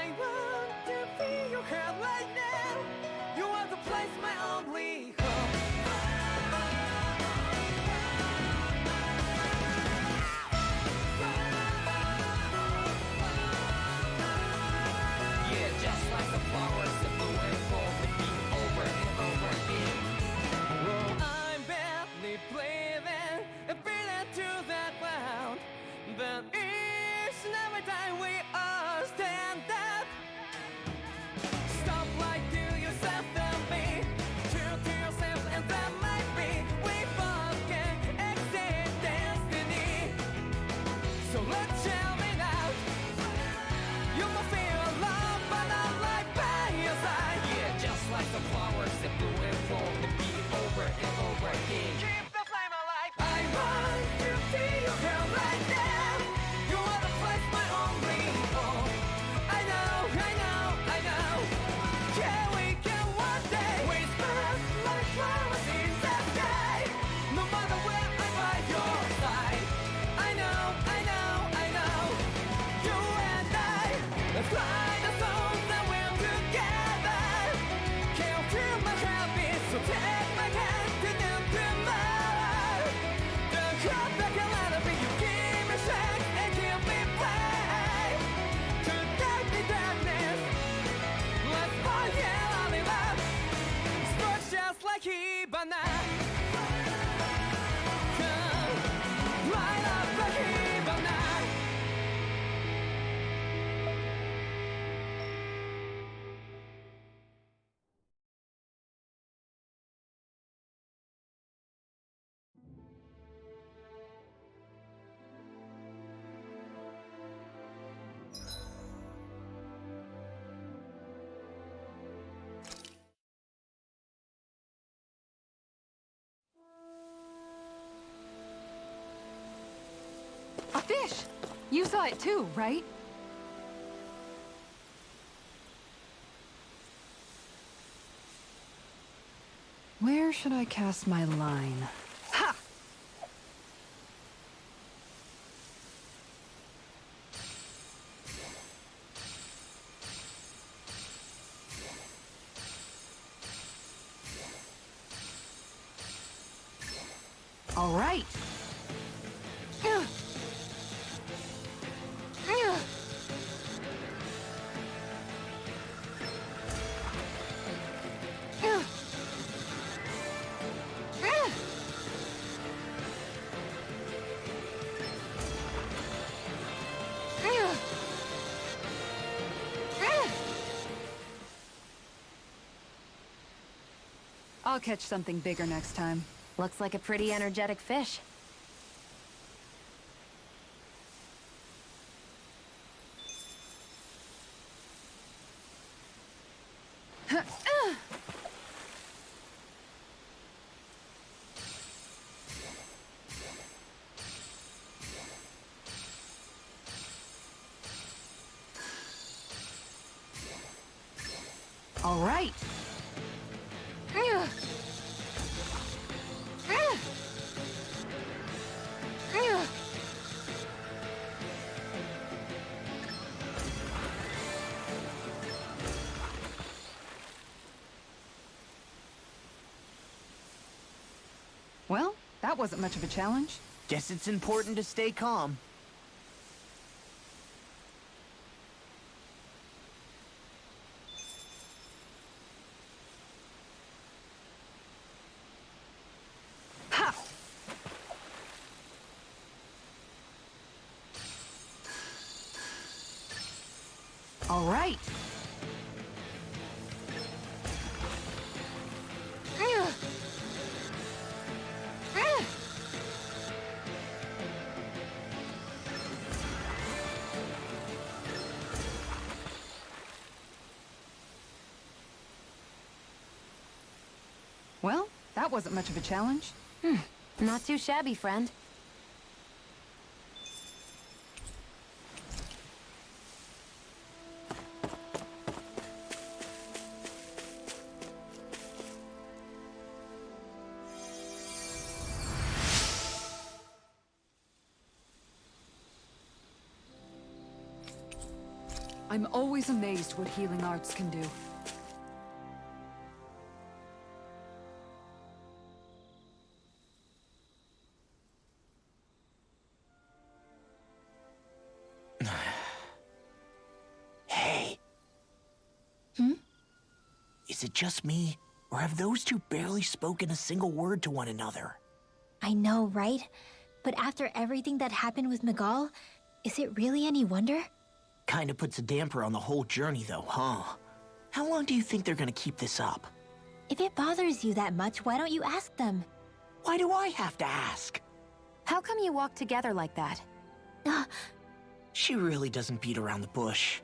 I want to feel your hair right now. You are the place, my only home. Yeah, just like the flowers that bloom and fall with me over and over again. Oh, I'm barely breathing and breathing to that ground. But each and every time we all stand up, stop like to yourself and me, true to yourself, and that might be we both can exceed destiny. So let's tell me now, you will feel love, but I'm right by your side. Yeah, just like the flowers that bloom and fall to be over and over again. Keep the flame alive. I want to see your hair right now. You are the place, my only home. I know, I know, I know. Yeah, we can one day whisper like flowers in the sky. No matter where I'm by your side. I know, I know, I know. You and I, let's fly the souls that we're together. Can't feel my heartbeat, so take my hand to new tomorrow. The crowd that can let it be, you give me strength and give me faith. To dark the darkness, let's forget all in love. Sparks just like Hibana. Come, light up like Hibana. A fish! You saw it too, right? Where should I cast my line? Ha! All right. I'll catch something bigger next time. Looks like a pretty energetic fish. All right. Well, that wasn't much of a challenge. Guess it's important to stay calm. Ha! All right. Well, that wasn't much of a challenge. Not too shabby, friend. I'm always amazed what healing arts can do. Hey. Is it just me, or have those two barely spoken a single word to one another? I know, right? But after everything that happened with Miguel, is it really any wonder? Kinda puts a damper on the whole journey though, huh? How long do you think they're gonna keep this up? If it bothers you that much, why don't you ask them? Why do I have to ask? How come you walk together like that? She really doesn't beat around the bush.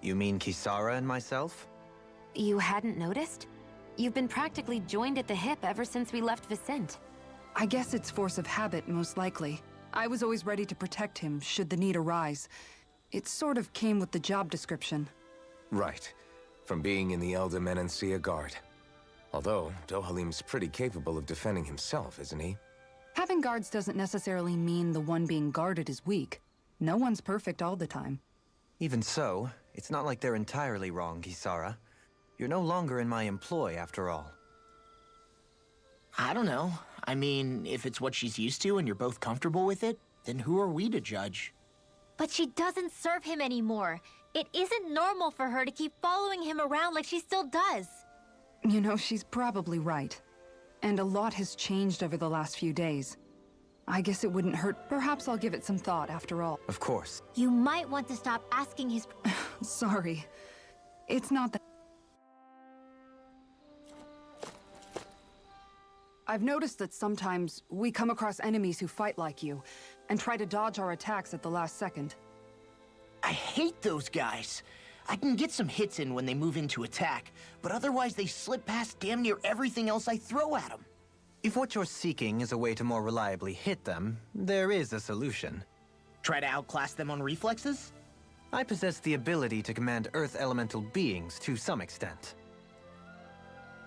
You mean Kisara and myself? You hadn't noticed? You've been practically joined at the hip ever since we left Vicente. I guess it's force of habit, most likely. I was always ready to protect him, should the need arise. It sort of came with the job description. Right. From being in the Elder Menancia Guard. Although, Dohalim's pretty capable of defending himself, isn't he? Having guards doesn't necessarily mean the one being guarded is weak. No one's perfect all the time. Even so, it's not like they're entirely wrong, Kisara. You're no longer in my employ, after all. I don't know. I mean, if it's what she's used to and you're both comfortable with it, then who are we to judge? But she doesn't serve him anymore. It isn't normal for her to keep following him around like she still does. You know, she's probably right. And a lot has changed over the last few days. I guess it wouldn't hurt. Perhaps I'll give it some thought, after all. Of course. You might want to stop asking his... Sorry. It's not that... I've noticed that sometimes we come across enemies who fight like you, and try to dodge our attacks at the last second. I hate those guys. I can get some hits in when they move into attack, but otherwise they slip past damn near everything else I throw at them. If what you're seeking is a way to more reliably hit them, there is a solution. Try to outclass them on reflexes? I possess the ability to command Earth elemental beings to some extent.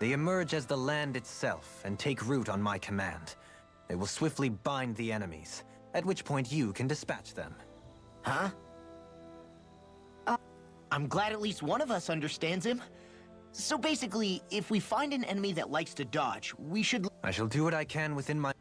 They emerge as the land itself and take root on my command. They will swiftly bind the enemies, at which point you can dispatch them. Huh? I'm glad at least one of us understands him. So basically, if we find an enemy that likes to dodge, we should... I shall do what I can within my...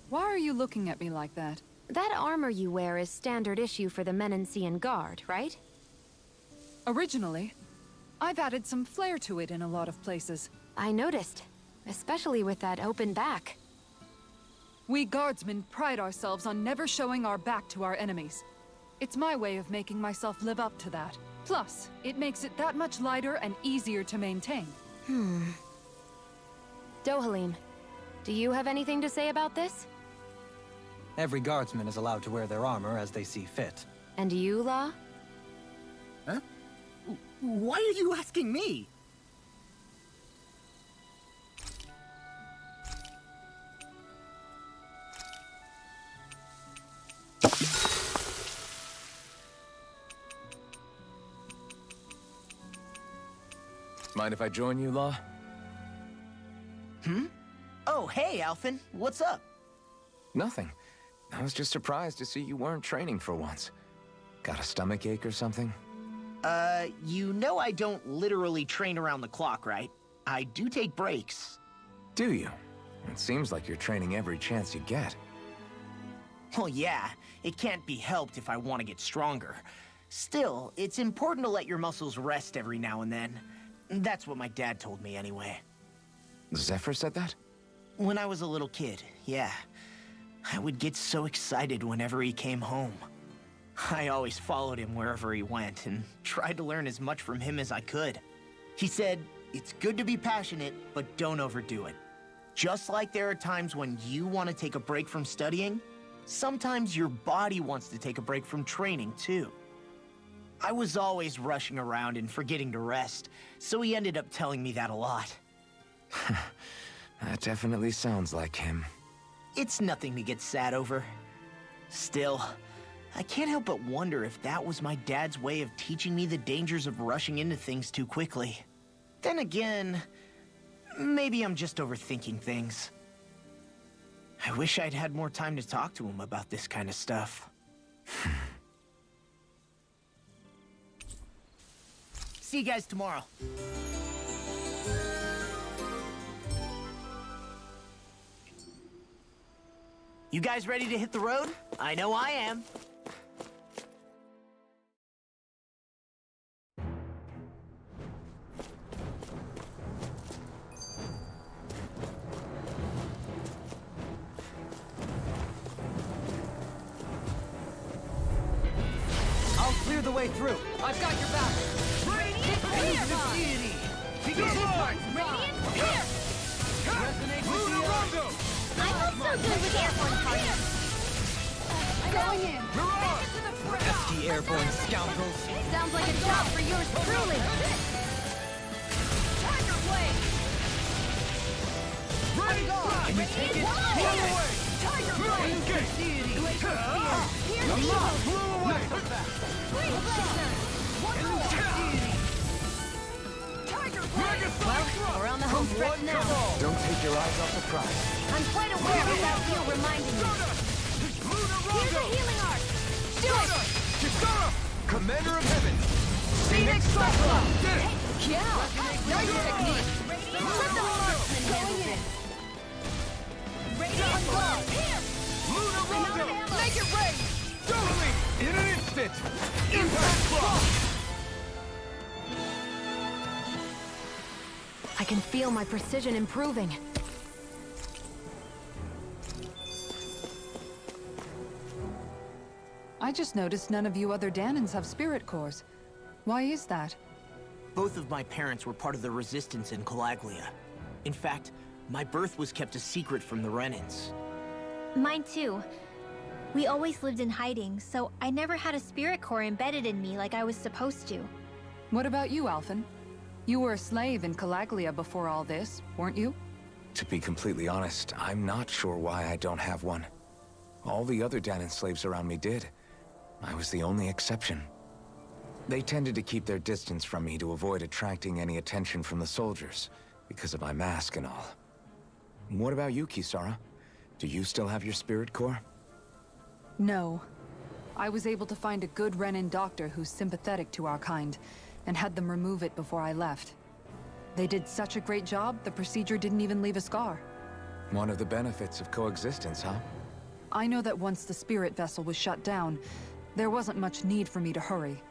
Why are you looking at me like that? That armor you wear is standard issue for the Menancian Guard, right? Originally, I've added some flair to it in a lot of places. I noticed, especially with that open back. We guardsmen pride ourselves on never showing our back to our enemies. It's my way of making myself live up to that. Plus, it makes it that much lighter and easier to maintain. Dohalim, do you have anything to say about this? Every guardsman is allowed to wear their armor as they see fit. And you, Law? Huh? Why are you asking me? Mind if I join you, Law? Oh, hey, Alphen. What's up? Nothing. I was just surprised to see you weren't training for once. Got a stomach ache or something? You know I don't literally train around the clock, right? I do take breaks. Do you? It seems like you're training every chance you get. Well, yeah, it can't be helped if I want to get stronger. Still, it's important to let your muscles rest every now and then. That's what my dad told me anyway. Zephyr said that? When I was a little kid, yeah. I would get so excited whenever he came home. I always followed him wherever he went and tried to learn as much from him as I could. He said, it's good to be passionate, but don't overdo it. Just like there are times when you want to take a break from studying, sometimes your body wants to take a break from training too. I was always rushing around and forgetting to rest, so he ended up telling me that a lot. That definitely sounds like him. It's nothing to get sad over. Still, I can't help but wonder if that was my dad's way of teaching me the dangers of rushing into things too quickly. Then again, maybe I'm just overthinking things. I wish I'd had more time to talk to him about this kind of stuff. See you guys tomorrow. You guys ready to hit the road? I know I am. I'll clear the way through. I've got your back. Radiant here! I'm also good with airborne parties. Going in. Pesky airborne scoundrels. Sounds like a job for yours truly. Tiger Blade. Ready, Can you take it? Tiger Blade. Glacier Spear. Here's Tiger Blade. Well, we're on the home stretch now. Don't take your eyes off the prize. I'm quite aware of that you reminding me. Here's a healing arc. Do it! Commander of Heaven! Phoenix Cyclone. Yeah. Nice technique. Let the marksman handle this. Radiant Blood. Make it rain. In an instant! Impact block! I can feel my precision improving. I just noticed none of you other Danans have spirit cores. Why is that? Both of my parents were part of the resistance in Calaglia. In fact, my birth was kept a secret from the Renans. Mine too. We always lived in hiding, so I never had a spirit core embedded in me like I was supposed to. What about you, Alphen? You were a slave in Calaglia before all this, weren't you? To be completely honest, I'm not sure why I don't have one. All the other Danan slaves around me did. I was the only exception. They tended to keep their distance from me to avoid attracting any attention from the soldiers, because of my mask and all. What about you, Kisara? Do you still have your spirit core? No. I was able to find a good Renan doctor who's sympathetic to our kind, and had them remove it before I left. They did such a great job, the procedure didn't even leave a scar. One of the benefits of coexistence, huh? I know that once the spirit vessel was shut down, there wasn't much need for me to hurry.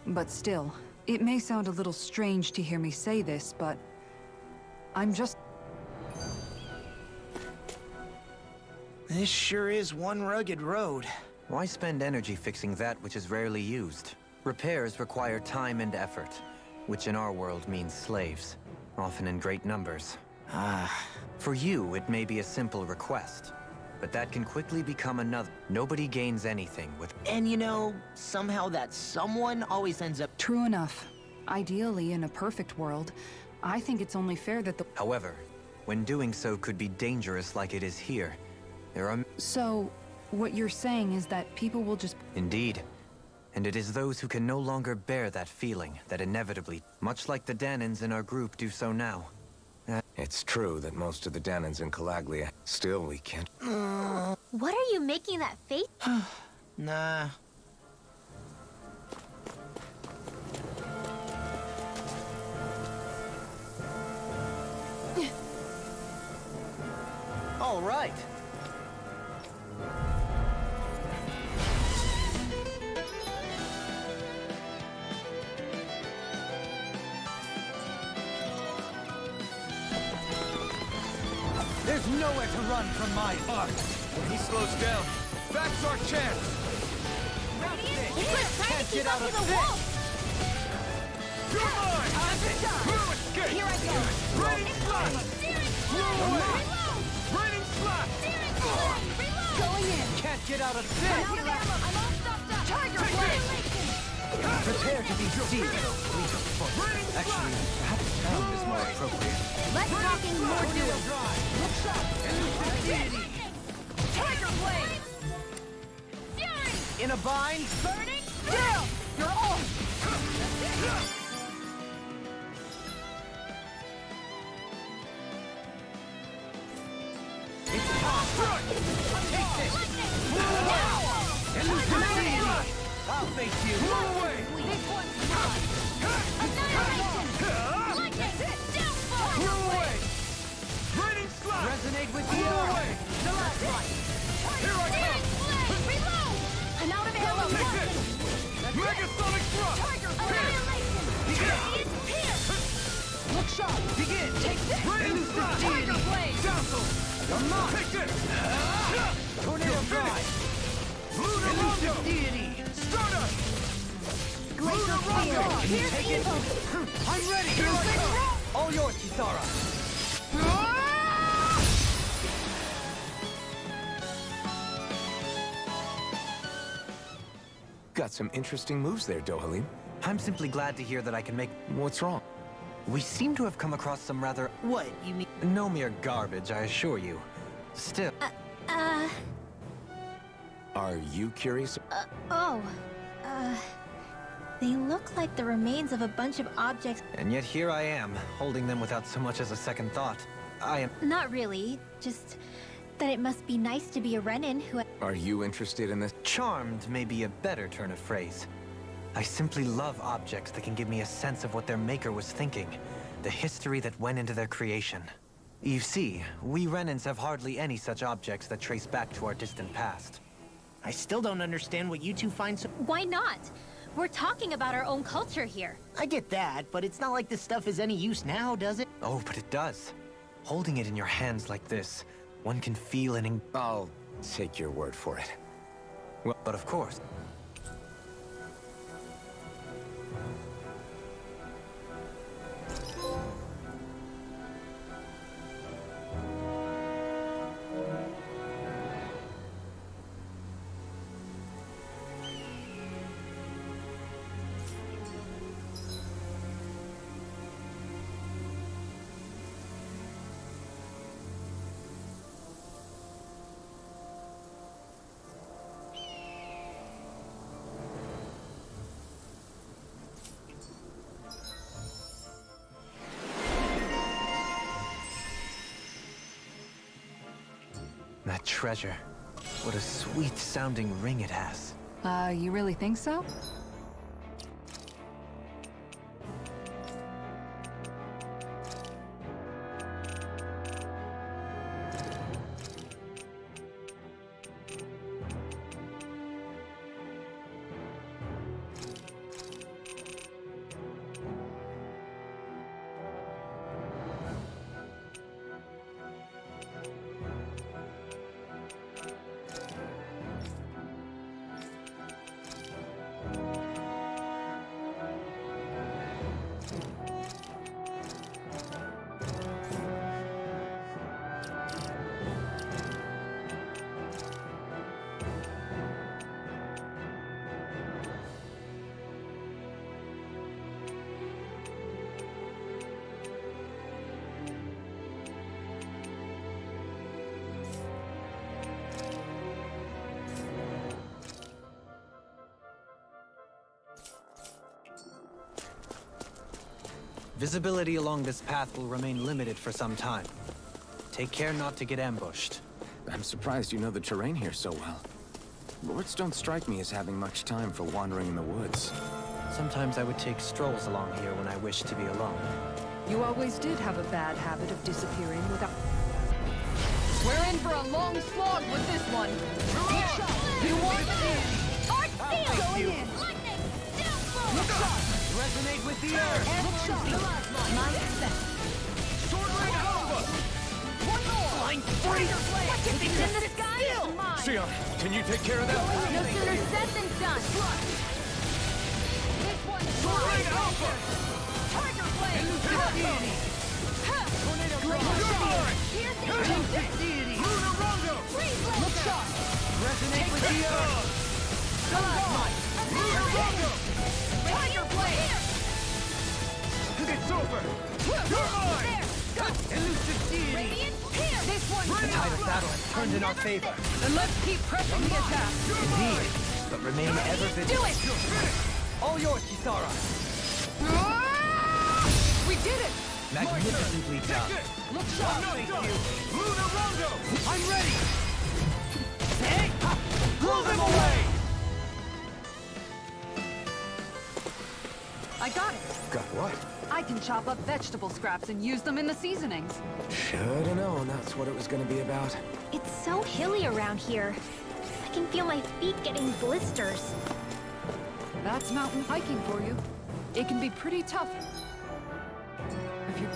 But still, it may sound a little strange to hear me say this, but I'm just... This sure is one rugged road. Why spend energy fixing that which is rarely used? Repairs require time and effort, which in our world means slaves, often in great numbers. For you, it may be a simple request. but that can quickly become another. Nobody gains anything with... And you know, somehow that someone always ends up... True enough. Ideally, in a perfect world, I think it's only fair that the... However, when doing so could be dangerous like it is here, there are... So, what you're saying is that people will just... Indeed. And it is those who can no longer bear that feeling that inevitably, much like the Danans in our group do so now. It's true that most of the Danans in Calaglia... Still, we can't... What are you making that face? Nah. All right. There's nowhere to run from my heart. When he slows down, that's our chance! Can't get out of the this. wolf! You're mine! No escape! Here I go! Raining slash! Blow away! Raining slash! Going in! Can't get out of I'm this. out of ammo! I'm all stopped up! Tiger Blade! Prepare to be seized. Actually, perhaps sound is more appropriate. Let's talk in more duels! Tiger Blade! Fury! In a bind. Burning Steel! You're all... It's time. Take this. Annihilation! I'll face you. Blow away! This one's mine! Annihilation! Lightning! Downfall! Blow away! Raining slash! Resonate with Blow you. away! The last one. Here I come! Blade! Reload! I'm out of ammo! Take this! Megasonic thrust! Annihilation! It's pierce! Look sharp. Begin. Take this. Raining slash! Tiger Blade! Dazzle! You're mine. Take this! Tornado drive. Lunar Rondo! Elusive deity. Stardust! Glacial Spear! Here's Take it. evil! I'm ready. Here I come! All yours, Kisara. Got some interesting moves there, Dohalim. I'm simply glad to hear that I can make... What's wrong? We seem to have come across some rather... What, you mean? No mere garbage, I assure you. Still... Are you curious? Oh. They look like the remains of a bunch of objects. And yet here I am, holding them without so much as a second thought. I am... Not really, just that it must be nice to be a Renin who... Are you interested in this? Charmed may be a better turn of phrase. I simply love objects that can give me a sense of what their maker was thinking, the history that went into their creation. You see, we Renins have hardly any such objects that trace back to our distant past. I still don't understand what you two find so... Why not? We're talking about our own culture here. I get that, but it's not like this stuff is any use now, does it? Oh, but it does. Holding it in your hands like this, one can feel an... I'll take your word for it. Well, but of course. That treasure. What a sweet-sounding ring it has. You really think so? Visibility along this path will remain limited for some time. Take care not to get ambushed. I'm surprised you know the terrain here so well. Lords don't strike me as having much time for wandering in the woods. Sometimes I would take strolls along here when I wished to be alone. You always did have a bad habit of disappearing without... We're in for a long slog with this one. You want in? Arc field! Going in! Lightning! Downfall! Resonate with the earth! My set. Sword Rain Alpha! One more! Flying Freak! If it's in the sky, it's mine! Sion, can you take care of that? No sooner said than done! This one's Sword Rain Alpha! Tiger Blade! Tornado Blade! Piercing! Deity! Lunar Rondo! Freeze Blaster! Resonate with the earth! Lunar Rondo! Tiger Blade! It's over! You're mine! Elusive Deity! Radiant Pierce! This one's The tide of battle has turned in our favor. Then let's keep pressing the attack. Indeed, but remain ever vigilant. Do it! All yours, Kisara. We did it! Magnificently done. Look sharp! Lunar Rondo! I'm ready! Hey! Blow them away! I got it. Got what? I can chop up vegetable scraps and use them in the seasonings. Should've known that's what it was gonna be about. It's so hilly around here. I can feel my feet getting blisters. That's mountain hiking for you. It can be pretty tough. If you're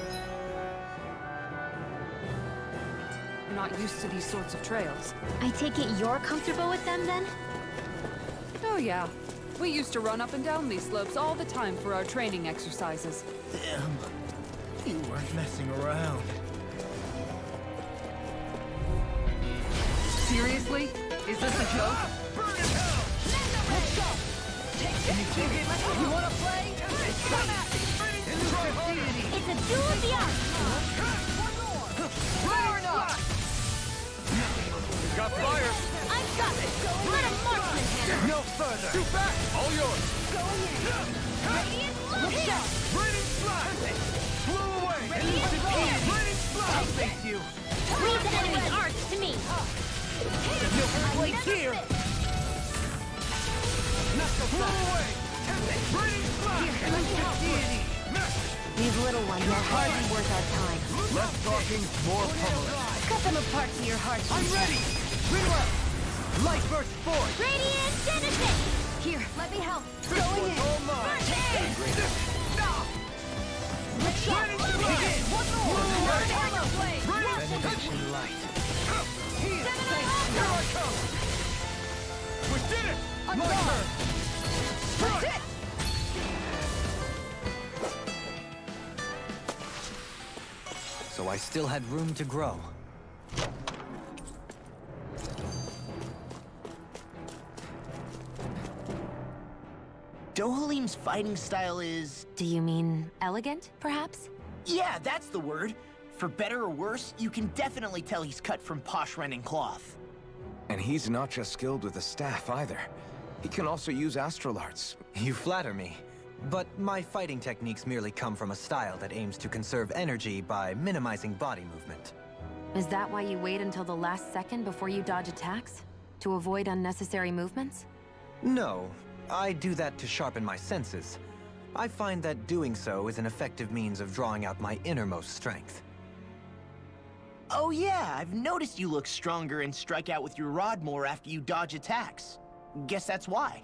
not used to these sorts of trails. I take it you're comfortable with them then? Oh yeah. We used to run up and down these slopes all the time for our training exercises. Damn. You weren't messing around. Seriously? Is this a joke? Burn in hell! You wanna play? Elusive Deity! It's a duel of the arts! Or not? Got fire! I've got it! Let a marksman handle! No further! Shoot back! All yours! Radiant Pierce! Raining Slash! Blew away! Radiant Pierce! Raining Slash! I'll face you! Leave the enemy arts to me! Blade here! Blew away! Raining Slash! Deity! These little ones are hardly worth our time. Less talking, more pummeling. Cut them apart to your heart's I'm ready! Reload! Light burst forth! Radiant Genesis! Here, let me help. This one's all mine! Raining Slash! Benediction light. Here I come! We did it! My turn! Strike! So I still had room to grow. Dohalim's fighting style is... Do you mean elegant, perhaps? Yeah, that's the word. For better or worse, you can definitely tell he's cut from posh Renin cloth. And he's not just skilled with the staff either. He can also use astral arts. You flatter me. But my fighting techniques merely come from a style that aims to conserve energy by minimizing body movement. Is that why you wait until the last second before you dodge attacks? To avoid unnecessary movements? No, I do that to sharpen my senses. I find that doing so is an effective means of drawing out my innermost strength. Oh yeah, I've noticed you look stronger and strike out with your rod more after you dodge attacks. Guess that's why.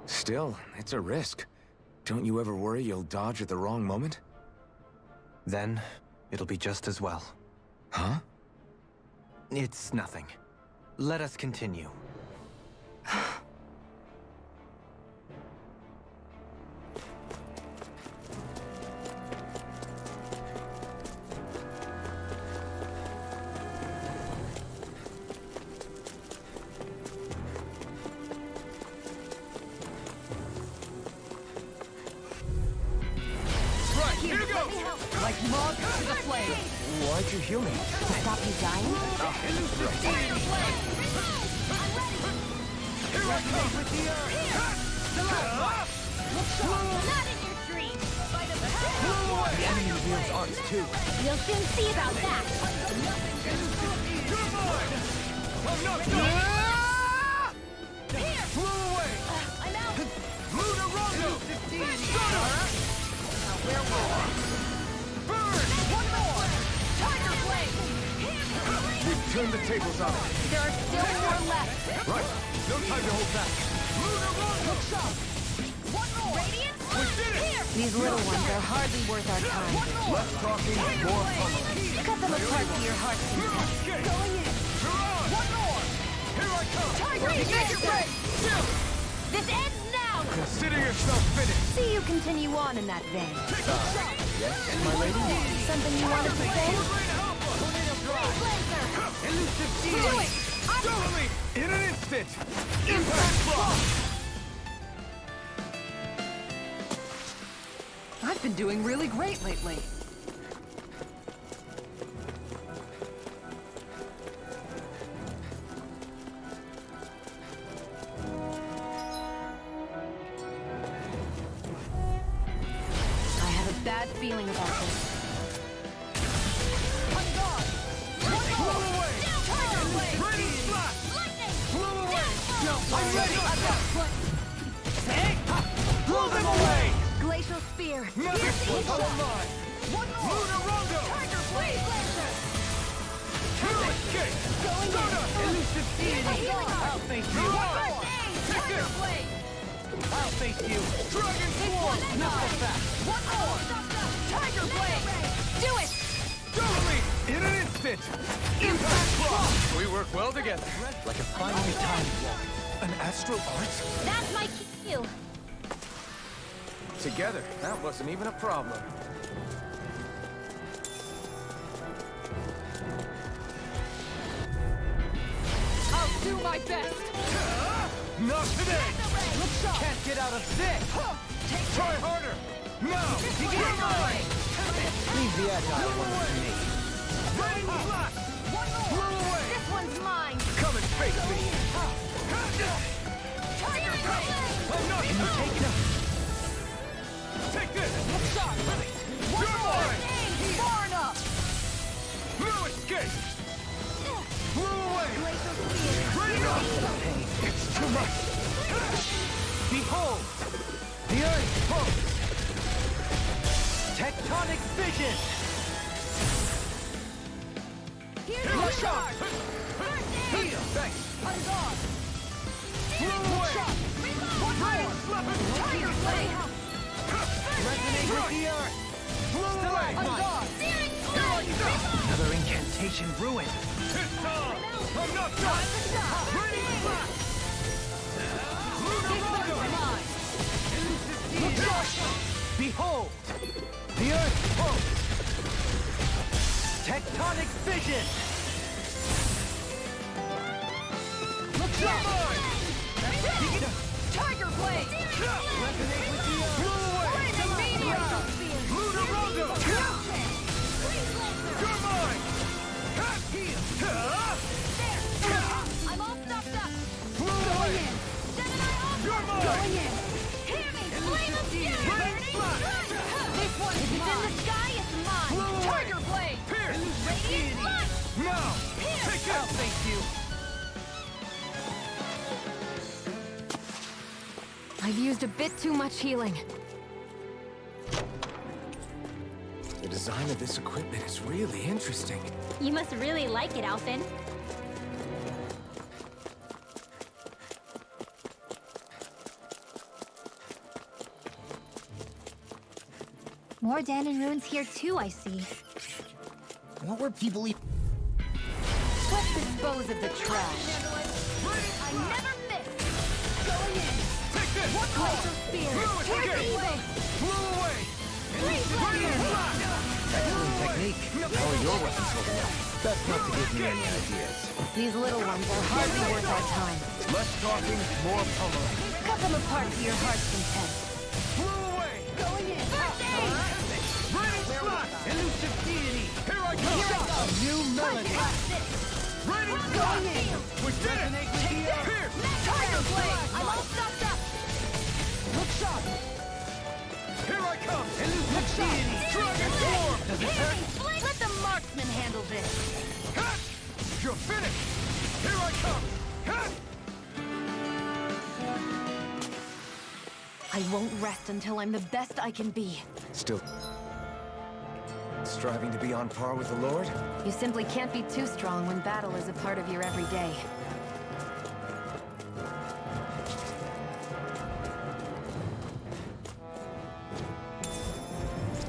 Still, it's a risk. Don't you ever worry you'll dodge at the wrong moment? Then, it'll be just as well. Huh? It's nothing. Let us continue. Right, here goes! Like moth to the flame. Why'd you heal me? To stop you dying? Here I come! With the earth! Not in your dreams! By the power Blew away! wields arts too. You'll soon see about that. I'm not done! Flew away! I'm out. Lunarondo! Burn! One more! Tiger Blade! We've turned the tables on it. There are still more left. Right. No time to hold back. Lunarondo! One more! Radiance? We did it! Here! These little ones are hardly worth our time. One more! Less talking, more pummeling. Cut them apart to your heart's content. Escape! Going in! You're on! One more! Here I come! Tiger Blade! This ends now! Consider yourself finished! See you continue on in that vein. Yes, my lady? Something you wanted to say? Elusive Do deity! it! Totally! In an instant! Impact block! I've been doing really great lately. I have a bad feeling about this. Flew away! Radiant blast! Flew away! I'm ready! Blow them away! Glacial Spear! Nothing will come alive! One more! Lunarondo! Tiger Blade! Kill escape! Elusive deity! I'll face you! You're on! Tiger Blade! I'll face you! Dragon Swarm! Not so fast! One more! Tiger Blade! Do it! Totally! In an instant! Impact block! We work well together. Like a finely timed walk. An astral art? That's my cue! Together, that wasn't even a problem. I'll do my best. Not today! Can't get out of this! Try harder! Now! You're mine! Leave the agile one to me. Radiant blast! Flew away! This one's mine! Come and face me! Tiger Blade! I'm not Take it up. Take this! One You're more! mine! Far enough! No escape! Flew away! Glacial Spear! Radiant! It's too much! Behold! The Earth pulse! Tectonic vision! Here's the charge! Heal! Thanks! On guard! Flew away! One more! Tiger Blade! Resonate with the Earth! Flew away! On guard! Another incantation ruined! This time! I'm not done! Radiant blast! Lunarondo! Behold! The Earth pulse! Tectonic vision! You're mine! Tiger Blade! Resonate with the earth! Flew away! Lunarondo! You're mine! I'm all stopped up! Flew away! Gemini on! You're mine! Going in! Hear me! Flame of fury! Radiant blast! This one, if it's in the sky, it's mine! Flew away! Tiger Blade! Pierce! Radiant Light! Now! Take I'll this! face you! I've used a bit too much healing. The design of this equipment is really interesting. You must really like it, Alphen. More Danon ruins here too, I see. What were people even... Let's dispose of the trash. I never miss! Going in! Take this! One glacial spear! Flew Towards escape! evil! Flew away! Radiant blast! Excellent technique. How are your weapons holding up? Best not to give me any ideas. These little ones are hardly worth our time. Less talking, more pummeling. Cut them apart to your heart's content. Flew away! Going in! Radiant blast! Elusive deity! Here I come! A new melody! Radiant blast! We did it! Here! Tiger Blade! I'm all stopped up! Here I come! Elusive deity! Dragon form! Does it hurt? Let the marksman handle this. Ha! You're finished! Here I come! Ha! I won't rest until I'm the best I can be. Still striving to be on par with the Lord? You simply can't be too strong when battle is a part of your everyday.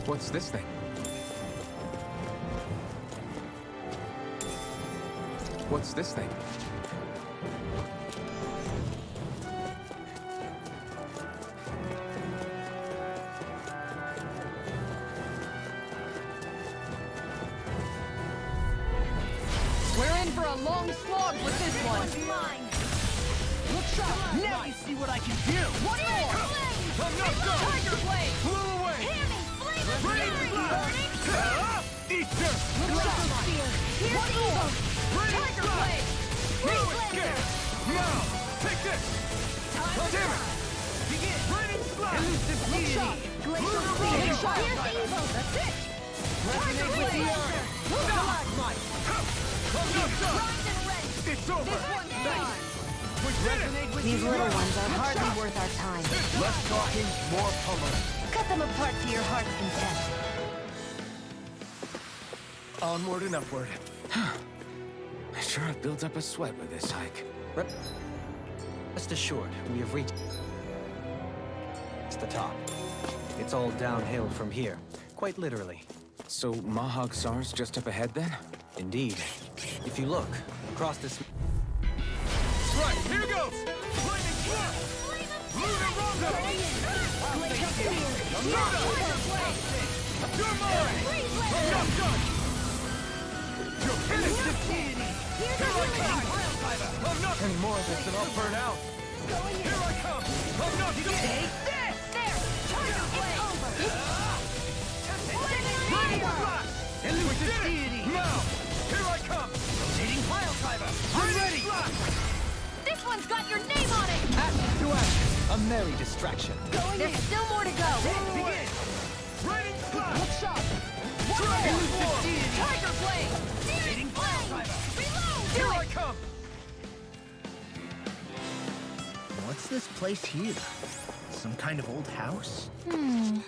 What's this thing? What's this thing? We're in for a long slog with this one. Look sharp! Now you see what I can do! One more! I'm not done! Tiger Blade! Blew away! Raining blood! Eat dirt! One more! Tiger Blade! No escape! Now! Take this! Damn it! Begin! Raining blood! Elusive deity! Glacial Raining Spear! blood! Here's evil! That's it! Resonate with the earth! Stalagmite! I'm not done! It's over! This one's mine! We resonate with These the little earth! ones are hardly worth our time. Less talking, more pummeling. Cut them apart to your heart's content. Onward and upward. I sure have built up a sweat with this hike. Rest assured, we have reached the top. It's all downhill from here, quite literally. So Mahag Sar's just up ahead then? Indeed. If you look, across this... Right, here goes! Flaming blood! Lunar Rondo! You're mine! I'm not done! You're finished! Here I come! I'm not... Any more of this and I'll burn out! Here I come! I'm not done! Take this! There! Tiger Blade! Raining blood! Elusive deity! Now! Here I come! Rotating pile driver! I'm ready! This one's got your name on it! Action to action! A merry distraction. There's still more to go. Begin! Raining blood! Look sharp! Elusive deity! Tiger Blade! Rotating pile driver! Reload! Here I come! What's this place here? Some kind of old house? I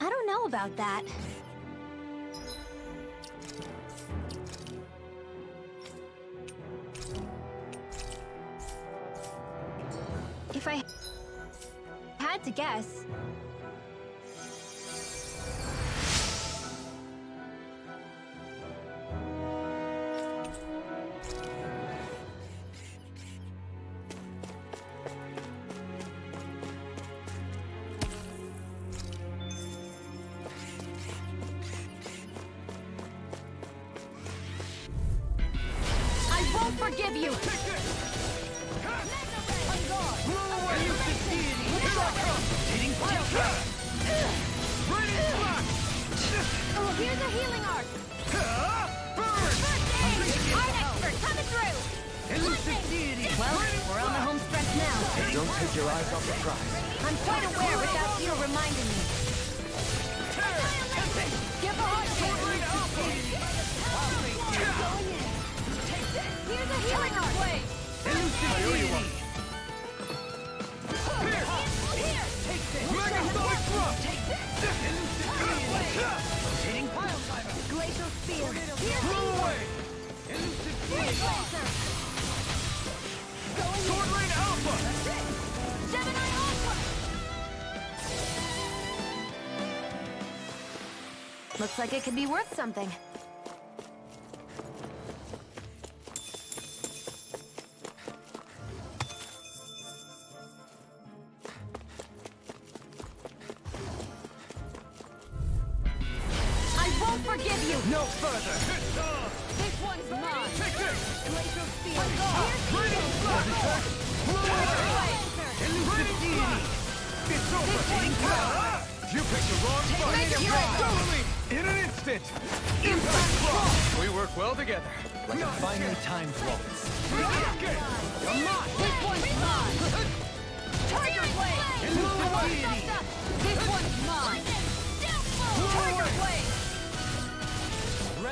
don't know about that. If I had to guess, I won't forgive you! oh, here's a healing arc. Art expert coming through. Well, we're on the home stretch now. Don't take your eyes off the prize. I'm quite aware without you reminding me. Give a heart Here's a healing arc. Blade! Glacial Spear. Sword Rain Alpha! Gemini Alpha. Looks like it could be worth something. I won't forgive you. No further! This one's mine! Take this! Glacial Spear! Raining blood! Elusive deity! It's over! You picked the wrong fight! Totally! In an instant! Impact Claw! We work well together. Like a finely timed waltz. Okay! You're mine! This one's mine! Tiger Blade! Elusive deity! This one's mine!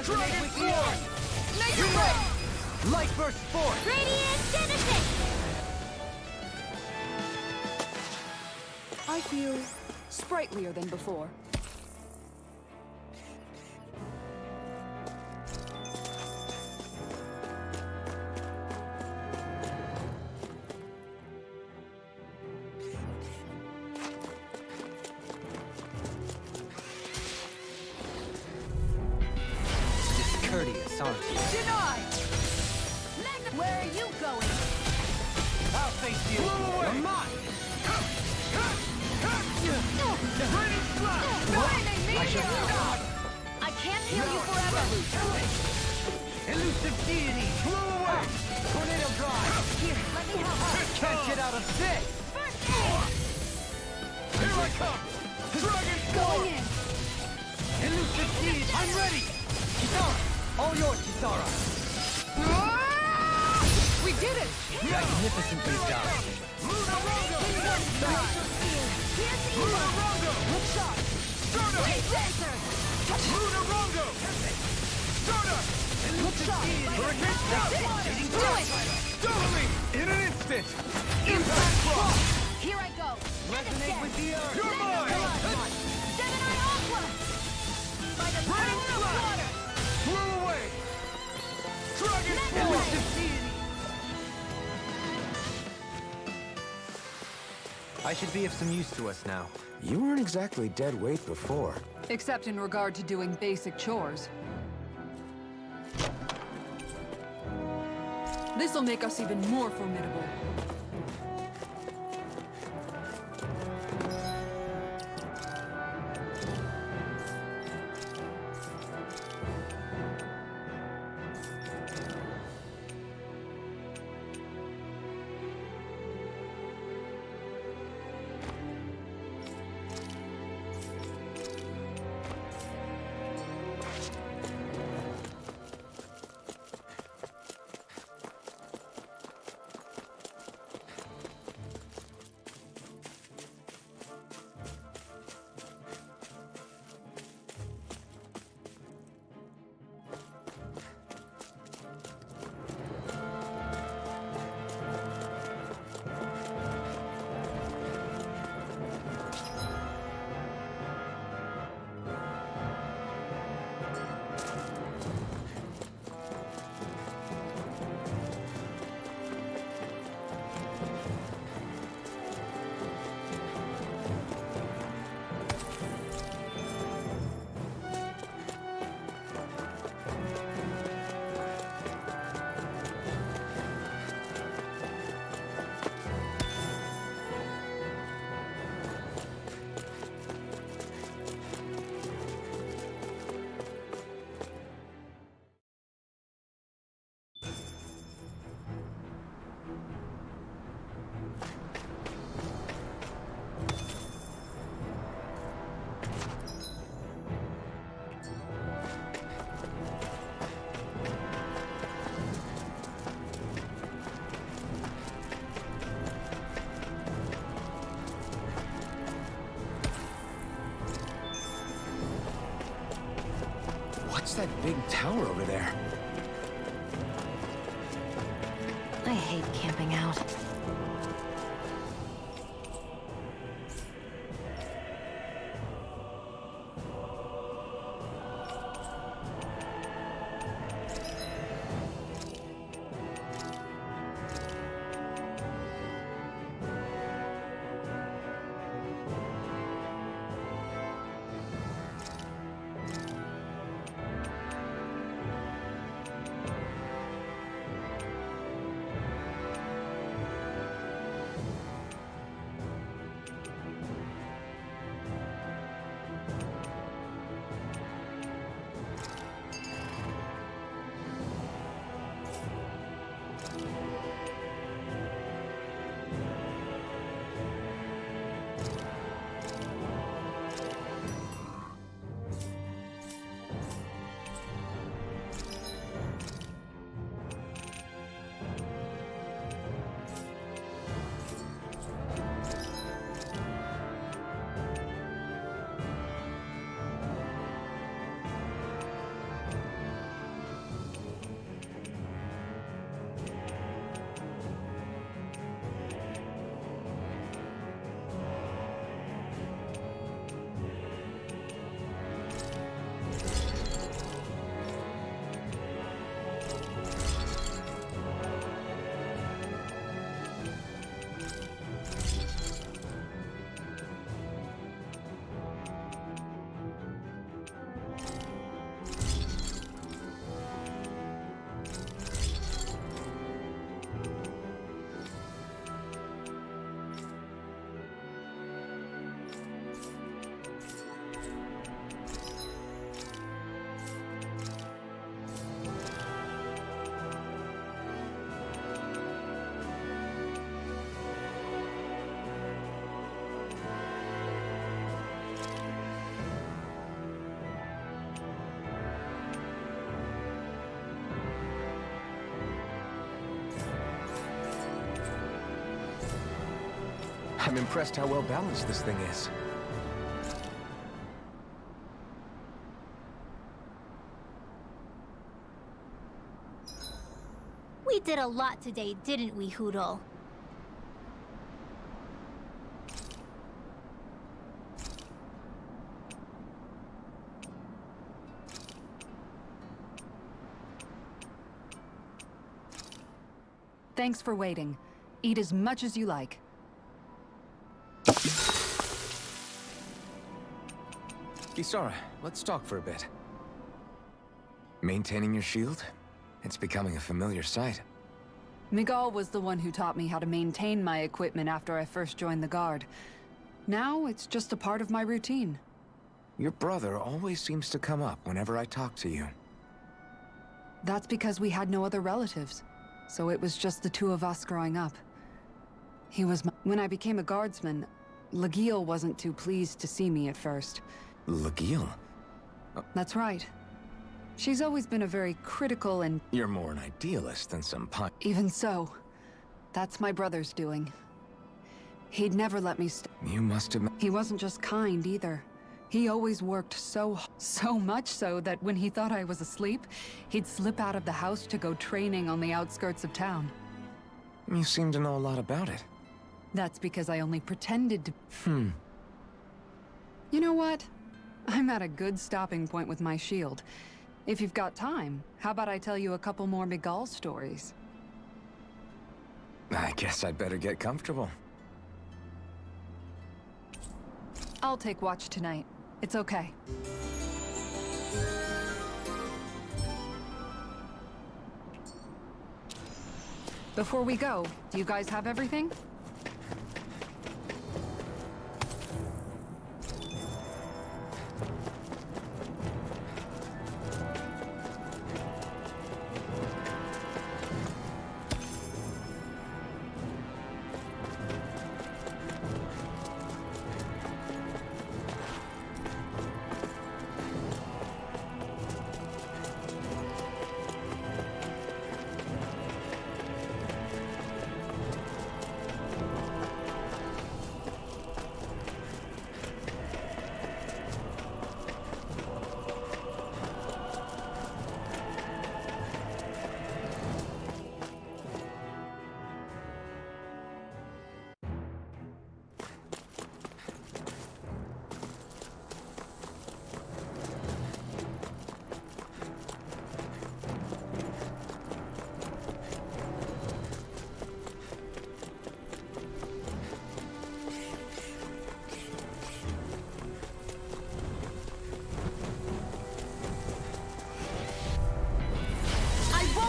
Resonate with the earth! Laser ray! Light burst forth! Radiant Genesis! I feel sprightlier than before. Discourteous, aren't you? Denied! Where are you going? I'll face you! You're mine! I can't heal you forever! Elusive deity! Flew away! Tornado drive! Here, let me help. Can't get out of this! Here I come! Dragon Going Force! in! Elusive deity! I'm ready! Kisara! All yours, Kisara! We did it! Magnificently done! Lunarongo! Lunarongo! Look sharp! Stardust! Lunarongo! Stardust! Look sharp! Hurricane Stop! Do it! Doubling! In an instant! Impact block! Here I go! Resonate with the earth! You're mine! Gemini Aqua! By the Rain power of Flash! water! Flew away! Dragon Force! Elusive deity! I should be of some use to us now. You weren't exactly dead weight before. Except in regard to doing basic chores. This'll make us even more formidable. What's that big tower over there? I hate camping out. I'm impressed how well balanced this thing is. We did a lot today, didn't we, Hootle? Thanks for waiting. Eat as much as you like. Kisara, let's talk for a bit. Maintaining your shield? It's becoming a familiar sight. Miguel was the one who taught me how to maintain my equipment after I first joined the Guard. Now, it's just a part of my routine. Your brother always seems to come up whenever I talk to you. That's because we had no other relatives. So it was just the two of us growing up. He was When I became a guardsman, Lagiel wasn't too pleased to see me at first. Lagiel? That's right. She's always been a very critical and... You're more an idealist than some Even so, that's my brother's doing. He'd never let me You must have... He wasn't just kind, either. He always worked so much so that when he thought I was asleep, he'd slip out of the house to go training on the outskirts of town. You seem to know a lot about it. That's because I only pretended to... You know what? I'm at a good stopping point with my shield. If you've got time, how about I tell you a couple more Miguel stories? I guess I'd better get comfortable. I'll take watch tonight. It's okay. Before we go, do you guys have everything?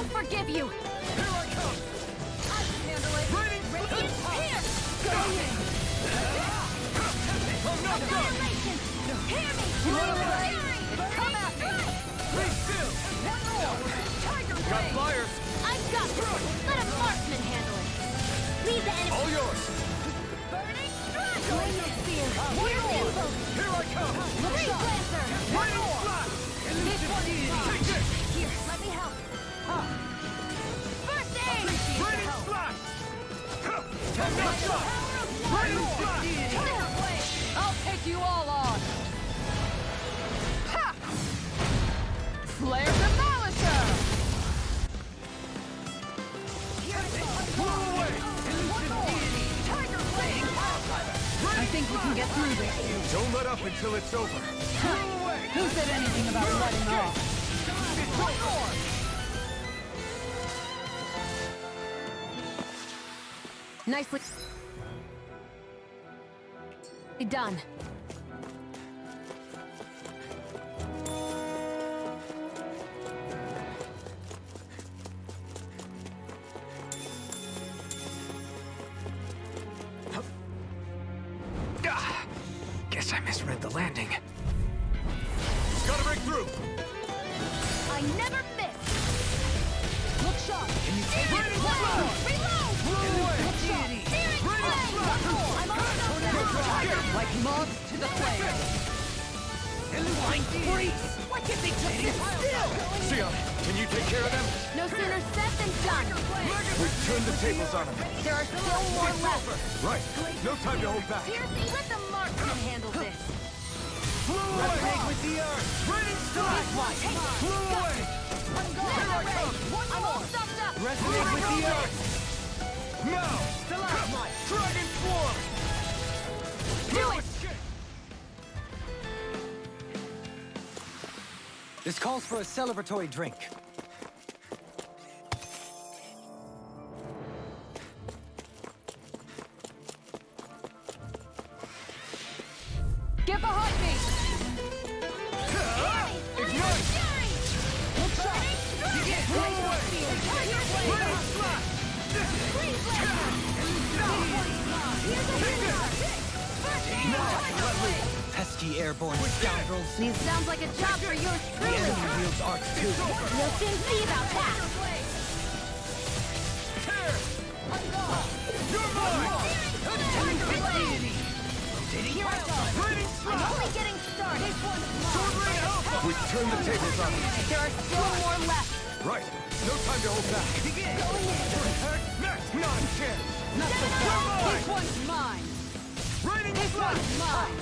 Forgive you! Here I come! I can handle it! Radiant here! Go in! I'm not done! Annihilation! Hear me! Come at me! Be still! One more! Tiger Got Blade! flyers! I've got this! Let a marksman handle it! Leave the enemy... All yours! Burning strike! Flame of fear! One more! Here I come! Freeze Lancer! One Raining more! flash! This one's mine! Take this! Here, let me help! First aid! Raining flash! I'm not done! Raining flash! Tiger Blade! I'll take you all on! Ha! Flare Demolisher! Blow away! Tiger Blade! I think we can get through this. Don't let up until it's over. Blow away! Who said anything about letting off? One more! Nicely done. Guess I misread the landing. Gotta break through! I never miss. Look sharp. Can you take it? Reload! Blow away! Look sharp. Steering flame. I'm almost there. Like moths to the flame. Blind freeze! Why can't they just sit still? Sion, can you take care of them? No sooner said than done. We've turned the tables on them. There are still more left. Right. No time to hold back. Seriously, let the marksman handle this. Flew away with the earth. Raining strike. Flew away. Here I come. I'm all stuffed up. Resonate with the earth. Now. Dragon form. Do it. This calls for a celebratory drink. Get behind me! Ignite. Flew away. Raining slap. Pesky airborne scoundrels. Sounds like a job for yours The truly. enemy wields arc too. We'll soon see about that. Tear. You're mine. Raining slap. Only getting started. Sword Rain Alpha. We've turned the tables on them. There are still more left. Right. No time to hold back. Next. Not a chance. This one's mine! Raining slap. Mine!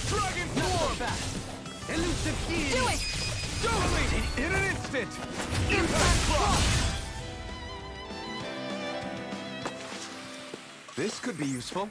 Dragon form. Elusive key! Do it! Dominating in an instant. Impact block. This could be useful.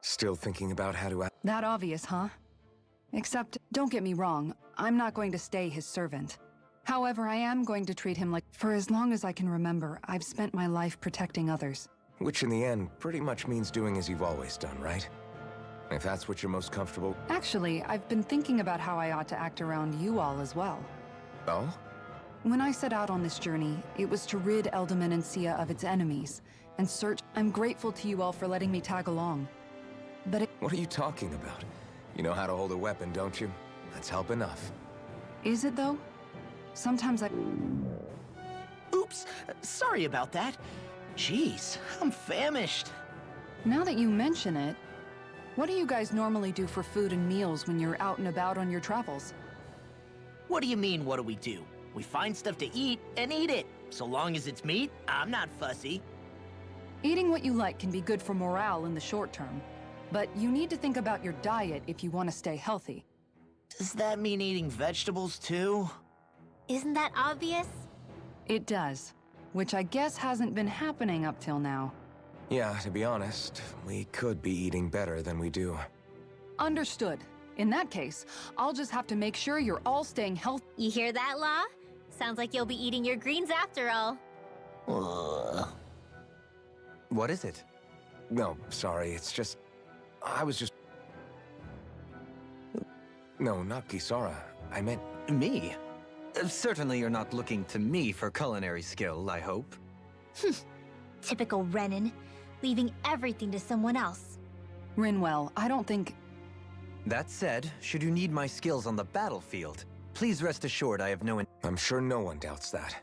Still thinking about how to... That obvious, huh? Except, don't get me wrong, I'm not going to stay his servant. However, I am going to treat him like... For as long as I can remember, I've spent my life protecting others. Which in the end pretty much means doing as you've always done, right? If that's what you're most comfortable... Actually, I've been thinking about how I ought to act around you all as well. Oh? When I set out on this journey, it was to rid Eldaman and Sia of its enemies, and search... I'm grateful to you all for letting me tag along. But it... What are you talking about? You know how to hold a weapon, don't you? That's help enough. Is it, though? Sometimes I... Oops, sorry about that. Jeez, I'm famished. Now that you mention it, what do you guys normally do for food and meals when you're out and about on your travels? What do you mean, what do? We find stuff to eat and eat it. So long as it's meat, I'm not fussy. Eating what you like can be good for morale in the short term, but you need to think about your diet if you want to stay healthy. Does that mean eating vegetables too? Isn't that obvious? It does, which I guess hasn't been happening up till now. Yeah, to be honest, we could be eating better than we do. Understood. In that case, I'll just have to make sure you're all staying healthy. You hear that, Law? Sounds like you'll be eating your greens after all. Ugh. What is it? No, sorry, it's just... I was just... No, not Kisara. I meant... Me? Certainly you're not looking to me for culinary skill, I hope. Typical Renan, leaving everything to someone else. Rinwell, I don't think... That said, should you need my skills on the battlefield, please rest assured I have no... I'm sure no one doubts that.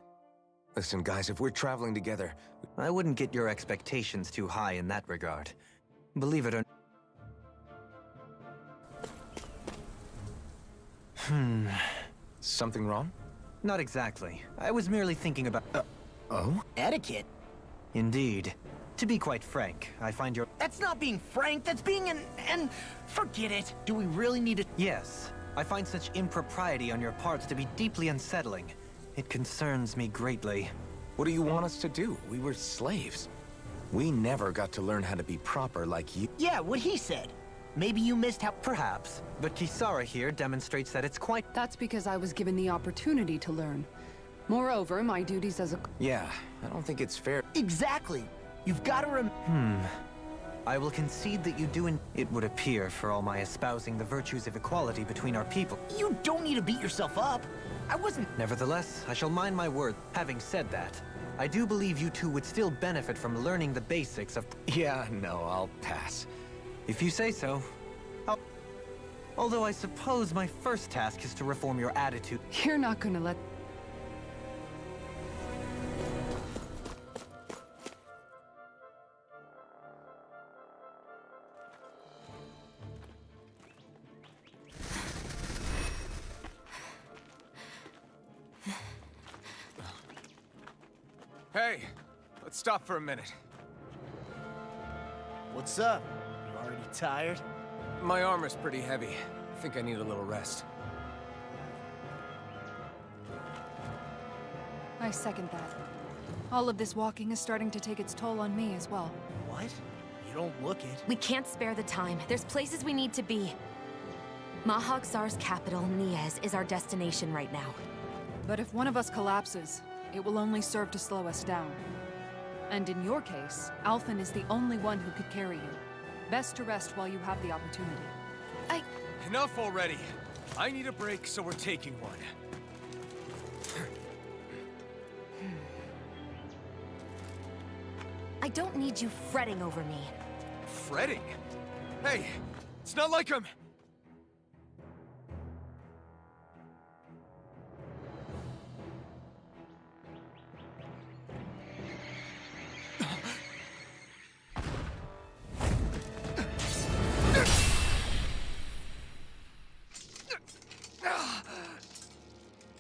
Listen, guys, if we're traveling together... I wouldn't get your expectations too high in that regard. Believe it or... Something wrong? Not exactly. I was merely thinking about... Oh? Etiquette? Indeed. To be quite frank, I find your... That's not being frank, that's being an... Forget it. Do we really need to... Yes, I find such impropriety on your part to be deeply unsettling. It concerns me greatly. What do you want us to do? We were slaves. We never got to learn how to be proper like you. Yeah, what he said. Maybe you missed how... Perhaps, but Kisara here demonstrates that it's quite... That's because I was given the opportunity to learn. Moreover, my duties as a... Yeah, I don't think it's fair. Exactly. You've got to I will concede that you do It would appear, for all my espousing the virtues of equality between our people. You don't need to beat yourself up. I wasn't... Nevertheless, I shall mind my word. Having said that, I do believe you two would still benefit from learning the basics of... Yeah, no, I'll pass. If you say so. Although I suppose my first task is to reform your attitude. You're not gonna let... Hey, let's stop for a minute. What's up? You already tired? My armor's pretty heavy. I think I need a little rest. I second that. All of this walking is starting to take its toll on me as well. What? You don't look it. We can't spare the time. There's places we need to be. Mahag Saar's capital, Niez, is our destination right now. But if one of us collapses, it will only serve to slow us down. And in your case, Alphen is the only one who could carry you. Best to rest while you have the opportunity. Enough already. I need a break, so we're taking one. I don't need you fretting over me. Fretting? Hey, it's not like I'm...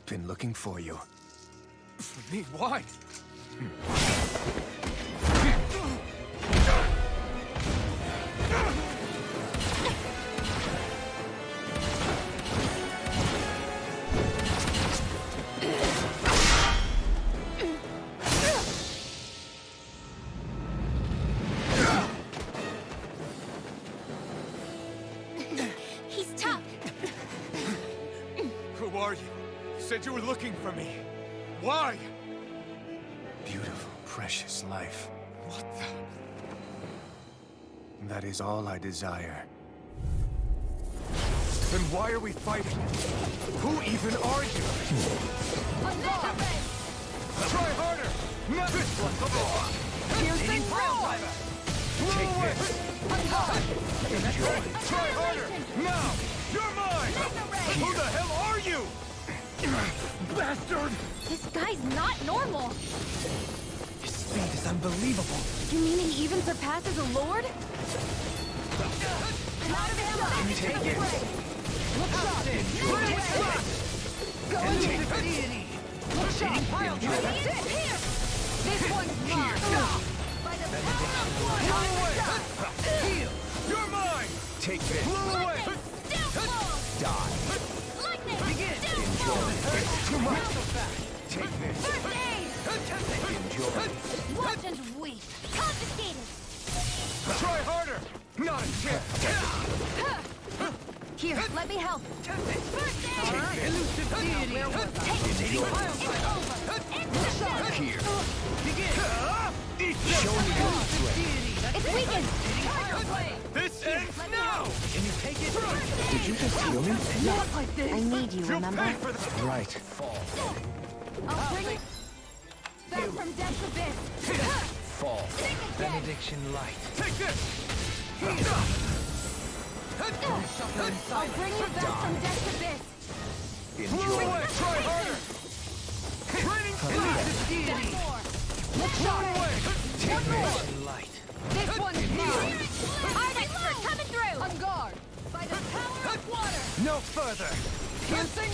Been looking for you. For me? Why? He's tough. Who are you? You said you were looking for me. Why? Beautiful, precious life. What the... That is all I desire. Then why are we fighting? Who even are you? Try harder! Not this one! Piercing roar! Take this! Enjoy! Try harder! Now! You're mine! Who the hell are you? Bastard! This guy's not normal. His speed is unbelievable. You mean he even surpasses a lord? Take it! This one's mine! You're mine! Take this. Blow away! Die. Too much! Take this. Enjoy. Watch and weep. Confiscated. Try harder! Not a chance! Here, let me help. Here. Show me your It's weakened. This ends now! Can you take it? Did you just heal me? Not like this! I need you, You'll remember? pay for that! Right. I'll bring it back from death's abyss. Fall. Benediction light. Take this! I'll bring you back from death's abyss. Blow away! Try harder! Training class! Blow away! Benediction light. This one's mine! Art expert coming through. On guard! By the power of water! No further. Piercing...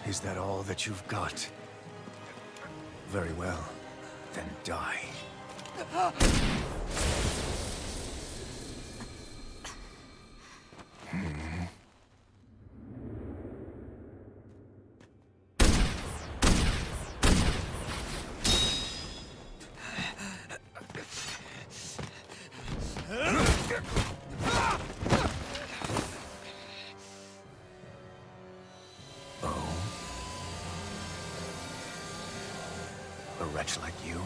Is that all that you've got? Very well. Then die. A wretch like you?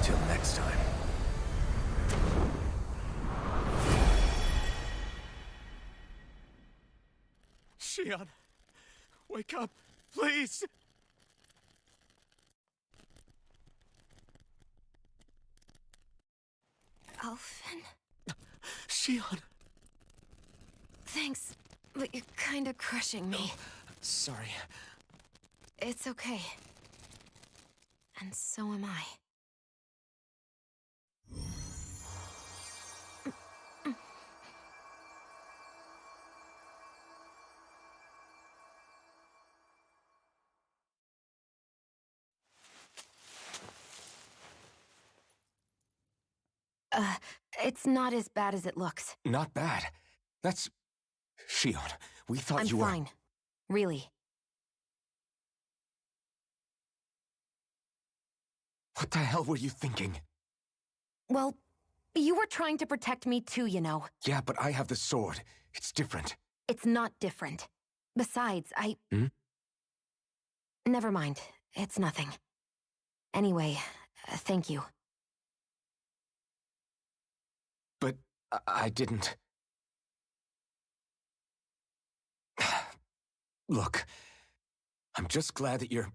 Till next time. Shion, wake up, please! Alphen? Shion! Thanks, but you're kinda crushing me. Sorry. It's okay. And so am I. It's not as bad as it looks. Not bad. That's... Shion, we thought I'm you were... fine. Really. What the hell were you thinking? Well, you were trying to protect me too, you know. Yeah, but I have the sword. It's different. It's not different. Besides, Hmm? Never mind. It's nothing. Anyway, thank you. But I didn't... Look, I'm just glad that you're...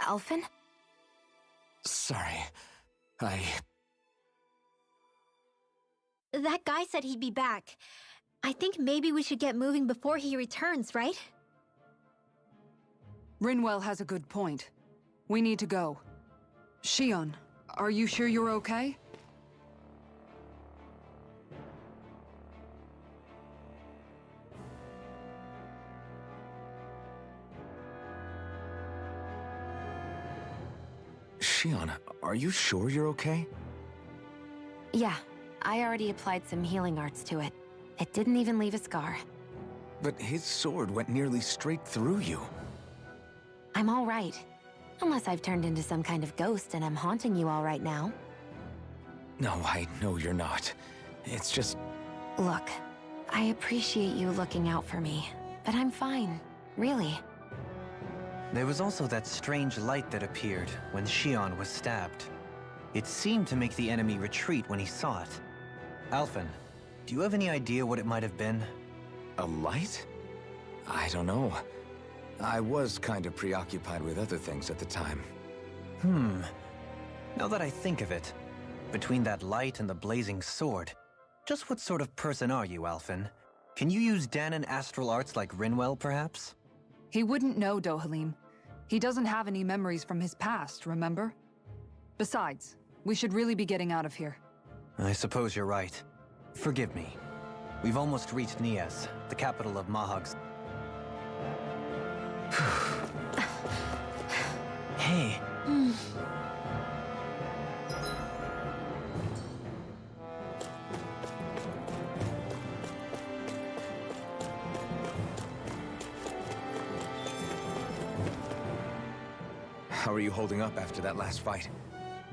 Alphen? Sorry. That guy said he'd be back. I think maybe we should get moving before he returns, right? Rinwell has a good point. We need to go. Shion, are you sure you're okay? Shion, are you sure you're okay? Yeah, I already applied some healing arts to it. It didn't even leave a scar. But his sword went nearly straight through you. I'm all right. Unless I've turned into some kind of ghost and I'm haunting you all right now. No, I know you're not. It's just... Look, I appreciate you looking out for me, but I'm fine. Really. There was also that strange light that appeared when Shion was stabbed. It seemed to make the enemy retreat when he saw it. Alphen, do you have any idea what it might have been? A light? I don't know. I was kind of preoccupied with other things at the time. Now that I think of it, between that light and the blazing sword, just what sort of person are you, Alphen? Can you use Dahnan astral arts like Rinwell, perhaps? He wouldn't know, Dohalim. He doesn't have any memories from his past, remember? Besides, we should really be getting out of here. I suppose you're right. Forgive me. We've almost reached Niez, the capital of Mahag's. Hey. How are you holding up after that last fight?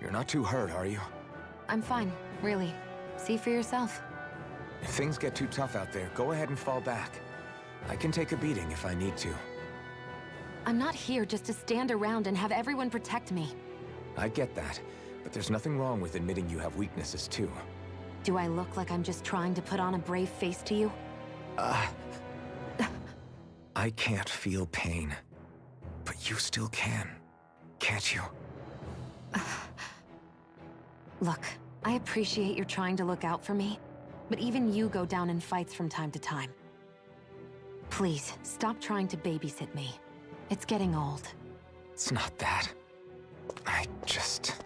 You're not too hurt, are you? I'm fine, really. See for yourself. If things get too tough out there, go ahead and fall back. I can take a beating if I need to. I'm not here just to stand around and have everyone protect me. I get that, but there's nothing wrong with admitting you have weaknesses too. Do I look like I'm just trying to put on a brave face to you? I can't feel pain, but you still can, can't you? Look, I appreciate you're trying to look out for me, but even you go down in fights from time to time. Please, stop trying to babysit me. It's getting old. It's not that. I just...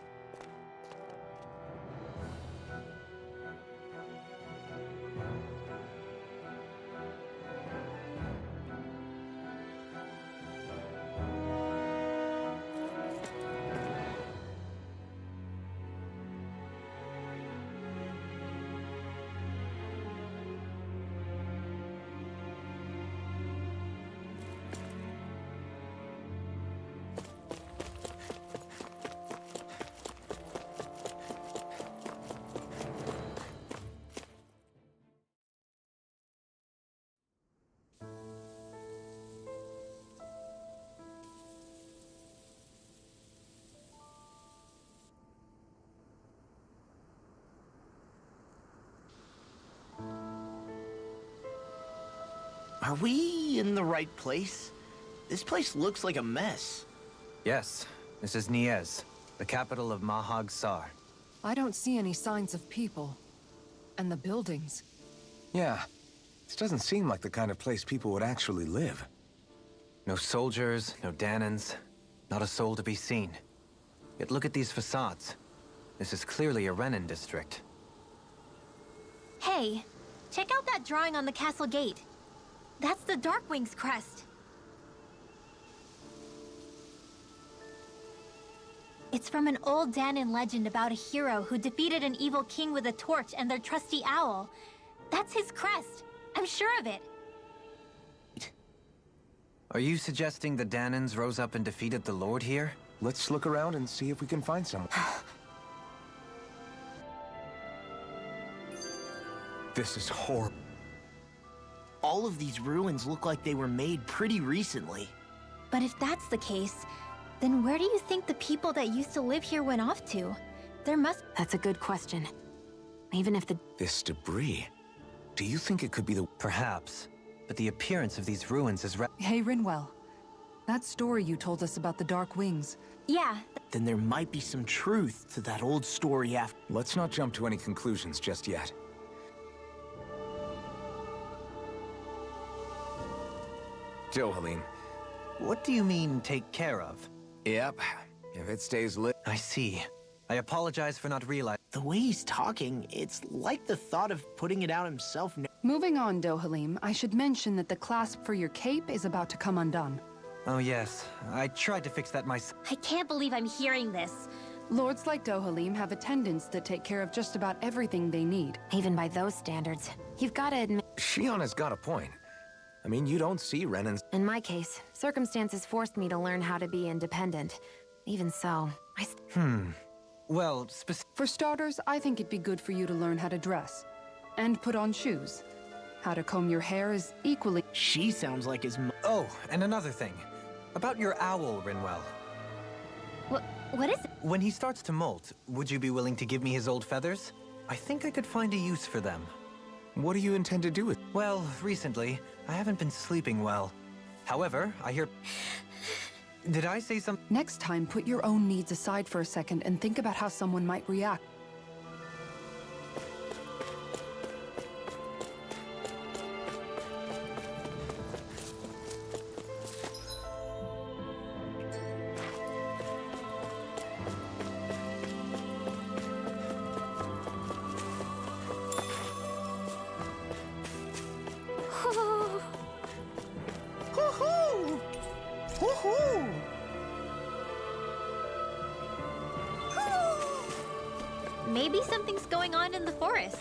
Are we in the right place? This place looks like a mess. Yes, this is Niez, the capital of Mahag Saar. I don't see any signs of people. And the buildings. Yeah, this doesn't seem like the kind of place people would actually live. No soldiers, no Danans, not a soul to be seen. Yet look at these facades. This is clearly a Renan district. Hey, check out that drawing on the castle gate. That's the Darkwing's crest. It's from an old Danan legend about a hero who defeated an evil king with a torch and their trusty owl. That's his crest. I'm sure of it. Are you suggesting the Danans rose up and defeated the Lord here? Let's look around and see if we can find someone. This is horrible. All of these ruins look like they were made pretty recently. But if that's the case, then where do you think the people that used to live here went off to? There must... That's a good question. Even if the... This debris. Do you think it could be the... Perhaps, but the appearance of these ruins is Hey, Rinwell. That story you told us about the Dark Wings. Yeah. Then there might be some truth to that old story after. Let's not jump to any conclusions just yet. Dohalim. What do you mean, take care of? Yep. If it stays lit... I see. I apologize for not realizing. The way he's talking, it's like the thought of putting it out himself. Moving on, Dohalim, I should mention that the clasp for your cape is about to come undone. Oh yes, I tried to fix that myself. I can't believe I'm hearing this. Lords like Dohalim have attendants that take care of just about everything they need. Even by those standards, you've got to admit... Shionne's got a point. I mean, you don't see Renans... In my case, circumstances forced me to learn how to be independent. Even so, Well, For starters, I think it'd be good for you to learn how to dress. And put on shoes. How to comb your hair is equally... She sounds like his Oh, and another thing. About your owl, Rinwell. What is it? When he starts to molt, would you be willing to give me his old feathers? I think I could find a use for them. What do you intend to do with... Well, recently, I haven't been sleeping well. However, I hear... Did I say something? Next time, put your own needs aside for a second and think about how someone might react. Maybe something's going on in the forest.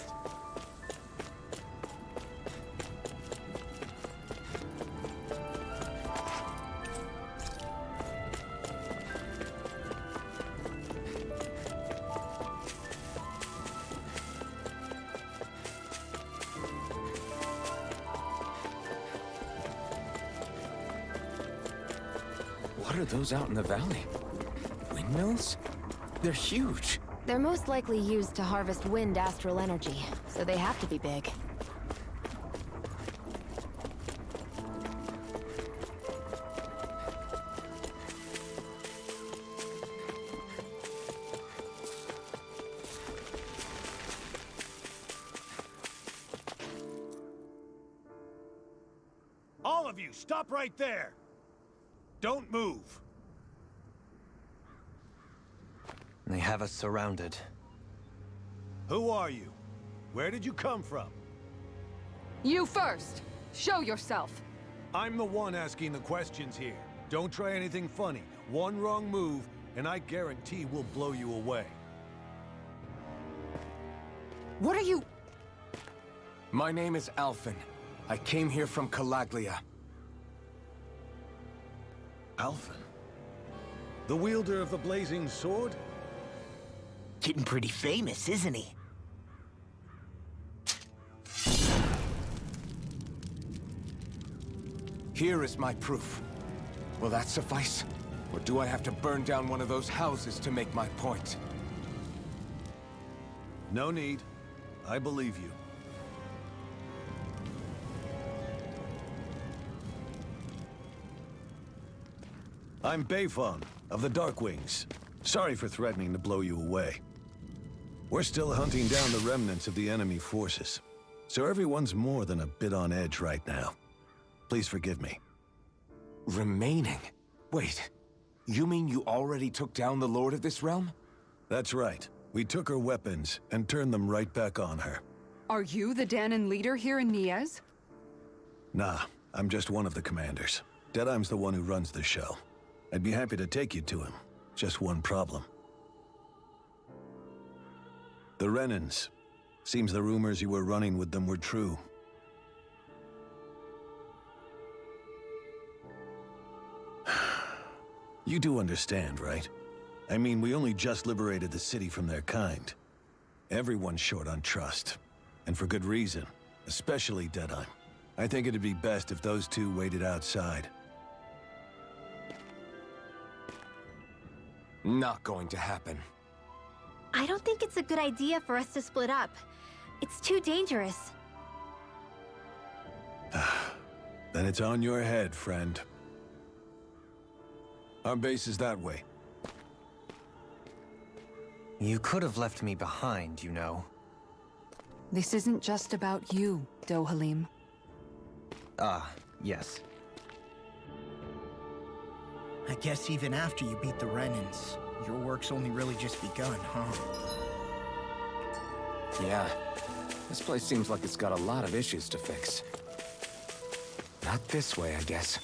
What are those out in the valley? Windmills? They're huge. They're most likely used to harvest wind astral energy, so they have to be big. All of you, stop right there! Don't move! They have us surrounded. Who are you? Where did you come from? You first! Show yourself! I'm the one asking the questions here. Don't try anything funny. One wrong move, and I guarantee we'll blow you away. What are you... My name is Alphen. I came here from Calaglia. Alphen? The wielder of the blazing sword? Getting pretty famous, isn't he? Here is my proof. Will that suffice? Or do I have to burn down one of those houses to make my point? No need. I believe you. I'm Bayfon, of the Darkwings. Sorry for threatening to blow you away. We're still hunting down the remnants of the enemy forces, so everyone's more than a bit on edge right now. Please forgive me. Remaining? Wait, you mean you already took down the Lord of this realm? That's right. We took her weapons and turned them right back on her. Are you the Danon leader here in Niez? Nah, I'm just one of the commanders. Deadheim's the one who runs the show. I'd be happy to take you to him. Just one problem. The Renans. Seems the rumors you were running with them were true. You do understand, right? I mean, we only just liberated the city from their kind. Everyone's short on trust. And for good reason. Especially Deadheim. I think it'd be best if those two waited outside. Not going to happen. I don't think it's a good idea for us to split up. It's too dangerous. Then it's on your head, friend. Our base is that way. You could have left me behind, you know. This isn't just about you, Dohalim. Ah, yes. I guess even after you beat the Renans, your work's only really just begun, huh? Yeah. This place seems like it's got a lot of issues to fix. Not this way, I guess.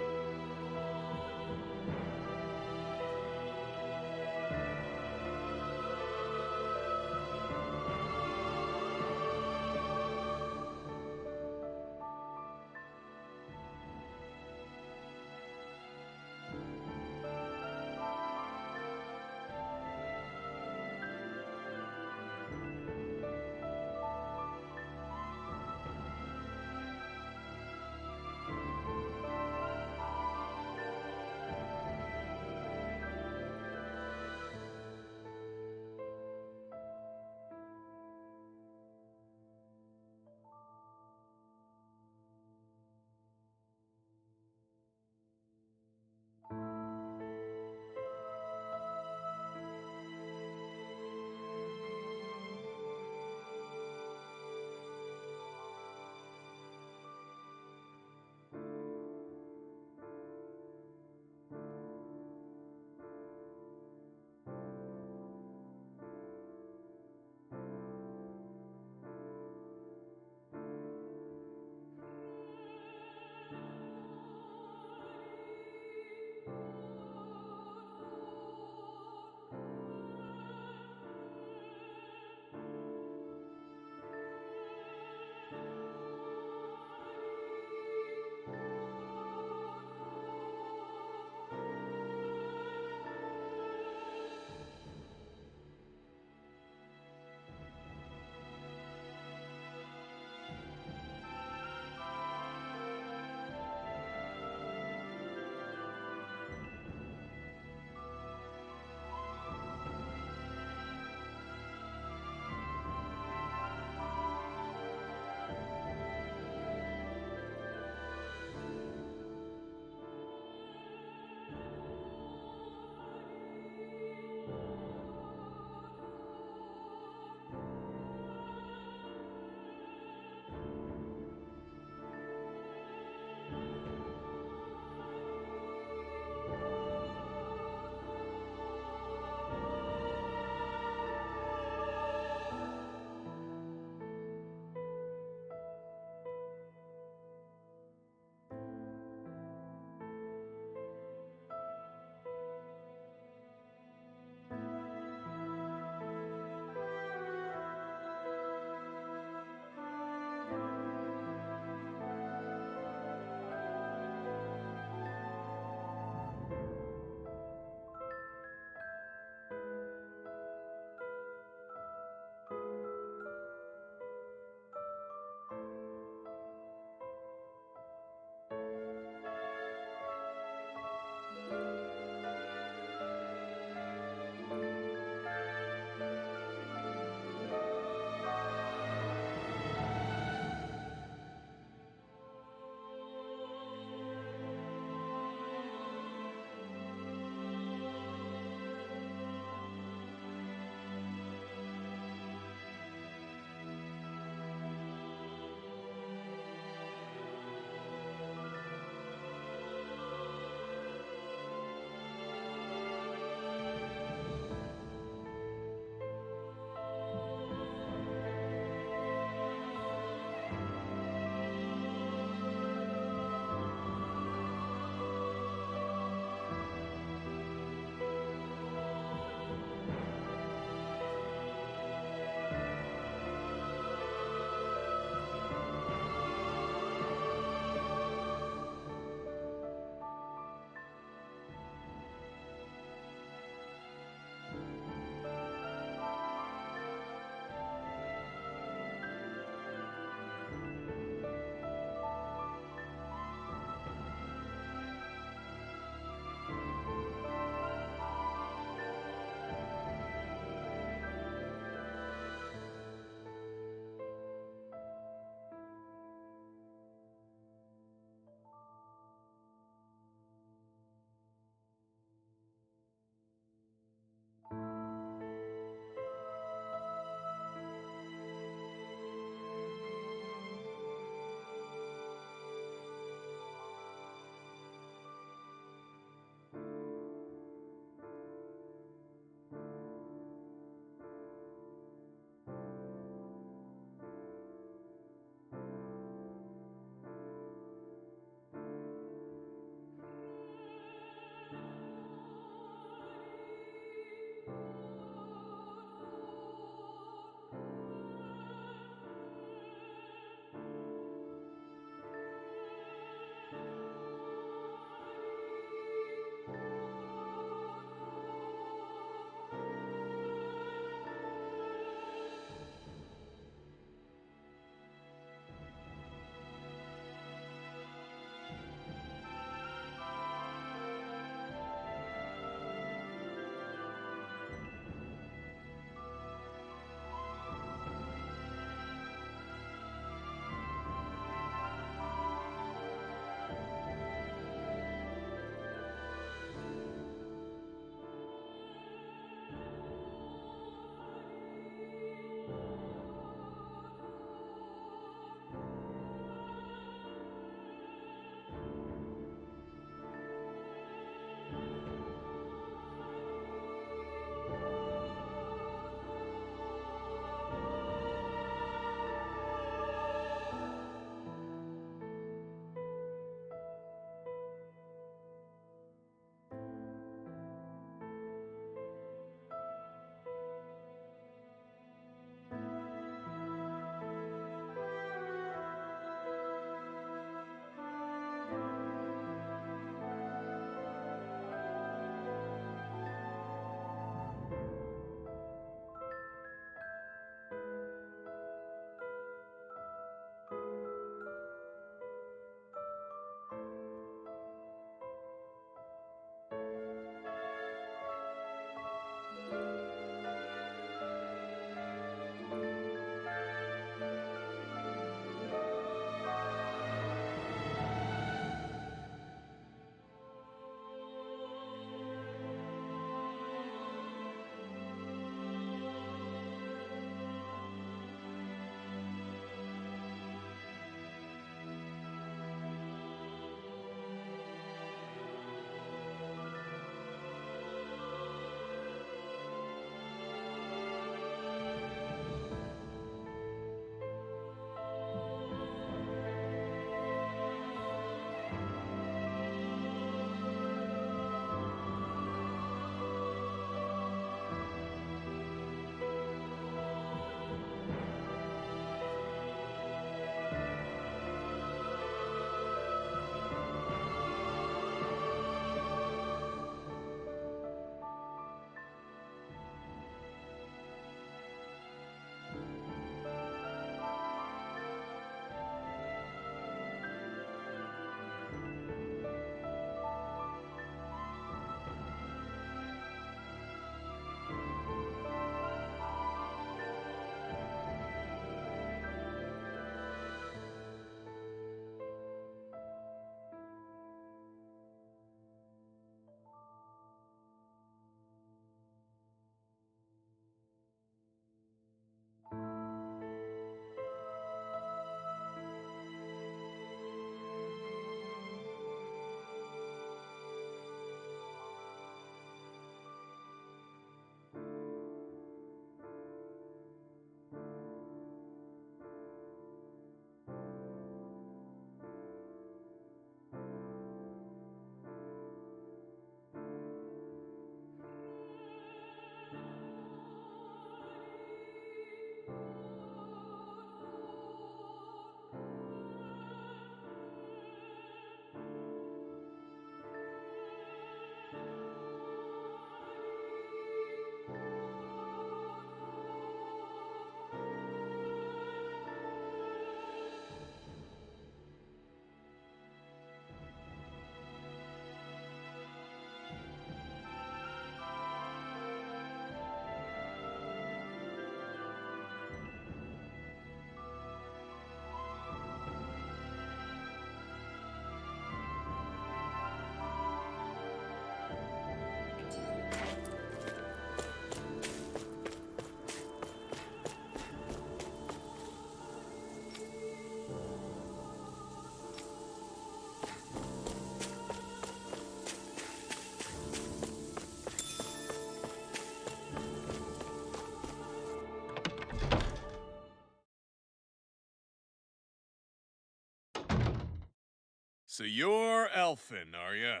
So you're Elfin, are ya?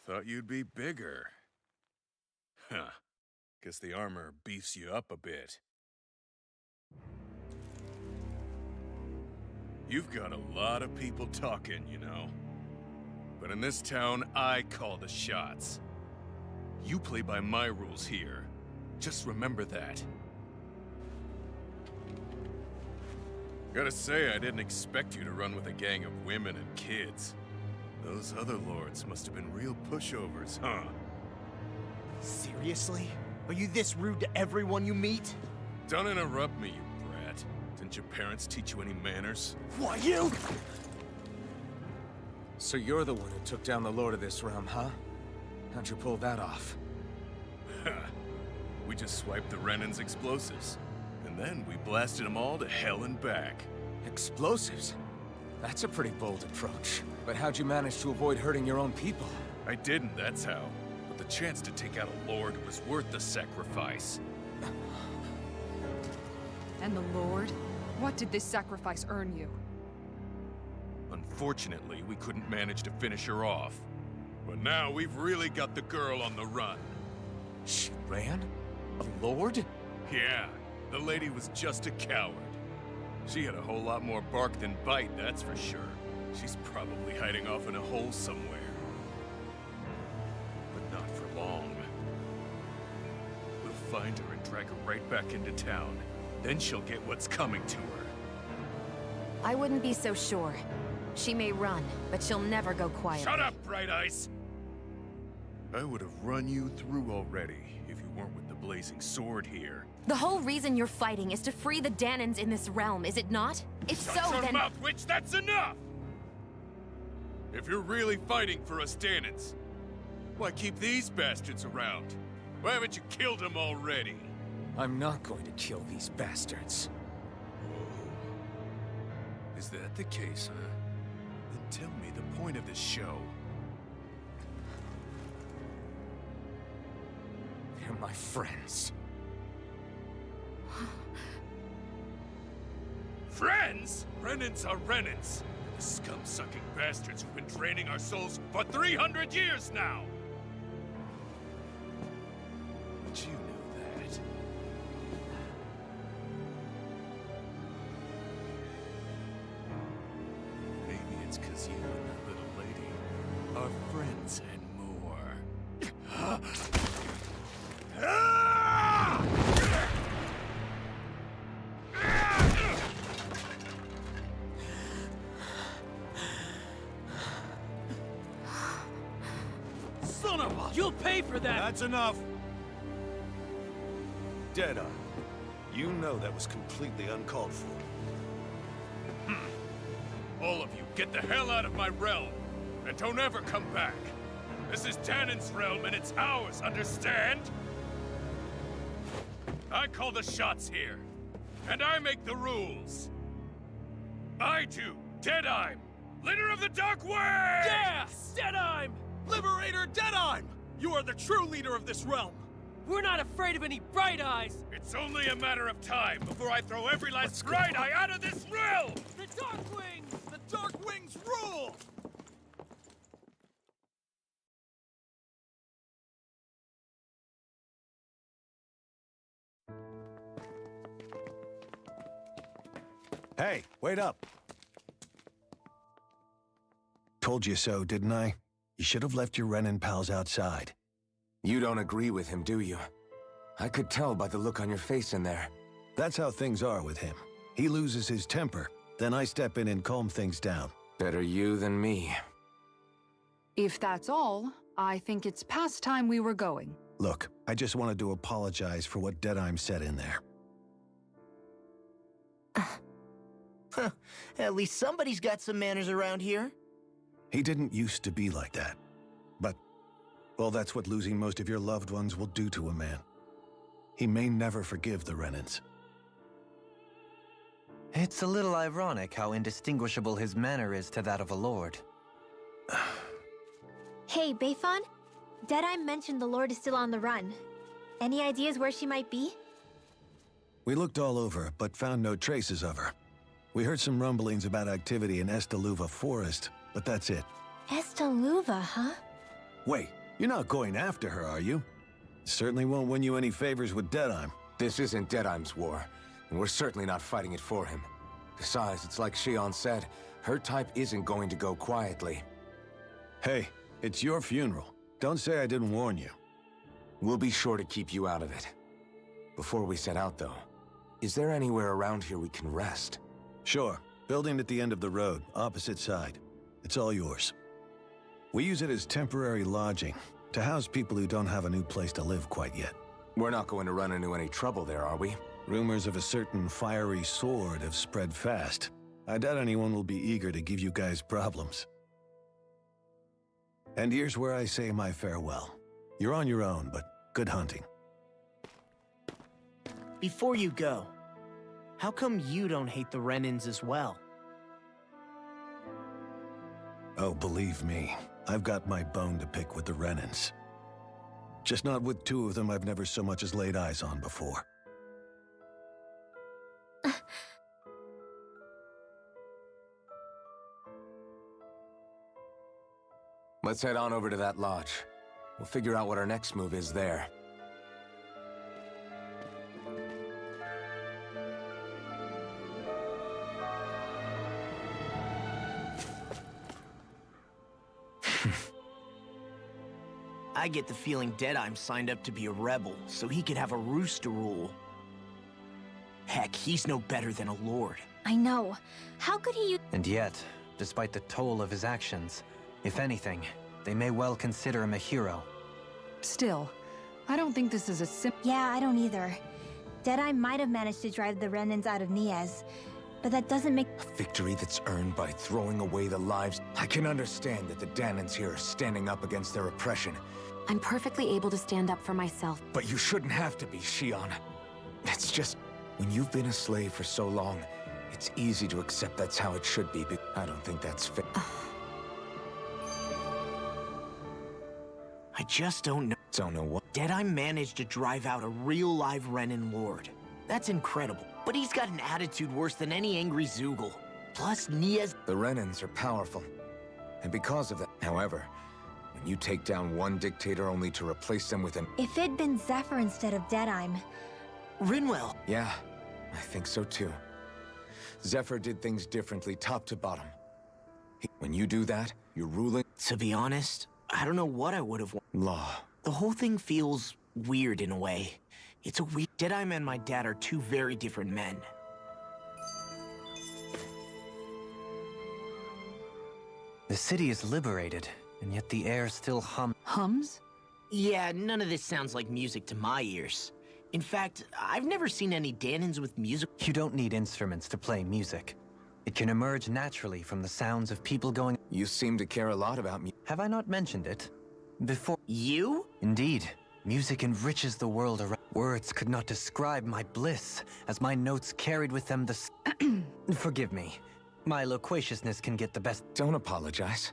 Thought you'd be bigger. Huh. Guess the armor beefs you up a bit. You've got a lot of people talking, you know. But in this town, I call the shots. You play by my rules here. Just remember that. Gotta say, I didn't expect you to run with a gang of women and kids. Those other lords must have been real pushovers, huh? Seriously? Are you this rude to everyone you meet? Don't interrupt me, you brat. Didn't your parents teach you any manners? Why, you? So you're the one who took down the Lord of this realm, huh? How'd you pull that off? We just swiped the Renan's explosives. And then we blasted them all to hell and back. Explosives? That's a pretty bold approach. But how'd you manage to avoid hurting your own people? I didn't, that's how. But the chance to take out a lord was worth the sacrifice. And the Lord? What did this sacrifice earn you? Unfortunately, we couldn't manage to finish her off. But now we've really got the girl on the run. She ran? A lord? Yeah, the lady was just a coward. She had a whole lot more bark than bite, that's for sure. She's probably hiding off in a hole somewhere. But not for long. We'll find her and drag her right back into town. Then she'll get what's coming to her. I wouldn't be so sure. She may run, but she'll never go quiet. Shut up, Bright Eyes! I would have run you through already if you weren't with the blazing sword here. The whole reason you're fighting is to free the Danans in this realm, is it not? If so, Shut your then— mouth, witch! That's enough! If you're really fighting for us Danans, why keep these bastards around? Why haven't you killed them already? I'm not going to kill these bastards. Oh. Is that the case, huh? Then tell me the point of this show. They're my friends. Friends? Renans are Renans. The scum-sucking bastards who've been draining our souls for 300 years now! But you know that. Maybe it's 'cause you and that little lady are friends and more. Son of a... You'll pay for that! That's enough! Deadeye, you know that was completely uncalled for. All of you, get the hell out of my realm! And don't ever come back! This is Danan's realm and it's ours, understand? I call the shots here. And I make the rules. I do, Deadeye'm, leader of the Dark Wings! Yeah! Deadeye'm! Liberator Deadeye'm! You are the true leader of this realm! We're not afraid of any Bright Eyes! It's only a matter of time before I throw every last Bright Eye out of this realm! The Dark Wings! The Dark Wings rule! Hey, wait up. Told you so, didn't I? You should have left your Renan pals outside. You don't agree with him, do you? I could tell by the look on your face in there. That's how things are with him. He loses his temper, then I step in and calm things down. Better you than me. If that's all, I think it's past time we were going. Look, I just wanted to apologize for what Deadeye'm said in there. Huh. At least somebody's got some manners around here. He didn't used to be like that. But, well, that's what losing most of your loved ones will do to a man. He may never forgive the Renans. It's a little ironic how indistinguishable his manner is to that of a lord. Hey, Bayfon? Deadeye mentioned the Lord is still on the run. Any ideas where she might be? We looked all over, but found no traces of her. We heard some rumblings about activity in Estaluva Forest, but that's it. Estaluva, huh? Wait, you're not going after her, are you? Certainly won't win you any favors with Deadheim. This isn't Deadheim's war, and we're certainly not fighting it for him. Besides, it's like Shion said, her type isn't going to go quietly. Hey, it's your funeral. Don't say I didn't warn you. We'll be sure to keep you out of it. Before we set out, though, is there anywhere around here we can rest? Sure. Building at the end of the road, opposite side. It's all yours. We use it as temporary lodging, to house people who don't have a new place to live quite yet. We're not going to run into any trouble there, are we? Rumors of a certain fiery sword have spread fast. I doubt anyone will be eager to give you guys problems. And here's where I say my farewell. You're on your own, but good hunting. Before you go, how come you don't hate the Renans as well? Oh, believe me, I've got my bone to pick with the Renans. Just not with two of them I've never so much as laid eyes on before. Let's head on over to that lodge. We'll figure out what our next move is there. I get the feeling Deadheim signed up to be a rebel, so he could have a roost to rule. Heck, he's no better than a lord. I know. How could he use— And yet, despite the toll of his actions, if anything, they may well consider him a hero. Still, I don't think this is a Yeah, I don't either. Deadeye might have managed to drive the Renans out of Niez, but that doesn't make— A victory that's earned by throwing away the lives. I can understand that the Danans here are standing up against their oppression. I'm perfectly able to stand up for myself. But you shouldn't have to be, Shion. It's just, when you've been a slave for so long, it's easy to accept that's how it should be, but I don't think that's fair. I just don't know. Don't know what? Deadeye managed to drive out a real live Renan lord. That's incredible. But he's got an attitude worse than any angry Zoogle. Plus, Niez— The Renans are powerful. And because of that, however, when you take down one dictator only to replace them with an— If it'd been Zephyr instead of Deadheim. Rinwell. Yeah, I think so too. Zephyr did things differently top to bottom. When you do that, you're ruling— To be honest, I don't know what I would have wanted. Law. The whole thing feels weird in a way. It's a weird— Deadeye and my dad are two very different men. The city is liberated, and yet the air still hums? Yeah, none of this sounds like music to my ears. In fact, I've never seen any Danans with music. You don't need instruments to play music. It can emerge naturally from the sounds of people going— You seem to care a lot about me. Have I not mentioned it? Before— You? Indeed. Music enriches the world around. Words could not describe my bliss, as my notes carried with them the Forgive me. My loquaciousness can get the best— Don't apologize.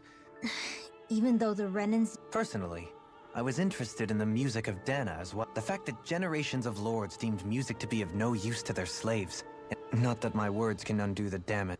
Even though the Renans— Personally, I was interested in the music of Dana as well. The fact that generations of lords deemed music to be of no use to their slaves. Not that my words can undo the damage.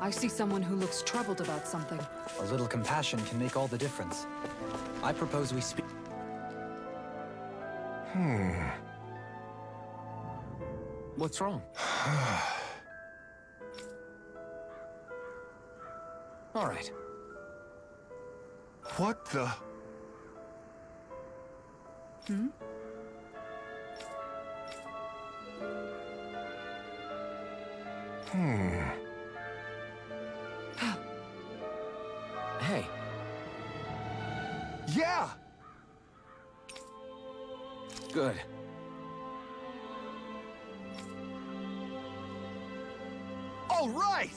I see someone who looks troubled about something. A little compassion can make all the difference. I propose we speak. What's wrong? All right. What the? Hey, Yeah! good. All right!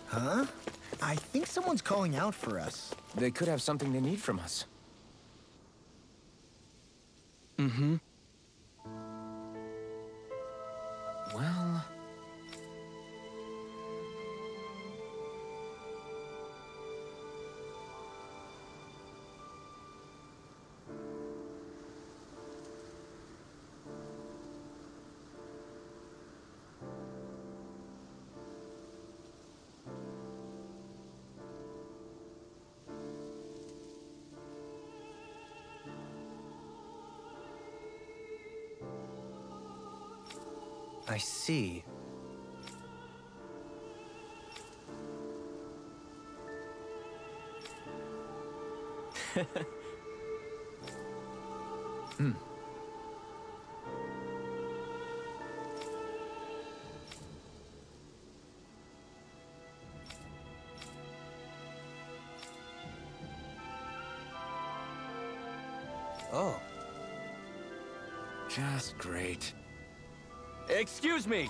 Huh? I think someone's calling out for us. They could have something they need from us. Mm-hmm. Well... I see. Oh. Just great. Excuse me!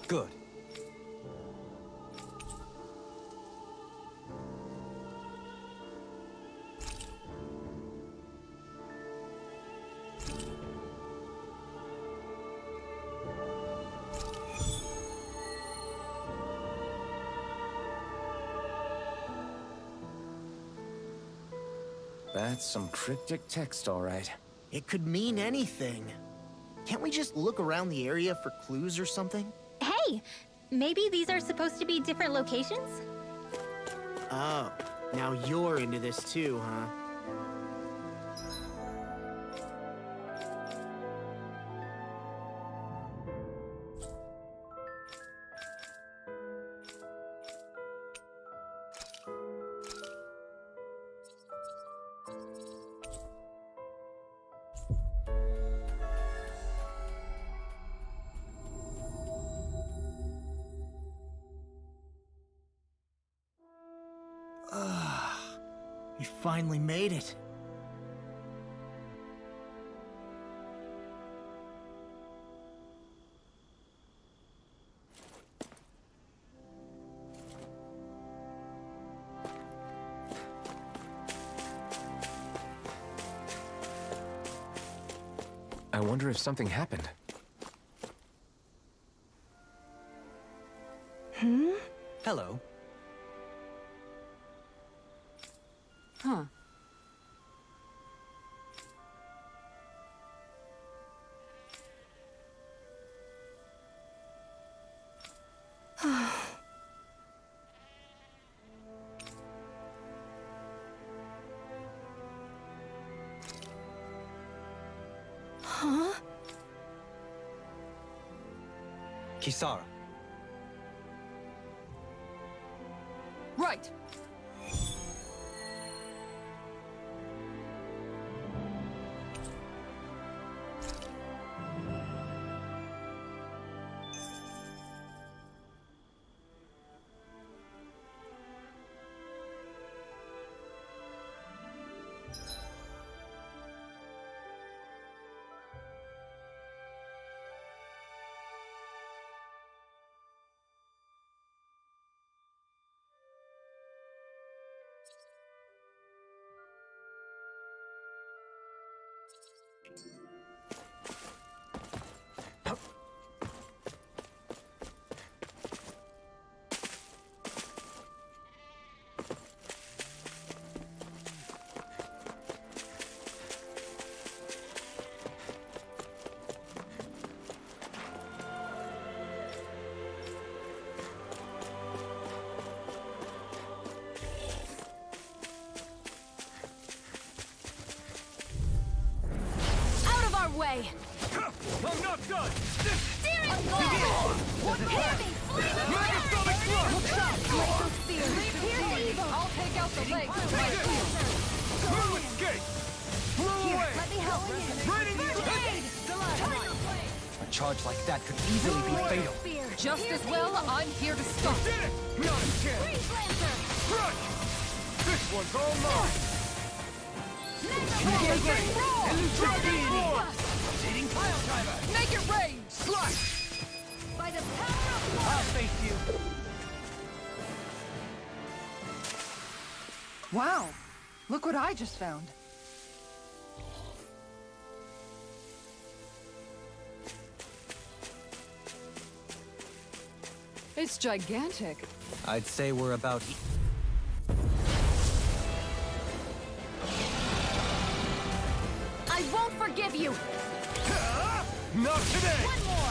Good. That's some cryptic text, all right. It could mean anything. Can't we just look around the area for clues or something? Hey, maybe these are supposed to be different locations? Oh, now you're into this too, huh? We finally made it. I wonder if something happened. Hello. Huh. Kisara. fight! Way. I'm not done! Steering ball! One heavy, Megasonic thrust! Here's evil! I'll take out the legs with my shield. No escape! Blow away! Let me help. Raining A charge like that could easily be fatal. Just as well, I'm here to stop. Did it! Not a chance! Freeze Lancer! Crush! This one's all mine! Dragon Force! Leading pile driver! Make it rain! Slash! By the power of I'll face you. Wow! Look what I just found. It's gigantic. I'd say we're about... I won't forgive you! Not today! One more!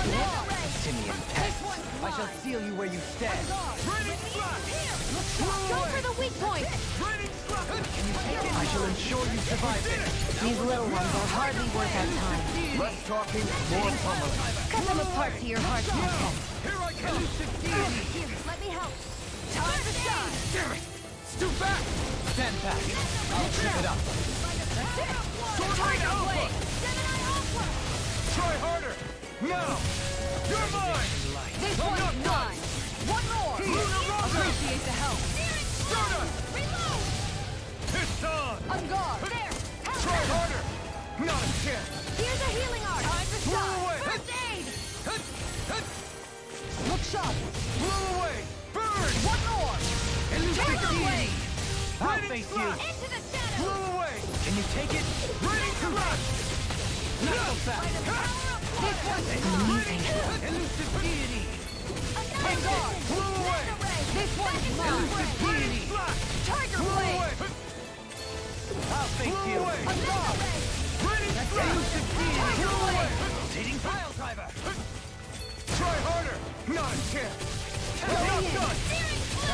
Another ray! Simeon pest! I shall seal you where you stand. Raining Slash! Go for the weak point! Raining Slash! I shall ensure you survive it. These little ones are hardly worth our time. Less talking, more pummeling. Cut them apart to your heart's content. Here I come! Here, let me help. Time to shine! Damn it! Stoop back! Stand back. I'll trip it up. Sword Alpha! Try harder! Now! You're mine! This I'm one's not done! mine! One more! Luna Rosa! Appreciate the help! Stardust! Reload! It's on! On guard! There! Try harder! Not a chance! Here's a healing art! Time to Blow shine! away! First aid! Look sharp! Blow away! Burn! One more! Take her away! I'll Raining face you. Slash! Into the shadows! Blow away! Can you take it? Raining Slash! Not so fast. This one's Raining Elusive Deity! Hang guard! Blow away! This one's mine! Raining Slash! Tiger Blow Blade! away! I'll face Blow you. away! On guard! Raining Slash! Tiger Blow away! Blade! Leading pile driver. Try harder! Not a chance! I'm not done!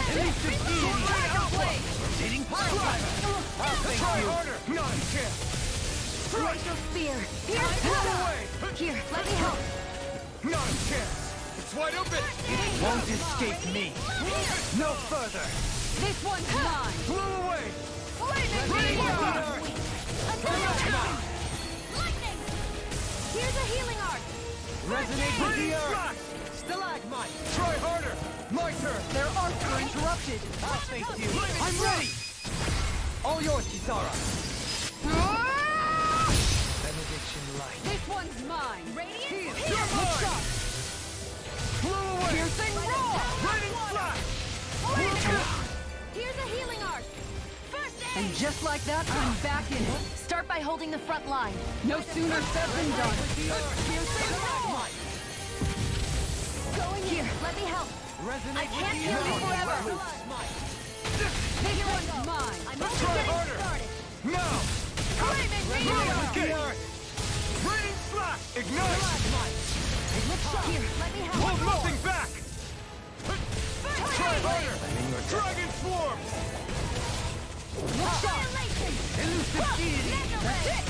Elusive deity. Tiger Blade! Leading pile driver. I'll face Try you. harder! Not a chance! Glacial Spear! Here's Blow power! away! Here, let me help! Not a chance! It's wide open! Won't escape me. No further. This one's mine! Blow away! Flaming Raining Meteor! Slash! Lightning! Here's a healing art! Resonate with the Raining earth. Slash! Stalagmite. Try harder! My turn! Their arcs are interrupted! I'll face you. I'm ready. All yours, Kisara. Benediction light. This one's mine! Radiant! You're mine! Blow away! Piercing roar! Raining Slash! Here's a healing art! First aid! And just like that, I'm back in it. Start by holding the front line. No sooner said than done. Piercing roar! Going here, let me help! Resonate I can't heal you forever! This one's mine! I'm only Try getting harder. started! Now! Flaming Meteor! Escape! Raining Slash! Ignite! Here, let me help! Hold nothing back! Try harder! Dragon Swarm! Annihilation! Elusive deity. Mega-ray!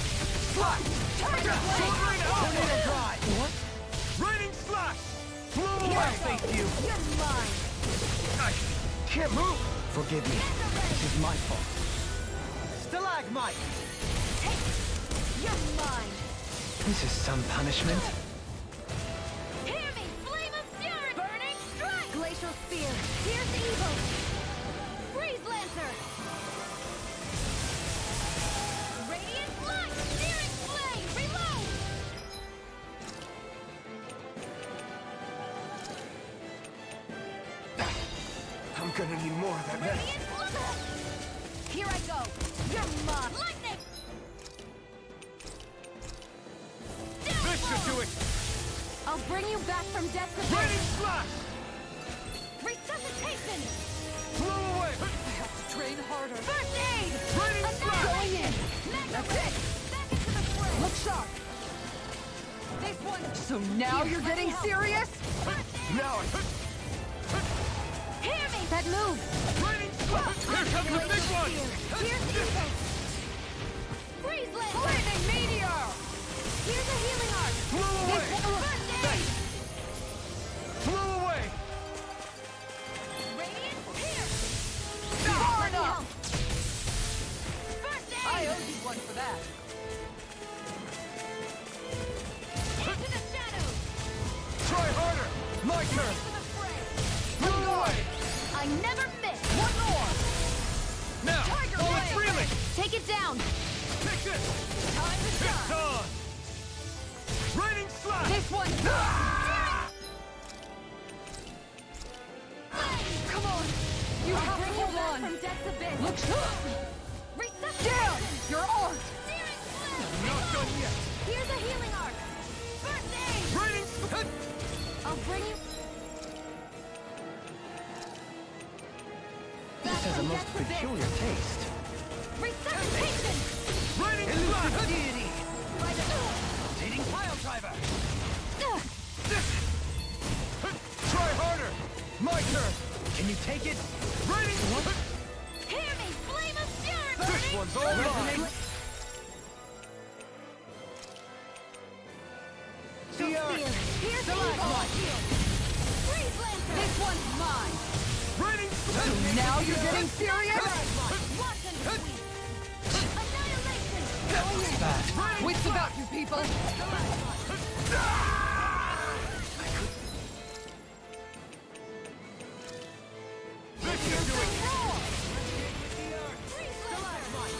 Tiger Sword Blade! Rain Alpha! Tornado drive. What? Raining Slash! Blow I'll away! face you. You're mine! can't move! Forgive me. This is my fault. Stalagmite! You're mine! This is some punishment. Hear me! Flame of Fury! Burning Strike! Glacial Spear! Here's Evil! Freeze Lancer! Radiant Light! Searing Flame! Reload! I'm gonna need more of that medicine. Radiant Blood! Here I go! You're mine! Lightning! This should do it! I'll bring you back from death to Raining Slash! Resuscitation! Blow away! I have to train harder. First aid! Raining Slash! Going in! That's it! Back into the fray! Look sharp. This one! So now you're getting serious? Now Hear me! That move! Raining Slash! Here comes the big one! Here's Evil! Freeze Lancer! Lightning Meteor! Here's a healing arc! Blow away! First aid! Blow away! Radiant Pierce! Far enough! First I aid! owe you one for that. Into the shadows! Try harder! My turn! Into the fray! Blow away! I never miss! One more. Now! Tiger Fall Ray! freely! Take it down! Take this! Time to It's shine. on! Raining Slash! This one. Come on. You have to Bring you hold back on. from death's abyss! Look sharp. Resuscitation! Down. Your art. Searing Flame! Not done yet! Here's a healing arc! First aid! Raining Slash! I'll bring you... This has a most peculiar taste. Resuscitation! Raining Slash! Deity! Rotating pile driver! Try harder! My turn! Can you take it? Raining Slash! Hear me! Flame of Fury! This one's all mine! Spear! Here's Evil! Freeze Lancer! This one's mine. Raining Slash! Now you're getting serious? Watch and sweep! Annihilation! Wits about you people. This should do it! Freeze Lancer!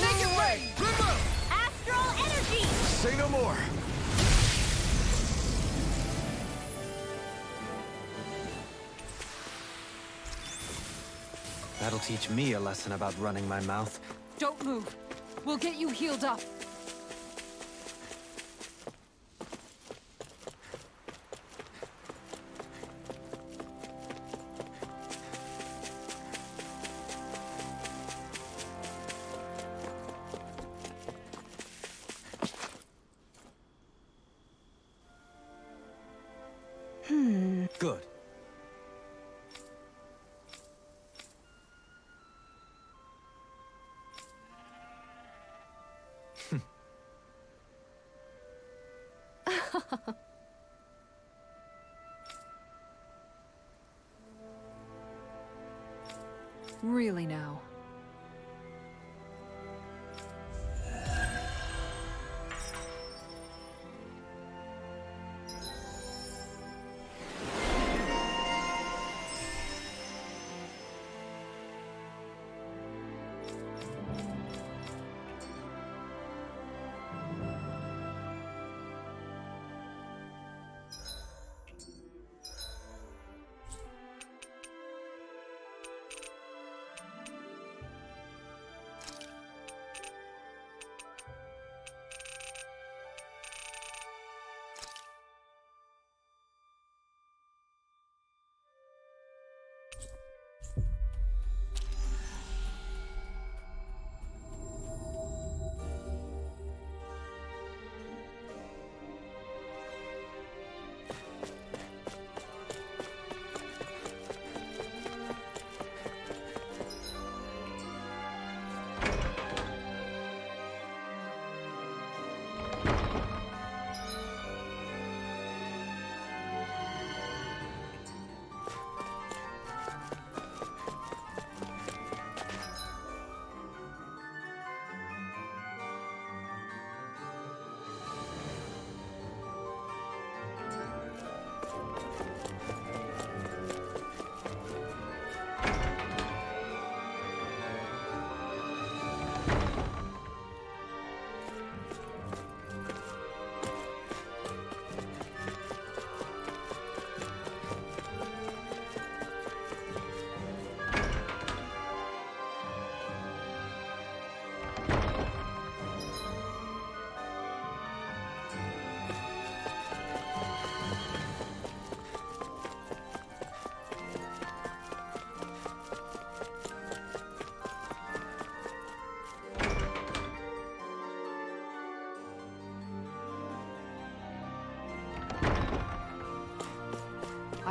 Make it rain! Remote! Astral Energy! Say no more! That'll teach me a lesson about running my mouth. Don't move. We'll get you healed up. Good. Really now.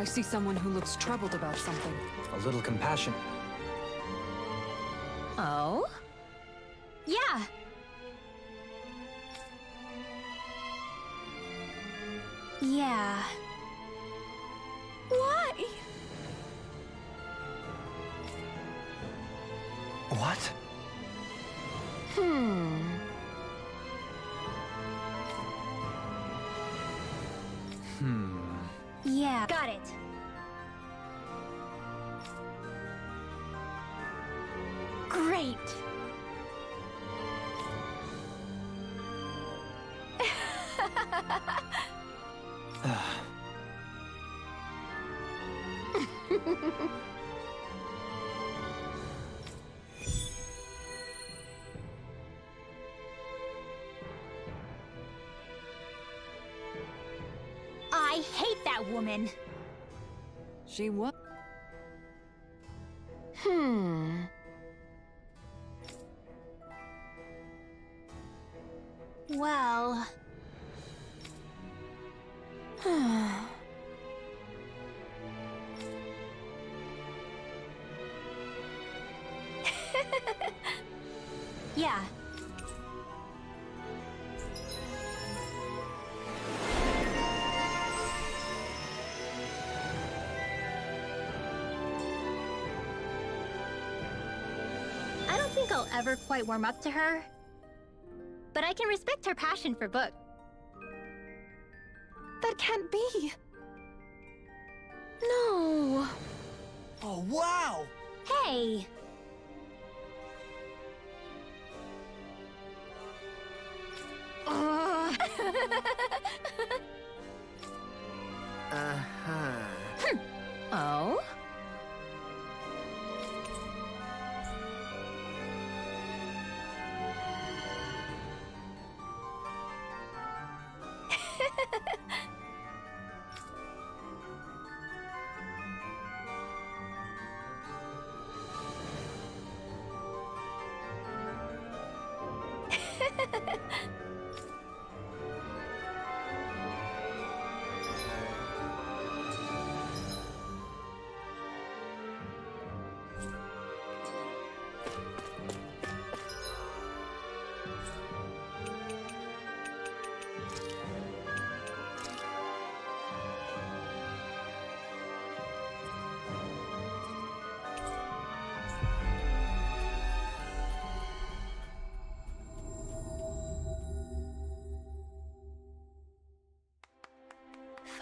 I see someone who looks troubled about something. A little compassion. Oh? Yeah. Yeah. Why? What? Yeah. Got it. Great. I hate that woman. She what? Well... yeah. I don't think I'll ever quite warm up to her, but I can respect her passion for books. That can't be. No. Oh, wow! Hey! Uh-huh. Oh?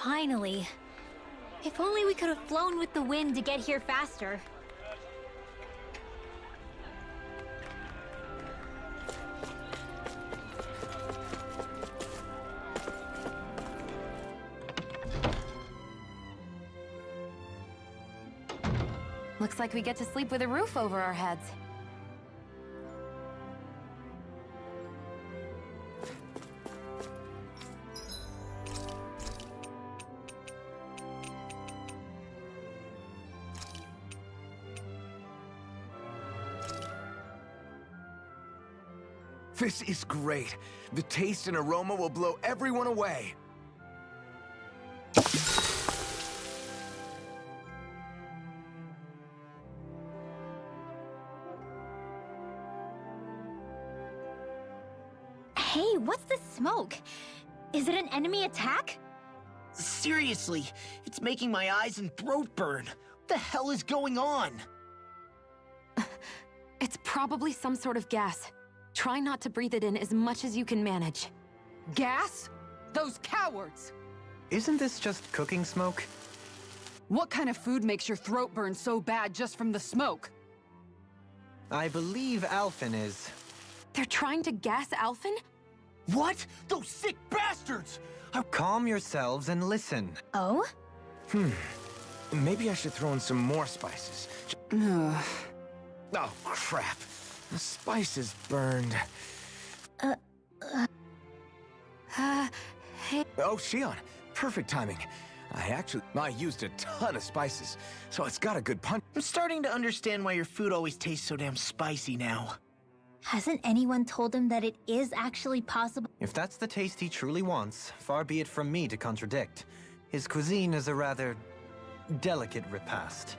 Finally. If only we could have flown with the wind to get here faster. Looks like we get to sleep with a roof over our heads. This is great. The taste and aroma will blow everyone away. Hey, what's the smoke? Is it an enemy attack? Seriously, it's making my eyes and throat burn. What the hell is going on? It's probably some sort of gas. Try not to breathe it in as much as you can manage. Gas? Those cowards! Isn't this just cooking smoke? What kind of food makes your throat burn so bad just from the smoke? I believe Alphen is... They're trying to gas Alphen? What? Those sick bastards! Calm yourselves and listen. Oh? Maybe I should throw in some more spices. Oh, crap. The spices burned. Hey. Oh, Shion. Perfect timing. I used a ton of spices, so it's got a good punch. I'm starting to understand why your food always tastes so damn spicy now. Hasn't anyone told him that it is actually possible? If that's the taste he truly wants, far be it from me to contradict. His cuisine is a rather delicate repast.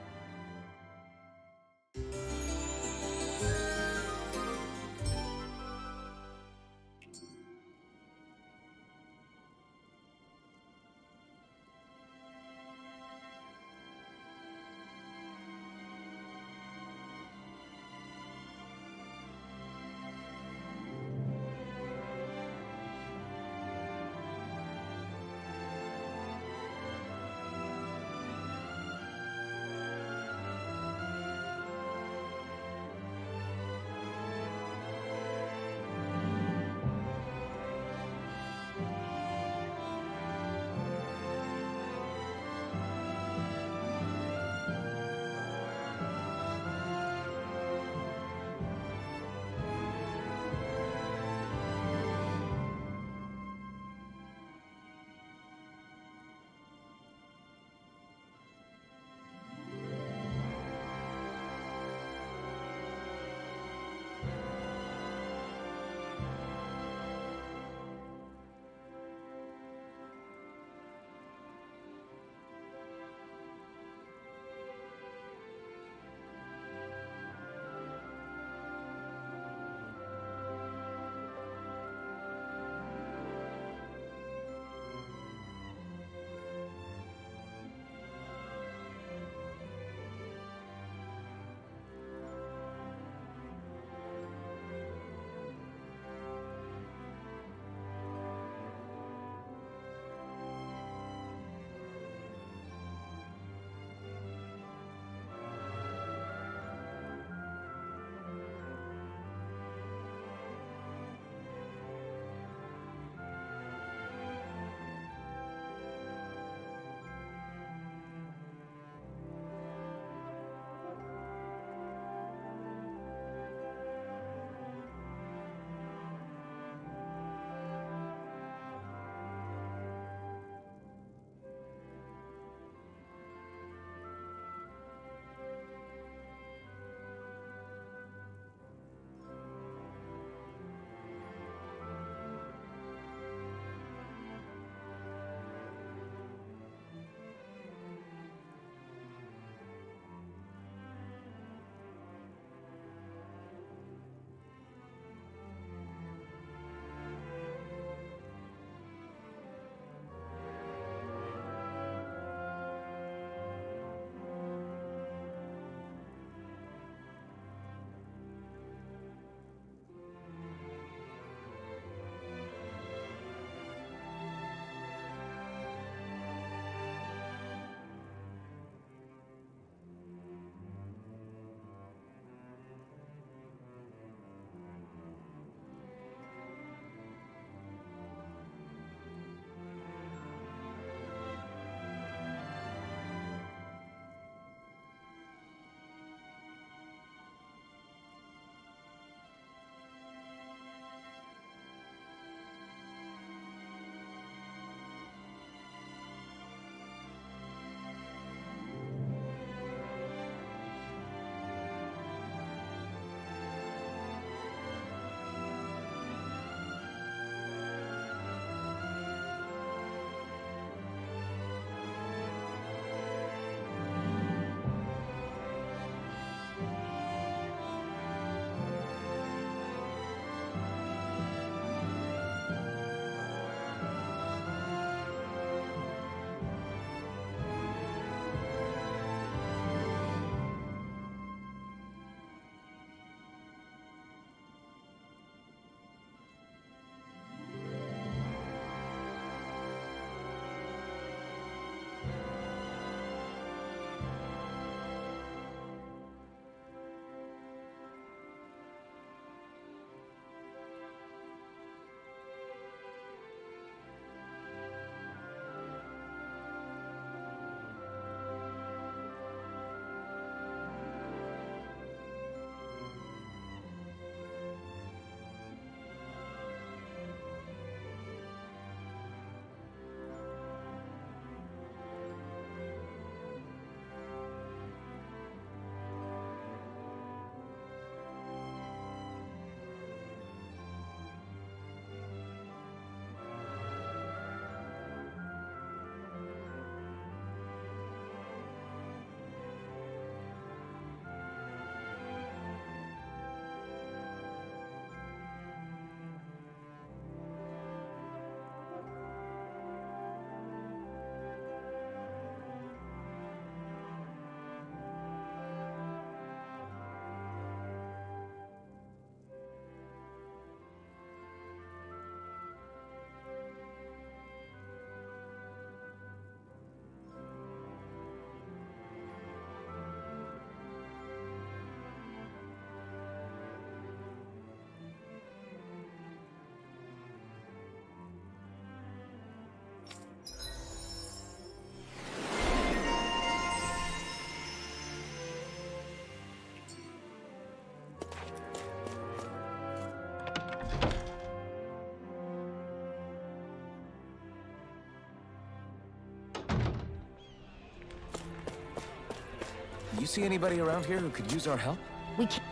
You see anybody around here who could use our help? We can't...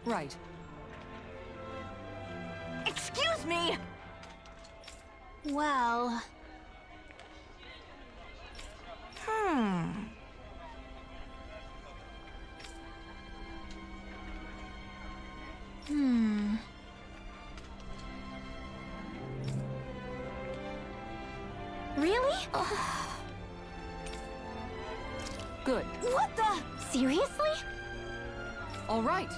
Right. Excuse me! Well... Really? Good. What the? Seriously? All right.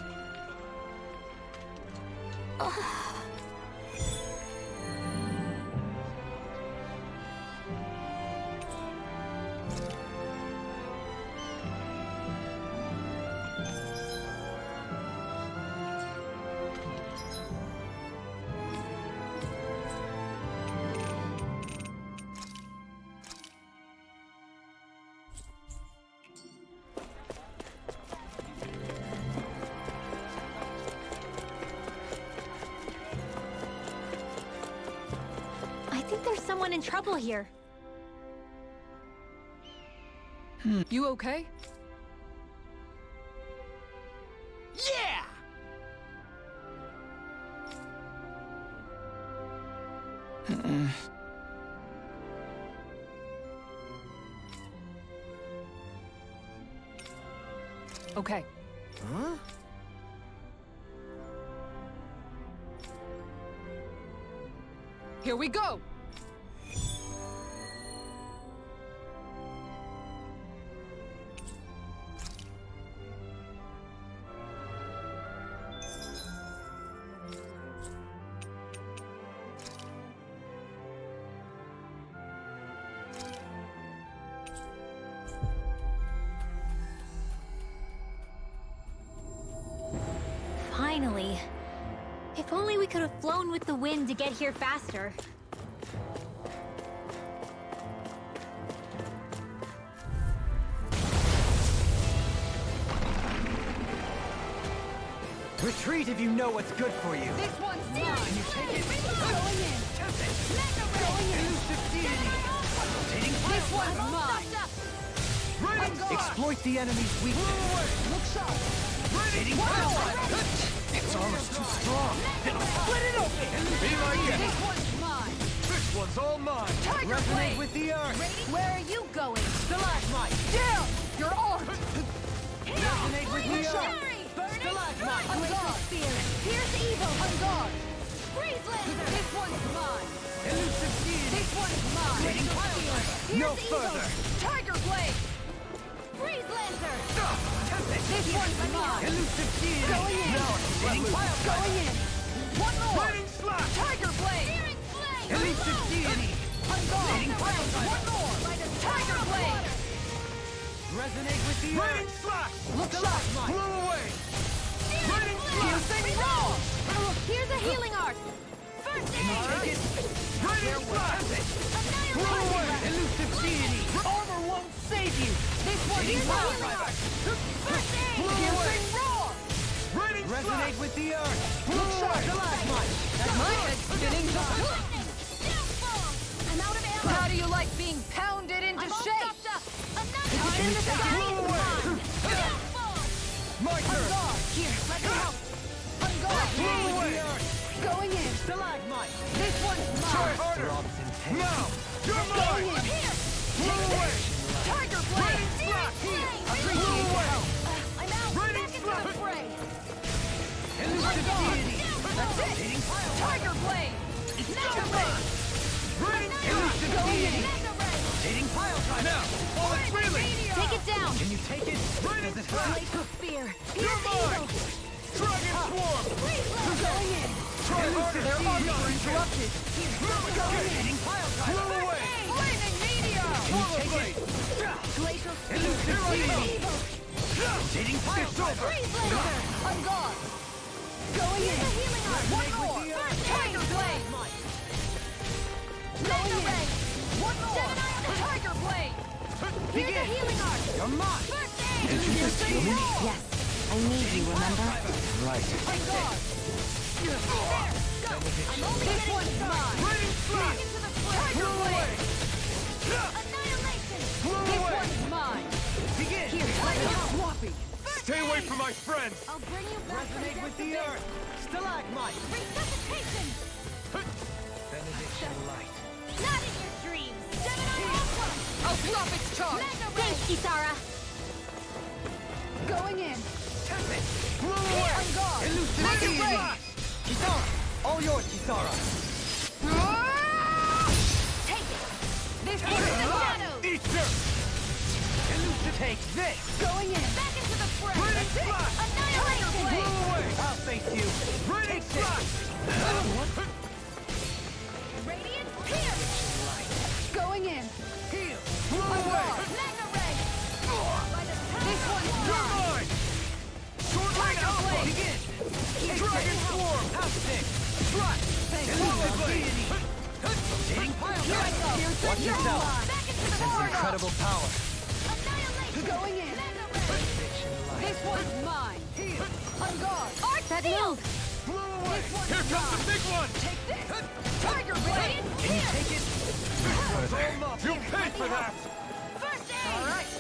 I think there's someone in trouble here. You okay? Yeah! Okay. Huh? Here we go! Finally. If only we could have flown with the wind to get here faster. Retreat if you know what's good for you. This one's mine! Can you take it? Going in! Going in! This one's mine! Exploit the enemy's weakness. Look sharp! It's almost too strong. Split it open! Be my guest. This one's mine! This one's all mine. Tiger Resonate Blade. with the earth. Where are you going? Stalagmite! Down! Your art! Resonate with the earth. Stalagmite! On guard! Here's evil! On guard! Freeze Lancer! This one's mine! Elusive deity. This one's mine! Here's No evil! further. Tiger Blade! Freeze Lancer! This one's mine! Elusive deity. Going in! Now it's Going in! One more! Lightning slash. Tiger Blade! Searing Flame! Elusive deity. On guard! One more! Tiger Blade! Resonate with the earth. slash! Look sharp! Blow away! Searing Flame! Piercing roar! Here's a healing art! First aid! Take it. Raining slash! Annihilation! Elusive deity. Armor won't save you. This one's Here's a mine! healing art! First aid! Piercing roar! Raining Resonate with the earth. Look sharp! Stalagmite. My head's spinning! Lightning! Downfall! I'm out of ammo! How do you like being pounded into I'm all shape? stopped up! Another Time in the to sky! go. Mine! Downfall! My On turn. guard! Here, let me help! On guard! Blow with the earth. Going in! Stalagmite. This one's Try mine! harder! Throbs intense. Now! You're Going mine! in! Here! Blow away! Tiger Blade! Searing Flame! Appreciate your help! I'm out! Raining Back into the slash. fray! Elusive deity. That's it! Tiger Blade! Mega Ray! Raining Elusive deity. Mega Ray! Dating pile driver. Now! All it's feeling! Take it down! Can you take it? Raining Does it slash! hurt? Lake of Fear! You're mine! Dragon Swarm! Freeze Lancer! Going in! Try harder! Their arms are interrupted! Dating pile driver. Blow away! Flaming Meteor! Polar Blade! Glacial Elusive deity. Evil! Dating pile driver. Freeze Lancer! On guard! Going in! The healing art! One more! Tiger Blade! Mega Ray! One more! Tiger Blade! Here's a Begin. healing art! You're mine. First aid! Did you just heal me? Yes, I need you, remember? Right. I'm only getting started. Back into the Tiger Blade! Annihilation! This one's mine! Begin! Here, let me swappy! Stay away from my friends! I'll bring you back from Resonate with death the to earth! Stalagmite! Resuscitation! Benediction light. Not in your dreams! Gemini Alpha! I'll flop its charge! Thanks, Kisara! Going in! Blow away! On guard! Elucidate Make it the rain! blast! Kisara! All yours, Kisara! Take it! This Into one the is mine! shadows! Eat dirt! Take this! Going in! Back into the fray! Raining blast! Annihilation! Blow away! I'll face you! Raining blast! Radiant pierce! Going in! Heal! Blow On away! guard! Magna ray! By the This power one's You're mine! mine! Sword Ring Alpha! Begin! Dragon Swarm! House stick! Strut! Swallow Blade! Rotating pile Here I go! Watch yourself! Back into the Sense corridor! incredible power! Annihilation! Going in! Magna ray! This one's mine! On guard! Art that move! Blow away! This one's Here comes the mine. big one! Take this! Tiger Blade! Radiant Can you pierce! take it? You'll pay for that! First aid! Alright!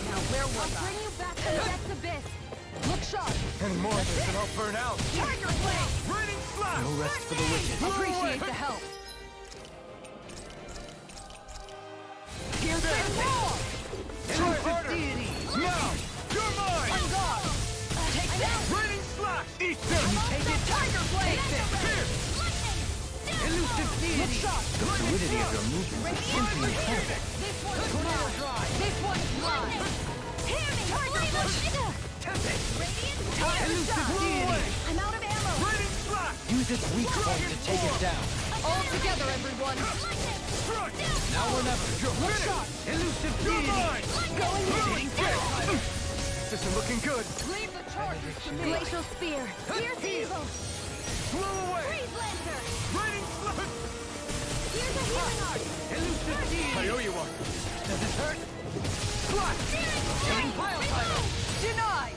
Now where I'll was I? bring you back from death's abyss! Look sharp! Any more of this and I'll burn out! Tiger Blade! Raining Slash! No rest for the wicked. Appreciate the help! Here's their war! Try harder! Now! You're mine! On guard! Take this! Raining Slash! Eat dirt! Take it! Tiger Blade! Here! Elusive Look deity! sharp! The fluidity of your movements is simply incredible. This one's mine! This one's mine! Hear me! Radiant Elusive Blow deity! away! I'm out of ammo! Raining Slash! Use its weak point to take it down. All together, everyone! Strut! Now or never. You're Look finished! sharp! Elusive You're deity! mine! Going in! This isn't looking good! Leave the charges to me! Glacial spear! Pierce evil! Blow away! Freeze lancer! Raining Slash! Here's a healing art! Elusive I deity! owe you one! Does it hurt? Slash! Rotating pile driver! Denied!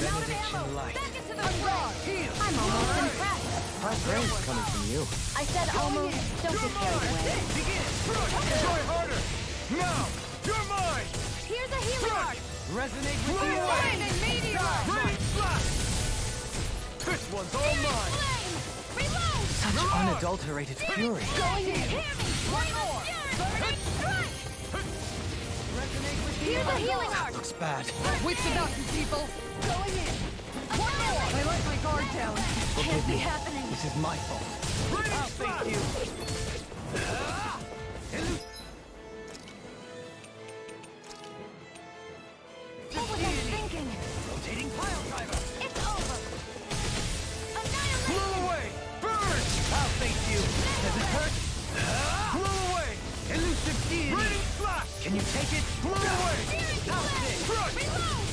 I'm out of Benediction ammo! light. Back into the On fray! guard! I'm almost impressed! High praise coming from you. I said almost. Don't get carried away. Begin! Try harder! Now! You're mine! Here's a healing art! Resonate with Blow the away! Lightning meteor! Raining Slash! This one's all mine! Flame! Reload! Such unadulterated fury. Going in! Hear me! One more! Burning strike! Resonate with the Here's a healing art! Looks bad. Wits about you, people! Going in! One more! I let my guard down. Can't be happening! This is my fault. Raining I'll Slash! face you. What was I thinking? Rotating pile driver. It's over! Annihilation! Blow away! Burn! I'll face you. Does it hurt? Blow away! Elusive deity. Raining Slash! Can you take it? Blow away! Searing flame! Strut! Reload!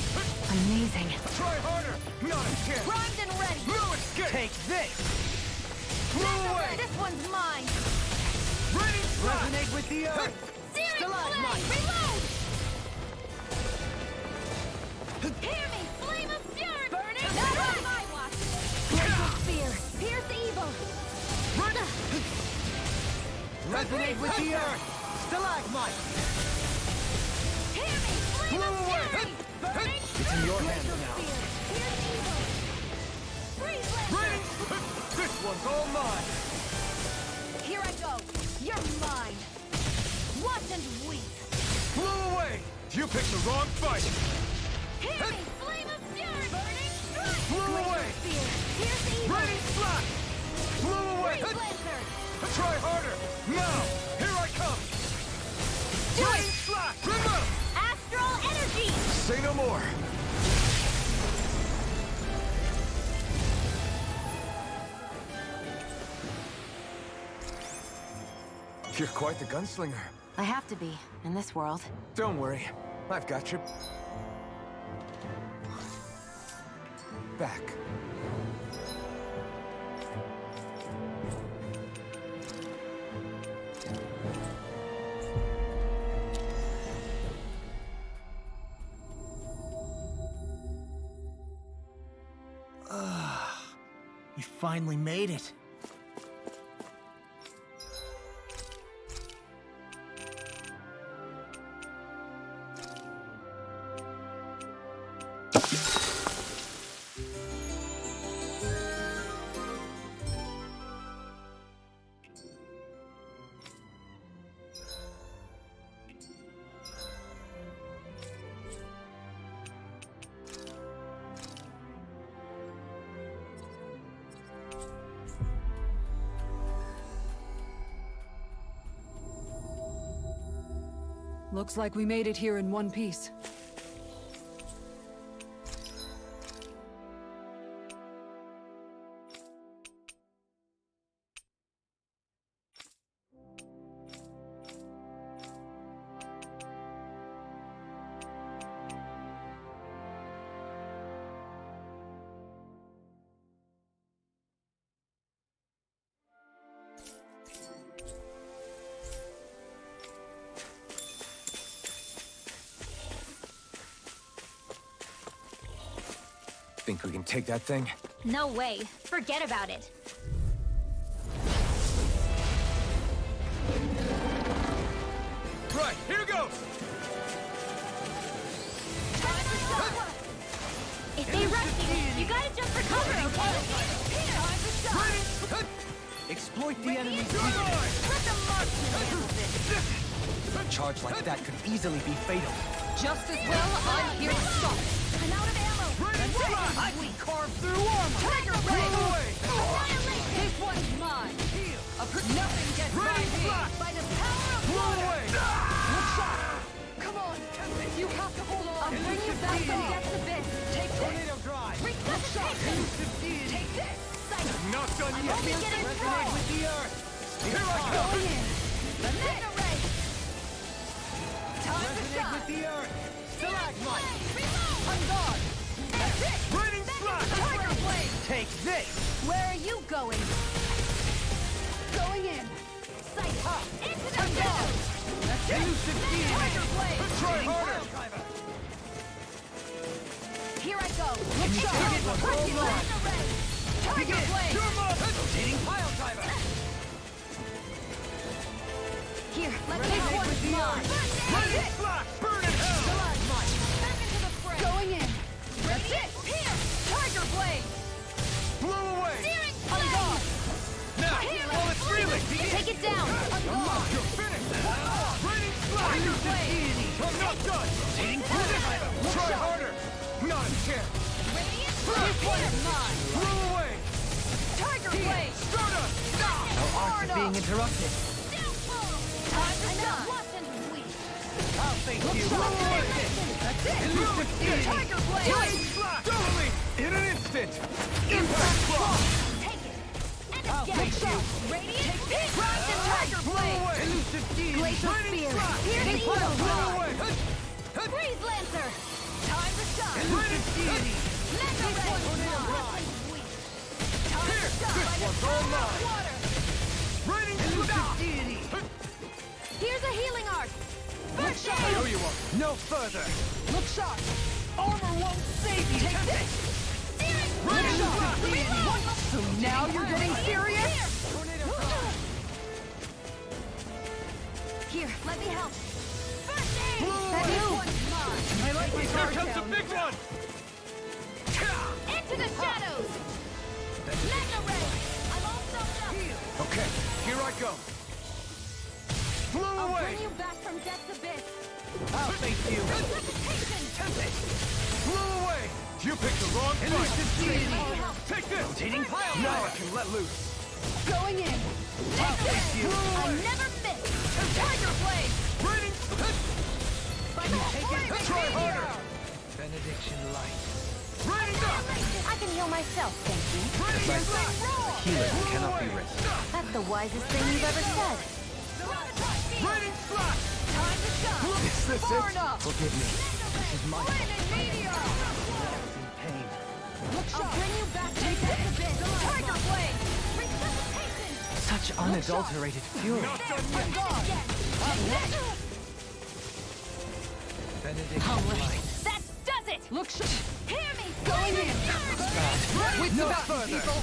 Amazing. Try harder! Not a chance! Primed and ready! No escape! Take this. Blow away! This one's mine! Raining Slash! Resonate with the earth. Searing Stalagmite. flame! Reload! Hear me! Flame of fury! Burning! Not on my watch! Glacial spear! Pierce evil! Resonate with the earth. Stalagmite. Hear me! Flame Blow of away! fury! Burning! It's in your hands Glacial now. spear! Pierce evil! Freeze Raining! lancer! This one's all mine! Here I go! You're mine! Watch and weep! Blow away! You picked the wrong fight! Hear me! Flame of fury! Burning strike! Blow Glacial away! spear! Pierce evil! Raining Slash! Blow away! Freeze lancer! Try harder! Now! Here I come! Do it! Raining Slash! Remember! Astral energy! Say no more! You're quite the gunslinger. I have to be, in this world. Don't worry. I've got you. Back. We finally made it. Looks like we made it here in one piece. Think we can take that thing? No way. Forget about it. Right, here goes! If they rush you, you gotta jump for cover, okay? Exploit the enemy's Let them march you. A charge like that could easily be fatal. Just as well, I'm here to stop it. I'm out of ammo. I can carve through armor. Tiger Blade. Annihilation. This one's mine. Nothing gets by me. By the power of water. Look shot. Come on. You have to hold on. I'll bring you back from death's abyss. Take Tornado drive. Resuscitation. Take this. Not done I'm yet! only getting Resonate through. with the earth. Here I come! Going in. Mega Ray. Time to Resonate shine. with the earth. Stalagmite. Reload. On guard. That's it. Raining slash! Tiger Blade. Take this. Where are you going? Going in. Sight. Into the shadows. That's it. Tiger Blade. Try harder! Here I go. Look shot. Mega Ray. Tiger Blade. Rotating pile driver. Here, let me take one mine. Raining slash! Burn in hell! Stalagmite. Back into the fray. Going in. That's it. Here. Tiger Blade. Blow away! Steering On flame. guard. Now! Here, While it's reeling! Take it down. You're finished! Raining slash! I'm not done! Try harder! Not a chance! Radiant This one's mine. Blow away! Tiger Blade. Stardust! No art is being interrupted. Time to shine. I'll face you. That's it. Tiger Blade. Raining slash! Double me! In an instant! Impact block! Take it. And I'll again. face you. Radiant peak. Rise and Tiger Blow Blade. away! Elusive deity. Glacial spear. Here's an Blow evil away! Breeze Lancer. Time to shine. Raining deity! Mega Ray. Time to Here! shine. This one's all mine! Water. Raining slash! Here's a healing art. First I know aid. you are! No further. Look sharp. Armor won't save you. Take this. Steering Raining flame. slash! Reload. So now you're getting serious? Here, let me help. First aid. This one's mine. I like my Here guard comes the down. big one! Into the shadows. Mega Ray. I'm all soaked up. Okay, here I go! Blow I'll away! bring you back from death's abyss. I'll face you. Resuscitation. Blow away! You picked the wrong Elusive fight! deity. Take this! Rotating pile Now I driver. can let loose! Going in. I'll face you. I never miss. Tiger Blade. Raining... By the flaming Try meteor. harder! Benediction light. Raining up! I can heal myself, thank you. Raining slash! Healing cannot be risked. That's the wisest thing you've ever said. Raining slash! Time to shine. Is this Far it? enough. Forgive me. This is my Flaming meteor. in pain. I'll bring you back to death's abyss. Tiger Blade. Resuscitation. Such unadulterated fury. Not done On yet! guard. Benediction light. That does it. Look sharp. Hear me. Going Join in! Wits No about you, further. people!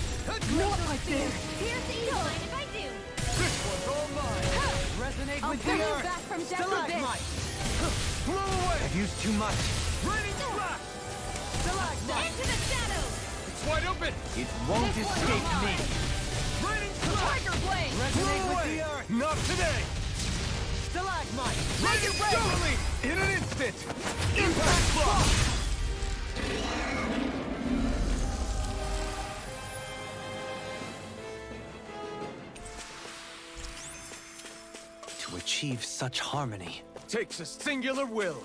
Not like this! Here's the evil, and if I do, This one's all mine. Resonate I'll with bring the you earth. back from death with this! Stalagmite. Blow away. I've used too much. Raining blast. Stalagmite. into the shadows! It's wide open! It won't This one's escape all me. mine. Raining blast. Tiger Blade! Resonate with the earth. Not today. Stalagmite. Ready totally. In an instant. Impact block. To achieve such harmony. Takes a singular will.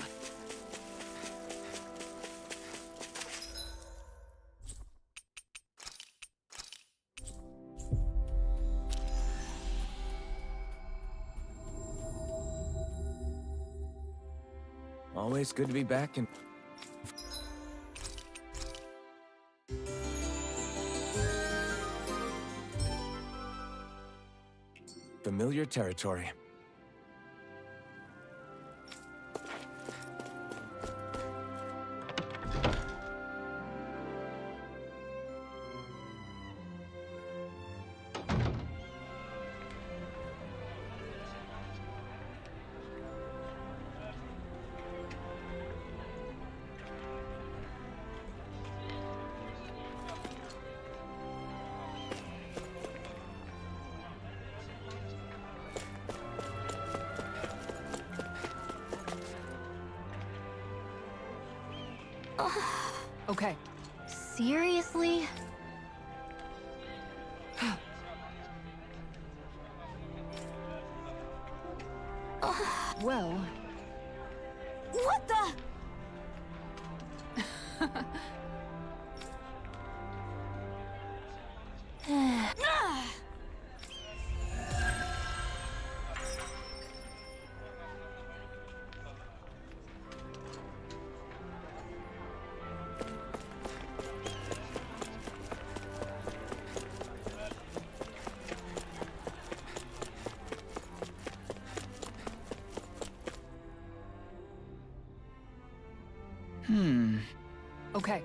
Always good to be back and... familiar territory. Okay. Seriously? Well... What the? Okay.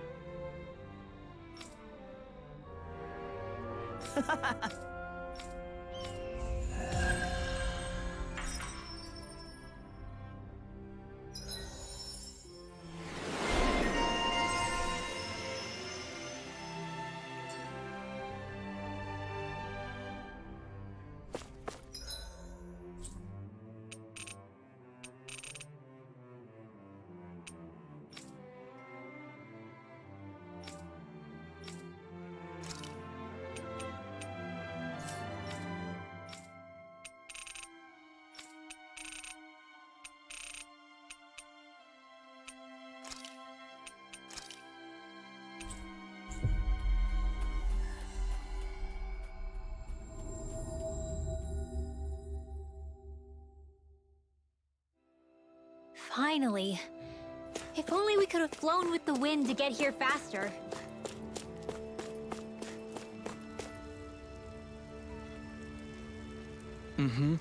Finally. If only we could have flown with the wind to get here faster. Mm-hmm.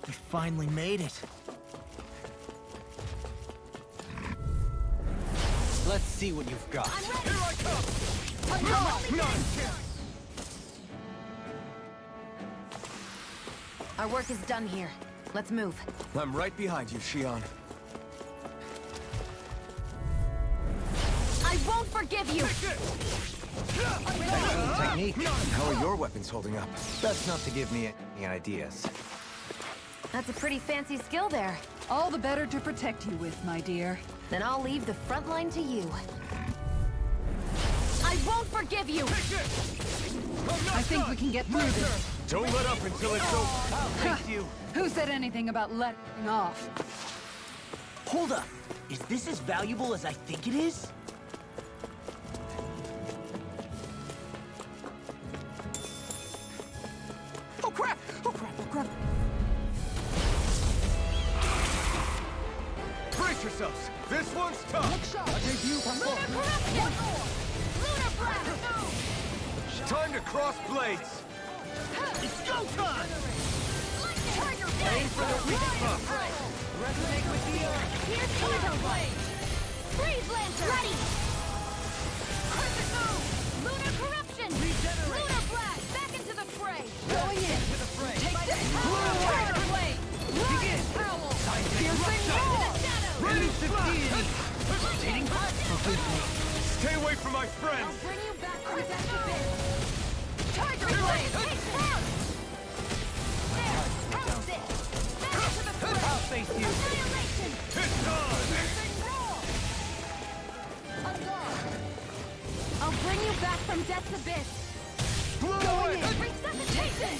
We finally made it. Let's see what you've got. Here I come! Our work is done here. Let's move. I'm right behind you, Shion. I won't forgive you! Technique. How are your weapons holding up? Best not to give me any ideas. That's a pretty fancy skill there. All the better to protect you with, my dear. Then I'll leave the front line to you. I won't forgive you! I think we can get through this. Don't let up until it's over. Ha! Who said anything about letting off? Hold up. Is this as valuable as I think it is? Oh crap! Oh crap! Oh crap! Brace yourselves. This one's tough. Time to cross blades. It's go time! Aim for the weak spot. Resonate with the earth. Here's Tiger Blade. Freeze Lancer. Ready. Crescent move. Lunar Corruption. Regenerate. Lunar Blast. Back into the fray. Going in. To the fray. Take this! Tiger Blade. Begin. Howl. Piercing Into roar! the shadows. Ready to Lightning. Stay away from my I'll friends. bring you back from death to bit. Tiger Blade. Take first. There. House it. Back into the fray. I'll face you. Annihilation. It's on. Piercing roar. On guard. I'll bring you back from death's abyss. Blow away. Resuscitation.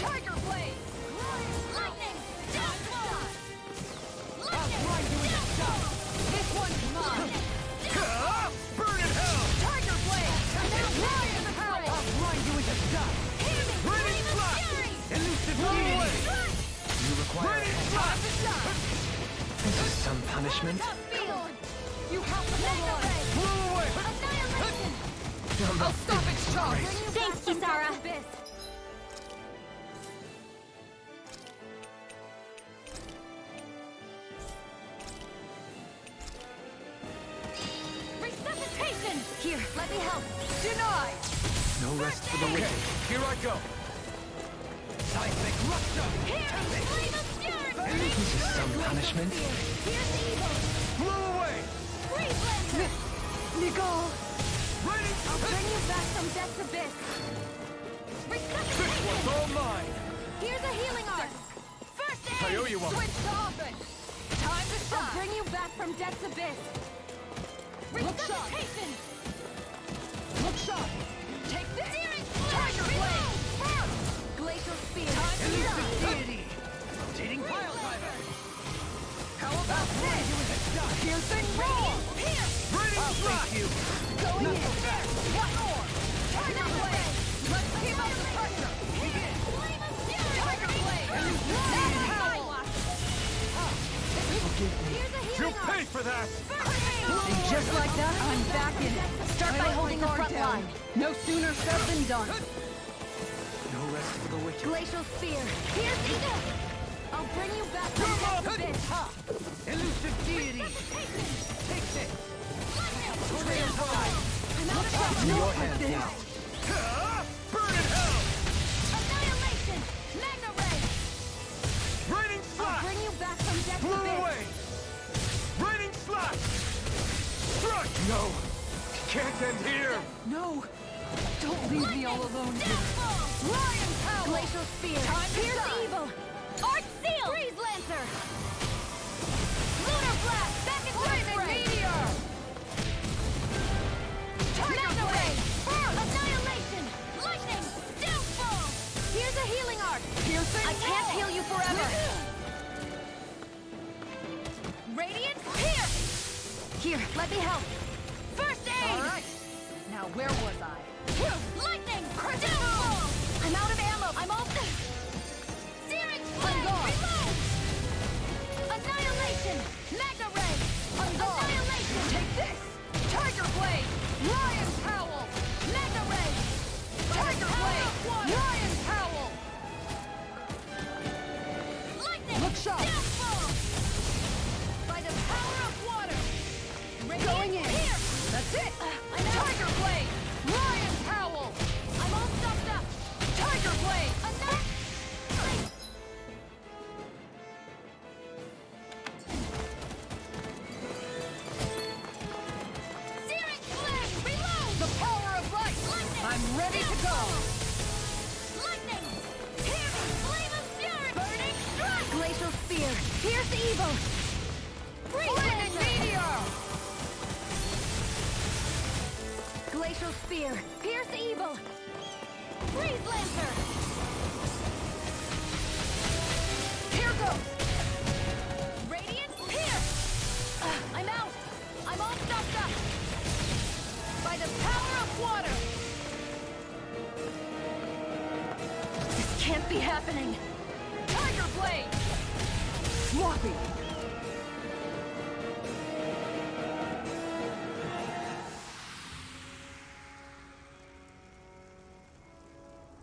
Tiger Blade. Lightning. Downfall. Lightning. Downfall. This one's mine! Burn in hell. Tiger Blade. Now rise in the fray. I'll grind you into dust! Hear me. Ready, Flame of flash. fury. Elusive Lightning blade. strike. You require Ready, help. flash. This is some punishment. Tough field. You have to hold on. Blow away. Annihilation. I'll stop its charge! Bring you back from death's abyss. Resuscitation. Here, let me help. Denied! No rest for the wicked. Here I go. Seismic rupture. Here, flame of fury. This is some punishment. Here's evil. Blow away. Freeze Lancer. Nicole! Ready. I'll bring you back from death's abyss. This Resuscitation. one's all mine. Here's a healing art. First aid. I owe you one. Switch to offense! Time to I'll shine! bring you back from death's abyss. Look sharp. Resuscitation. Look sharp! Take this! Searing Tiger Blade. Blade! Glacial Spear. Elusive deity. Rotating pile driver. How about this? Piercing roar! Here. Ready, flash. you! Going in! What more? Tiger Blade! Let's keep up the pressure! Flame of fury. Tiger Blade! Now Howl! here's a You'll healing pay art. for that. And just like that, I'm back in it. Start by holding the front line. No sooner said than done. No rest for the wicked. Glacial Spear. Here's evil. I'll bring you back from death's abyss. Elusive deity. Resuscitation. Take this. Lightning. Tornado. I'm out of power. In your hands now. Burn in hell. Annihilation. Magna Ray. Raining I'll slash. bring you back from death's Blow abyss. away. Raining slash. Struck. No. Can't end here. No! Don't leave me all alone here. Downfall. Lion Power! Glacial Spear. Time to Here's shine. evil. Arch Seal. Freeze Lancer. Lunar Blast. Back into the Flaming fray. Meteor! Tiger Magna Ray. Blade! Annihilation. Lightning. Downfall. Here's a healing art. Piercing I can't roar! heal you forever. Radiant Pierce. Here, let me help. First aid. All right. Now where was I? Lightning. Downfall. I'm out of ammo. I'm all. Searing Flame. Reload. Annihilation. Magna Ray. Annihilation. Take this! Tiger Blade! Lion Howl! Magna Ray. Tiger Blade! Lion Howl! Lightning. shot! Downfall! By the power of water! Radiant Going in! here! That's it! I'm out. Tiger Blade! Lion Howl! I'm all stuffed up! Tiger Blade! Enough! Searing Flame! Reload! The power of light! Lightning! I'm ready to go! Lightning! Here! Flame of Fury! Burning Strike! Glacial Spear! Pierce evil! Flaming Meteor! Glacial Spear! Pierce evil! Freeze Lancer! Here goes! Radiant here! I'm out! I'm all stuffed up! By the power of water! This can't be happening! Tiger Blade! Sloppy!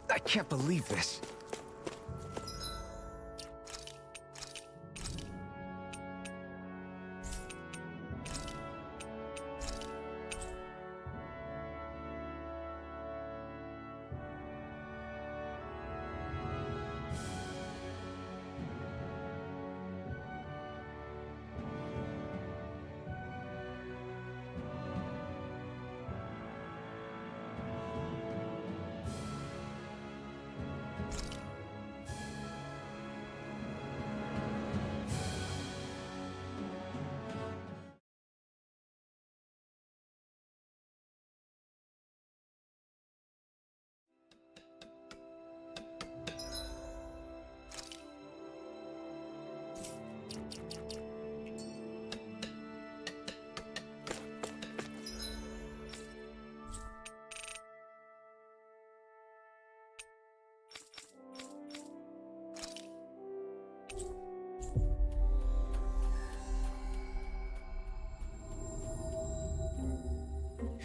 I can't believe this.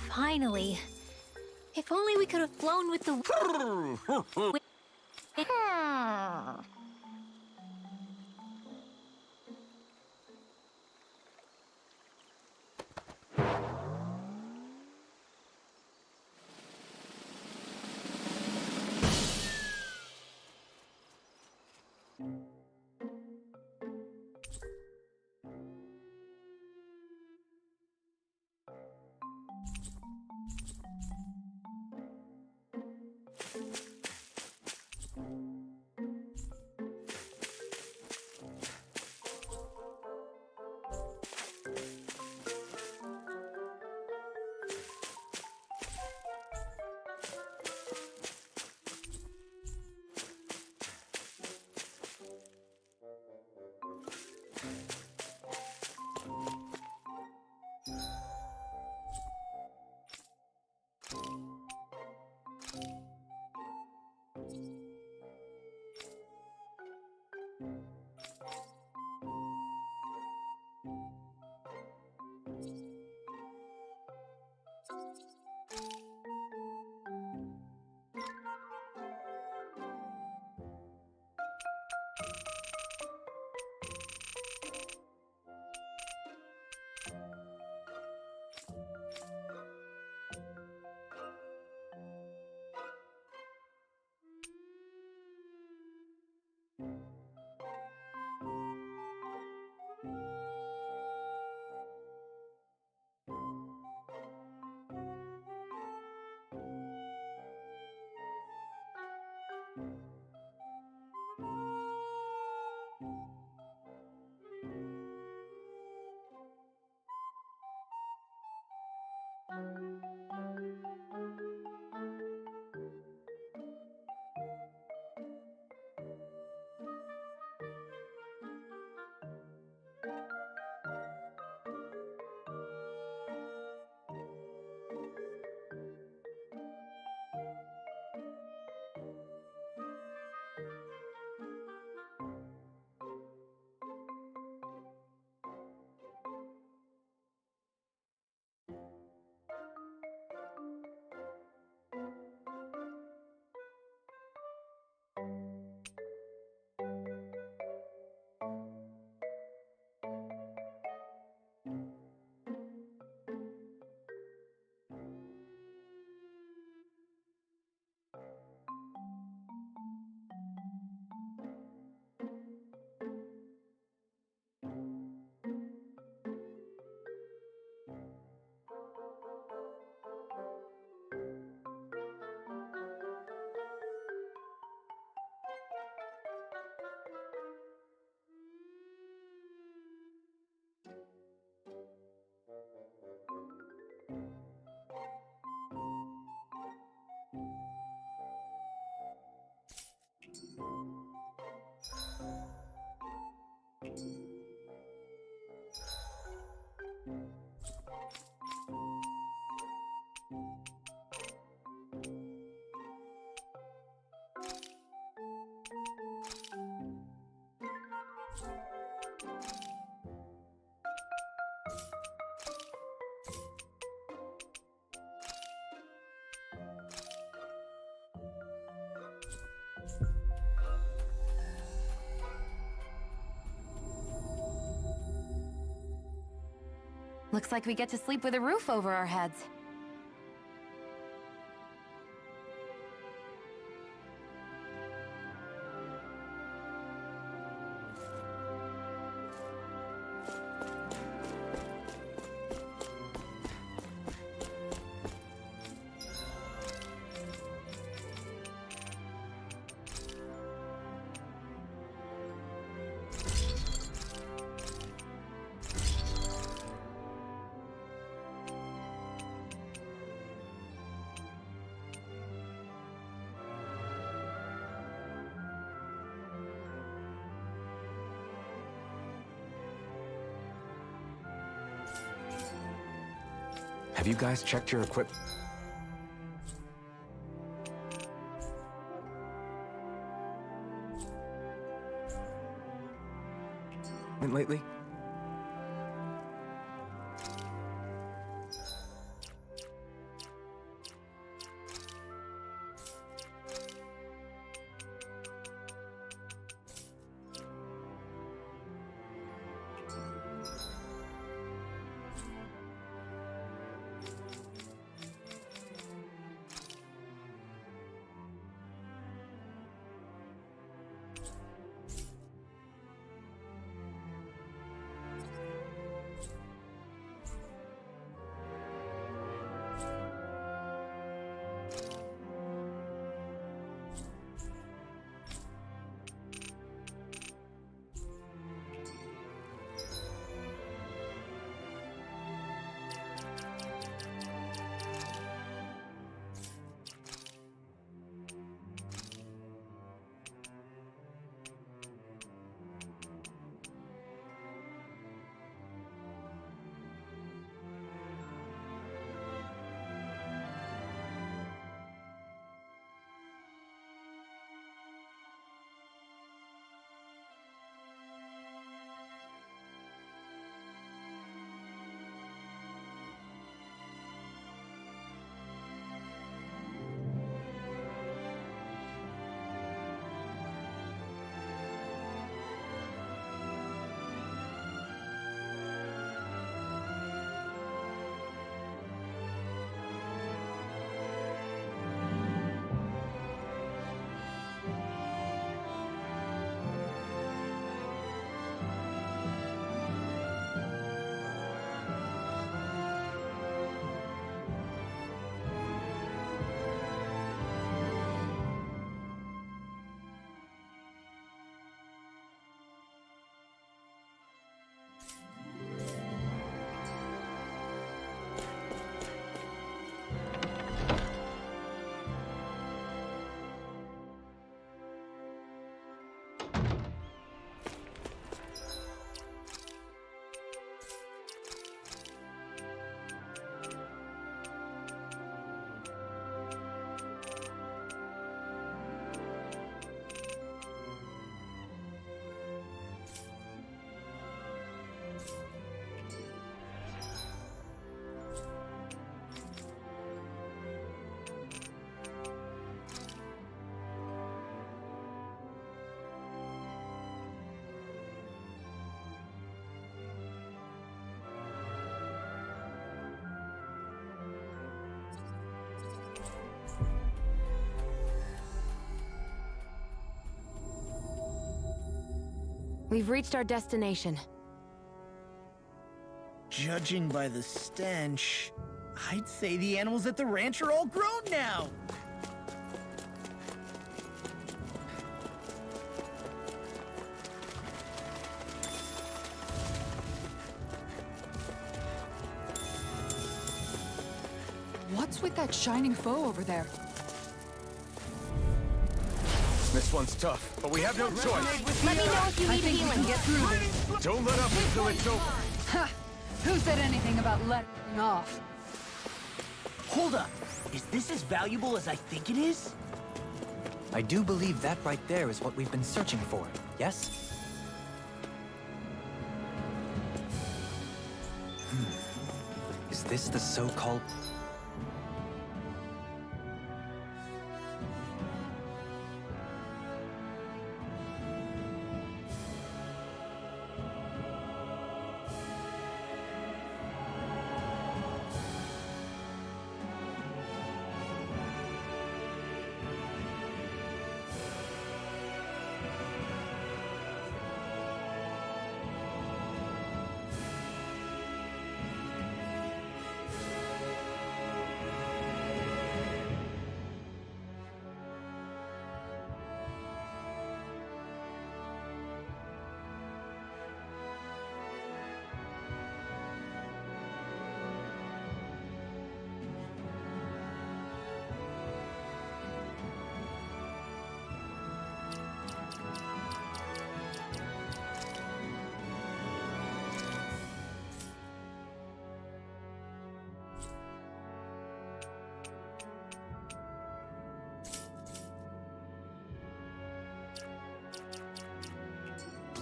Finally. If only we could have flown with the... Looks like we get to sleep with a roof over our heads. Have you guys checked your equipment lately? We've reached our destination. Judging by the stench, I'd say the animals at the ranch are all grown now. What's with that shining foe over there? This one's tough, but we have no choice. Let me know if you I need think we healing. can get through this. Don't let up until it's over. Ha! Who said anything about letting off? Hold up. Is this as valuable as I think it is? I do believe that right there is what we've been searching for, yes? Is this the so-called...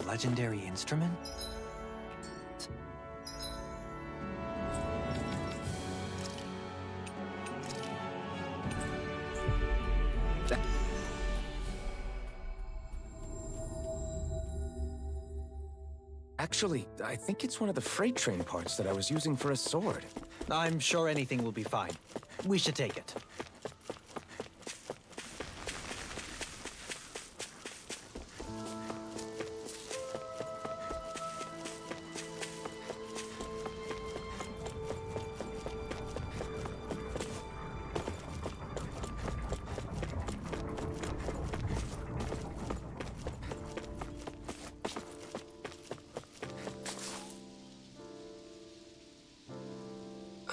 legendary instrument? Actually, I think it's one of the freight train parts that I was using for a sword. I'm sure anything will be fine. We should take it.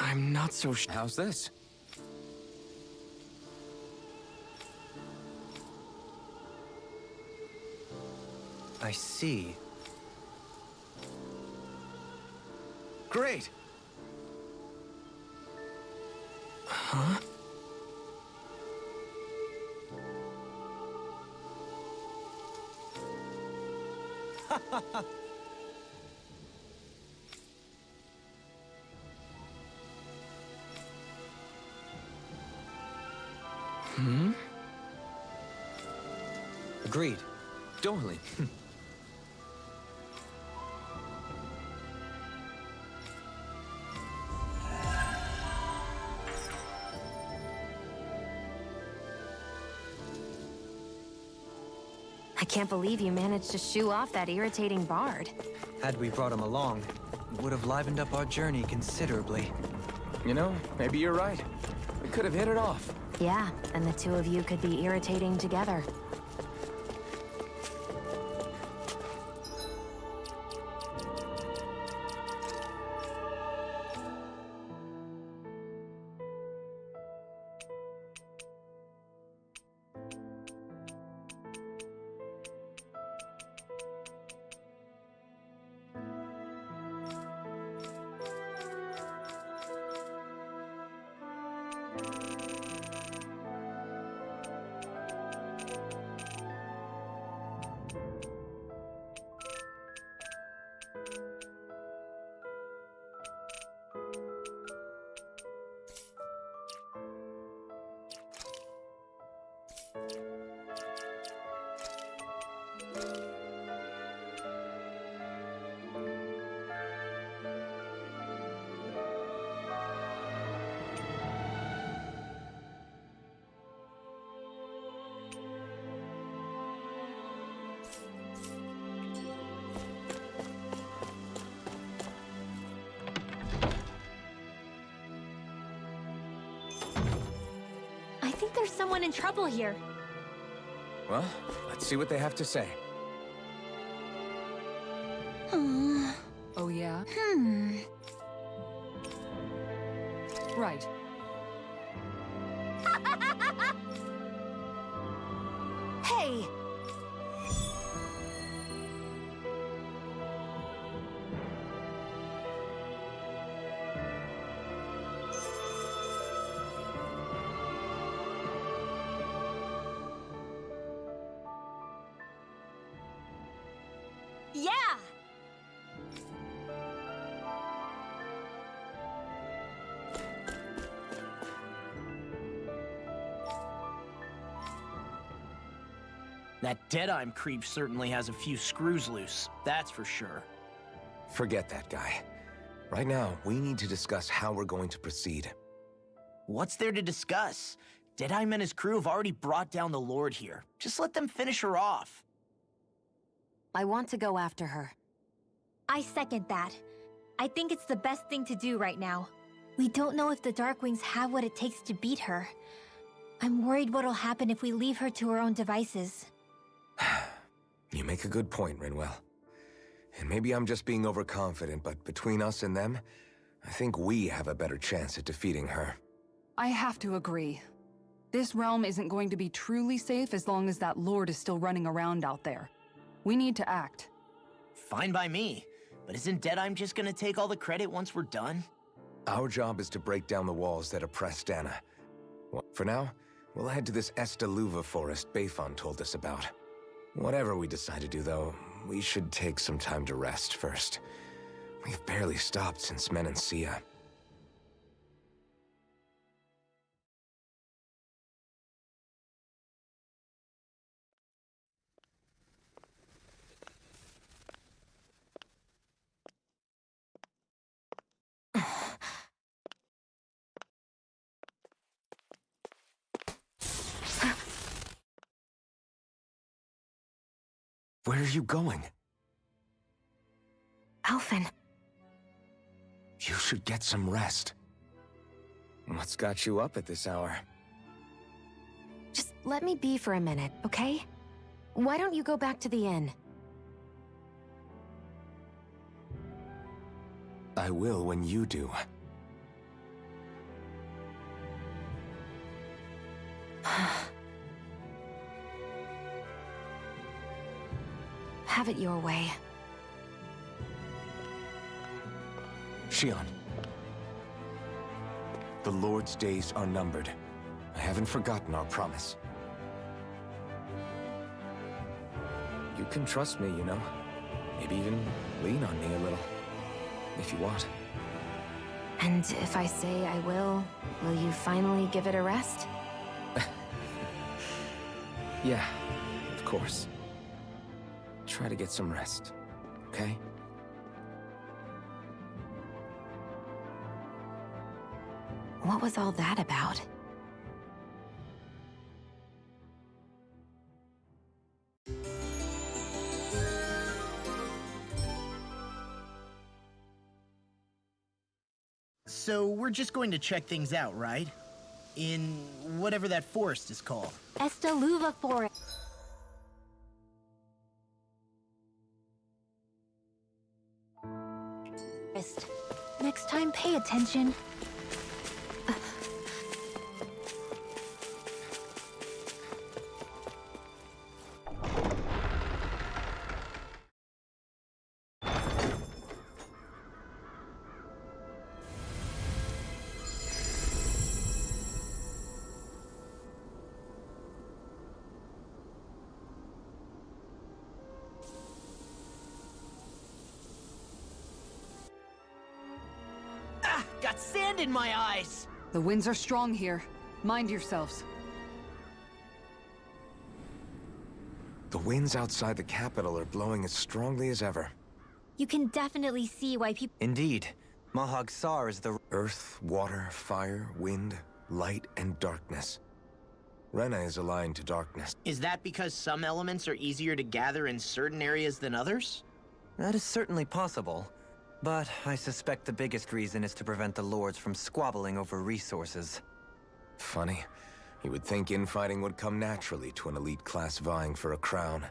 I'm not so sure. How's this? I see. Great! Huh? Hmm? Agreed. Totally. I can't believe you managed to shoo off that irritating bard. Had we brought him along, it would have livened up our journey considerably. You know, maybe you're right. We could have hit it off. Yeah, and the two of you could be irritating together. I think there's someone in trouble here. Well, let's see what they have to say. Oh, yeah? Right. Hey! Yeah! That Deadeye creep certainly has a few screws loose, that's for sure. Forget that guy. Right now, we need to discuss how we're going to proceed. What's there to discuss? Deadeye and his crew have already brought down the Lord here. Just let them finish her off. I want to go after her. I second that. I think it's the best thing to do right now. We don't know if the Darkwings have what it takes to beat her. I'm worried what'll happen if we leave her to her own devices. You make a good point, Rinwell. And maybe I'm just being overconfident, but between us and them, I think we have a better chance at defeating her. I have to agree. This realm isn't going to be truly safe as long as that Lord is still running around out there. We need to act. Fine by me. But isn't Deadeye just gonna take all the credit once we're done? Our job is to break down the walls that oppress Dana. Well, for now, we'll head to this Estaluva forest Bayfon told us about. Whatever we decide to do, though, we should take some time to rest first. We've barely stopped since Menancia. Where are you going? Alphen. You should get some rest. What's got you up at this hour? Just let me be for a minute, okay? Why don't you go back to the inn? I will when you do. Have it your way. Shionne. The Lord's days are numbered. I haven't forgotten our promise. You can trust me, you know. Maybe even lean on me a little. If you want. And if I say I will you finally give it a rest? Yeah, of course. Try to get some rest, okay? What was all that about? So we're just going to check things out, right? In whatever that forest is called. Estaluva Forest. Next time, pay attention. Got sand in my eyes! The winds are strong here. Mind yourselves. The winds outside the capital are blowing as strongly as ever. You can definitely see why people... Indeed. Mahag Saar is the... Earth, water, fire, wind, light, and darkness. Rena is aligned to darkness. Is that because some elements are easier to gather in certain areas than others? That is certainly possible. But I suspect the biggest reason is to prevent the Lords from squabbling over resources. Funny. You would think infighting would come naturally to an elite class vying for a crown.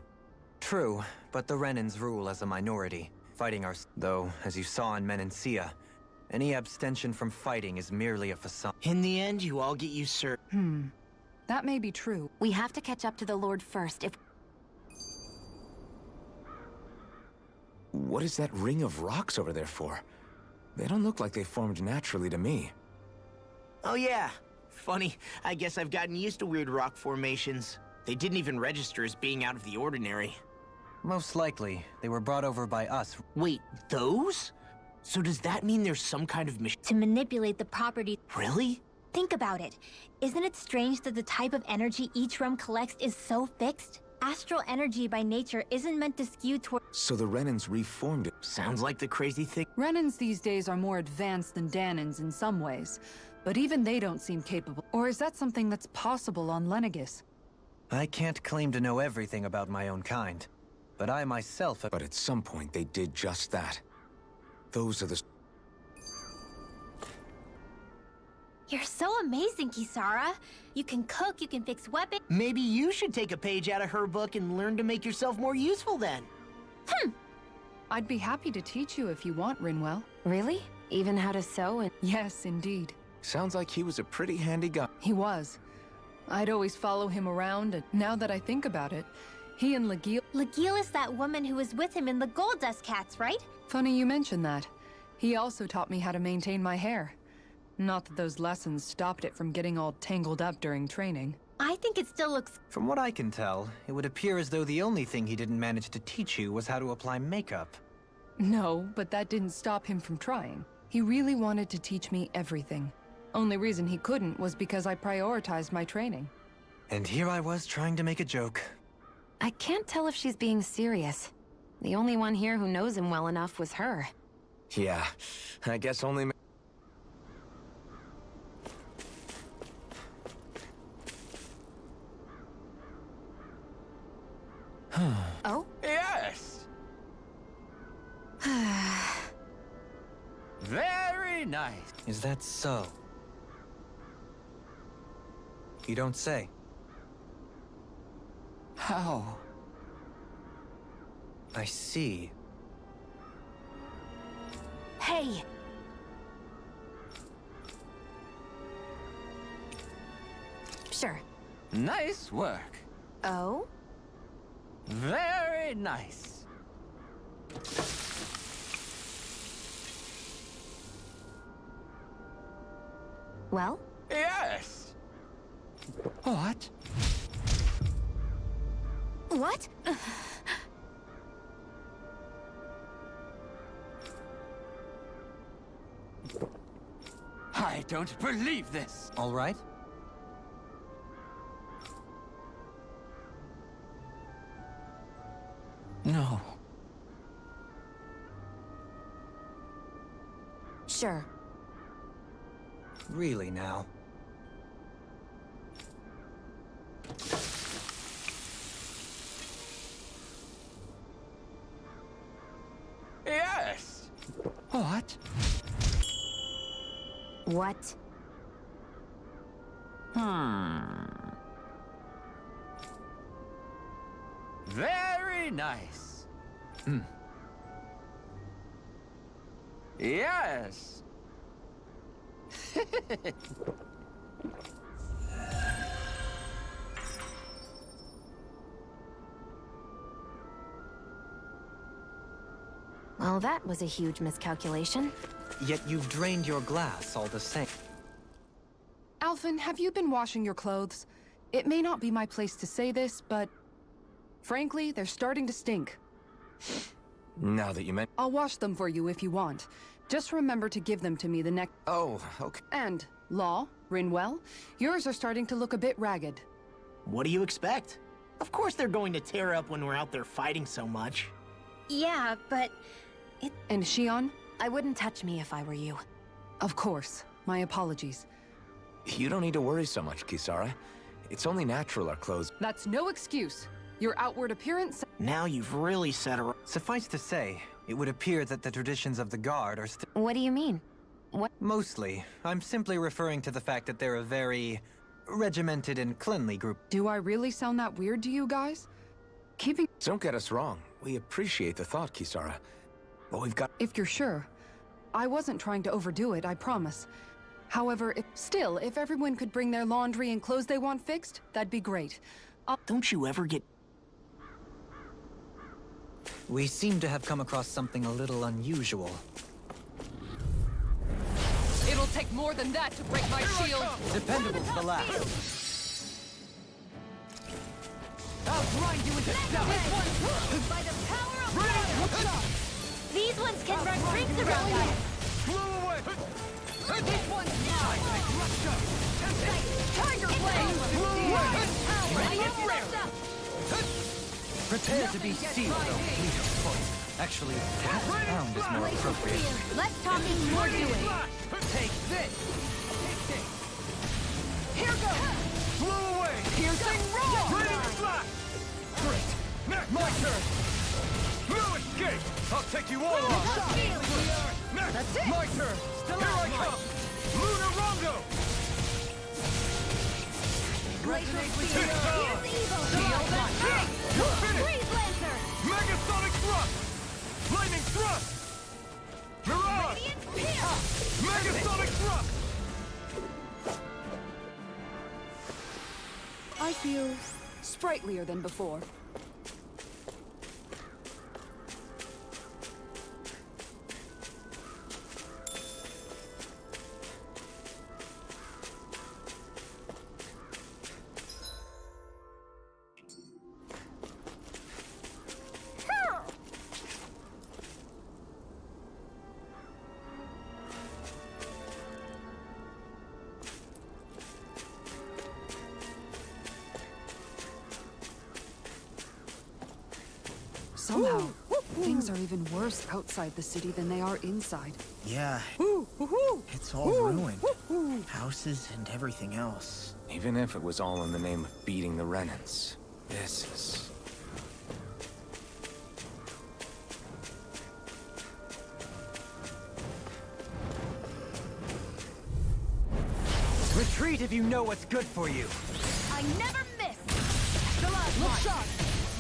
True, but the Renans rule as a minority, fighting our... Though, as you saw in Menancia, any abstention from fighting is merely a facade. In the end, you all get usurped. That may be true. We have to catch up to the Lord first if... What is that ring of rocks over there for? They don't look like they formed naturally to me. Oh yeah. Funny, I guess I've gotten used to weird rock formations. They didn't even register as being out of the ordinary. Most likely, they were brought over by us. Wait, those? So does that mean there's some kind of machine? To manipulate the property... Really? Think about it. Isn't it strange that the type of energy each realm collects is so fixed? Astral energy by nature isn't meant to skew toward... So the Renans reformed it. Sounds like the crazy thing. Renans these days are more advanced than Dahnans in some ways, but even they don't seem capable. Or is that something that's possible on Lenegis? I can't claim to know everything about my own kind, but I myself have... But at some point they did just that. Those are the... You're so amazing, Kisara. You can cook, you can fix weapons. Maybe you should take a page out of her book and learn to make yourself more useful then. I'd be happy to teach you if you want, Rinwell. Really? Even how to sew and... Yes, indeed. Sounds like he was a pretty handy guy. He was. I'd always follow him around, and now that I think about it, he and Legil... Legil is that woman who was with him in the Gold Dust Cats, right? Funny you mention that. He also taught me how to maintain my hair. Not that those lessons stopped it from getting all tangled up during training. I think it still looks... From what I can tell, it would appear as though the only thing he didn't manage to teach you was how to apply makeup. No, but that didn't stop him from trying. He really wanted to teach me everything. Only reason he couldn't was because I prioritized my training. And here I was trying to make a joke. I can't tell if she's being serious. The only one here who knows him well enough was her. Yeah, I guess only... Oh? Yes! Very nice. Is that so? You don't say. How? I see. Hey! Sure. Nice work. Oh? Very nice. Well? Yes! What? What? I don't believe this. All right? No. Sure. Really now. Yes! What? What? Very nice. Yes! Well, that was a huge miscalculation. Yet you've drained your glass all the same. Alphen, have you been washing your clothes? It may not be my place to say this, but... frankly, they're starting to stink. Now that you mention... I'll wash them for you if you want. Just remember to give them to me the next... Oh, okay. And, Law, Rinwell, yours are starting to look a bit ragged. What do you expect? Of course they're going to tear up when we're out there fighting so much. Yeah, but... And Shion? I wouldn't touch me if I were you. Of course. My apologies. You don't need to worry so much, Kisara. It's only natural our clothes... That's no excuse. Your outward appearance... Now you've really set her... Suffice to say, it would appear that the traditions of the Guard are still... What do you mean? What? Mostly. I'm simply referring to the fact that they're a very... regimented and cleanly group. Do I really sound that weird to you guys? Keeping... Don't get us wrong. We appreciate the thought, Kisara. But we've got... If you're sure. I wasn't trying to overdo it, I promise. However, if everyone could bring their laundry and clothes they want fixed, that'd be great. Don't you ever get... We seem to have come across something a little unusual. It'll take more than that to break my shield. Dependable to the last. I'll grind you into dust! By the power of fire! These ones can run rings around us! Blow away! This one's mine! Tiger Blade! Prepare to be sealed, O fleet of foot. Actually, that sound is more appropriate. Less talking, more doing! Take this! Here goes! Blow away! Piercing roar! Raining slash! Great! Next! My turn! No escape! I'll take you all on! Next! That's it! My turn! Here I come! Lunar Rondo! Resonate with Tick Here's town! the evil! Feel that kick! You're finished! Freeze Lancer! Megasonic thrust! Lightning thrust! Mirage! Radiant Pierce! Megasonic thrust! I feel sprightlier than before. Somehow, things are even worse outside the city than they are inside. Yeah. It's all ruined. Houses and everything else. Even if it was all in the name of beating the Renans, this is... Retreat if you know what's good for you. I never miss! Look shot!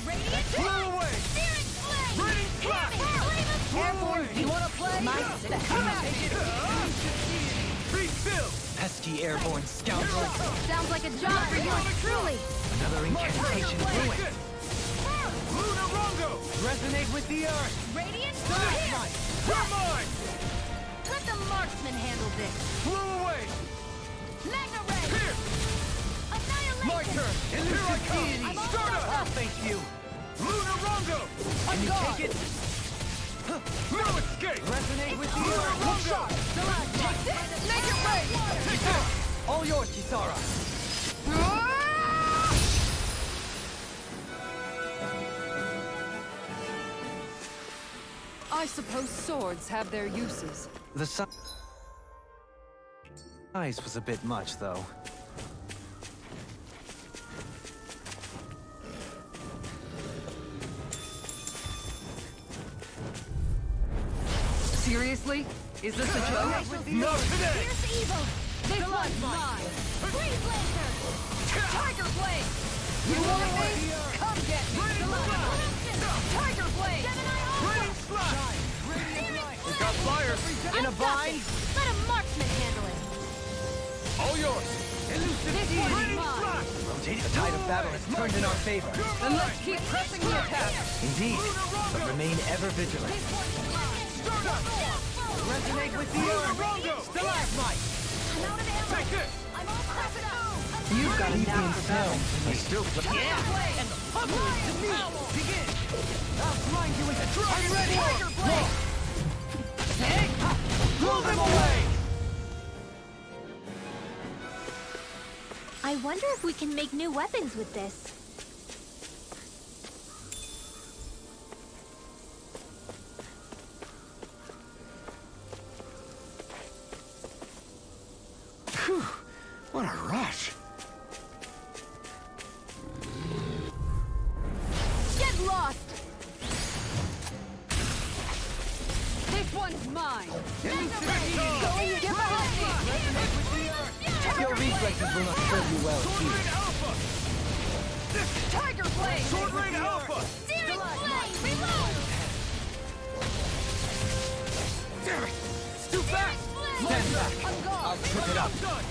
Radiant Blow away! Searing flame! Radiant flash! Airborne, You wanna play? My spec. Come at me! Refill! Pesky airborne scoundrel. Sounds like a job for yours truly! Another incantation ruined. Luna Rongo! Resonate with the earth. Radiant Dynamite! You're mine! Let the marksman handle this! Blow away! Magna Ray! Here! Annihilation! My turn! Here I come! I'm all Stardust! up. Thank you. Luna Rongo! Can you take it? No escape! Resonate with the Luna earth. Rongo! Take this! Make it rain! Take this! All yours, Kisara. I suppose swords have their uses. The size was a bit much, though. Seriously? Is this a joke? Not today! Here's evil! This one's mine! Freeze Lancer! Tiger Blade! You want me? Come get me! Tiger Blade! Raining slash! It got fire! In a bind? Let a marksman handle it! All yours! This one's Raining mine! slash! The tide of battle has turned in our favor. Then let's keep pressing the attack! Indeed, but remain ever vigilant. Resonate with the earth. Stalagmite. I'm out of ammo! Take this! I'm all crushed up! You've got a knack for battle. I still flip. And the public to me! Begin. I'll grind you into dry. I'm ready! Tiger Blade! Blow them away. I wonder if we can make new weapons with this. Phew, what a rush. Get lost! This one's mine! Get behind me! Your reflexes will not serve you well Sword here. Rain Alpha! Tiger Blade! Sword Rain Alpha! Searing flame! Reload! Damn it! It's too fast! Stand back. I'm gone! I'll trip it up. Done!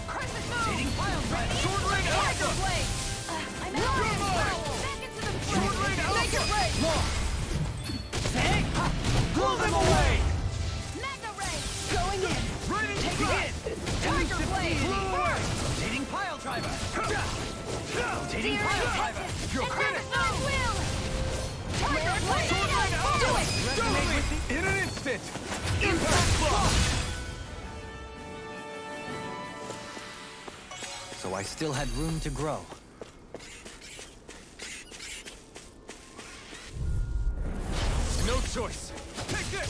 Crescent Moon! Sword Rain Tiger Alpha! Blade! I'm Lion out! Growl! Back into the Sword fray! Rain Make it Alpha! rain! Blow them away. Magna Ray! Going in! Raining Take slash! it. Tiger Blade! Blow away! Rotating pile driver. Rotating Searing pile driver. Tempest! You're And credit. never not will! Tiger Blade! Sword Rain Alpha! Do it! Resonate with the... In an instant! Impact block! So I still had room to grow. No choice! Take this!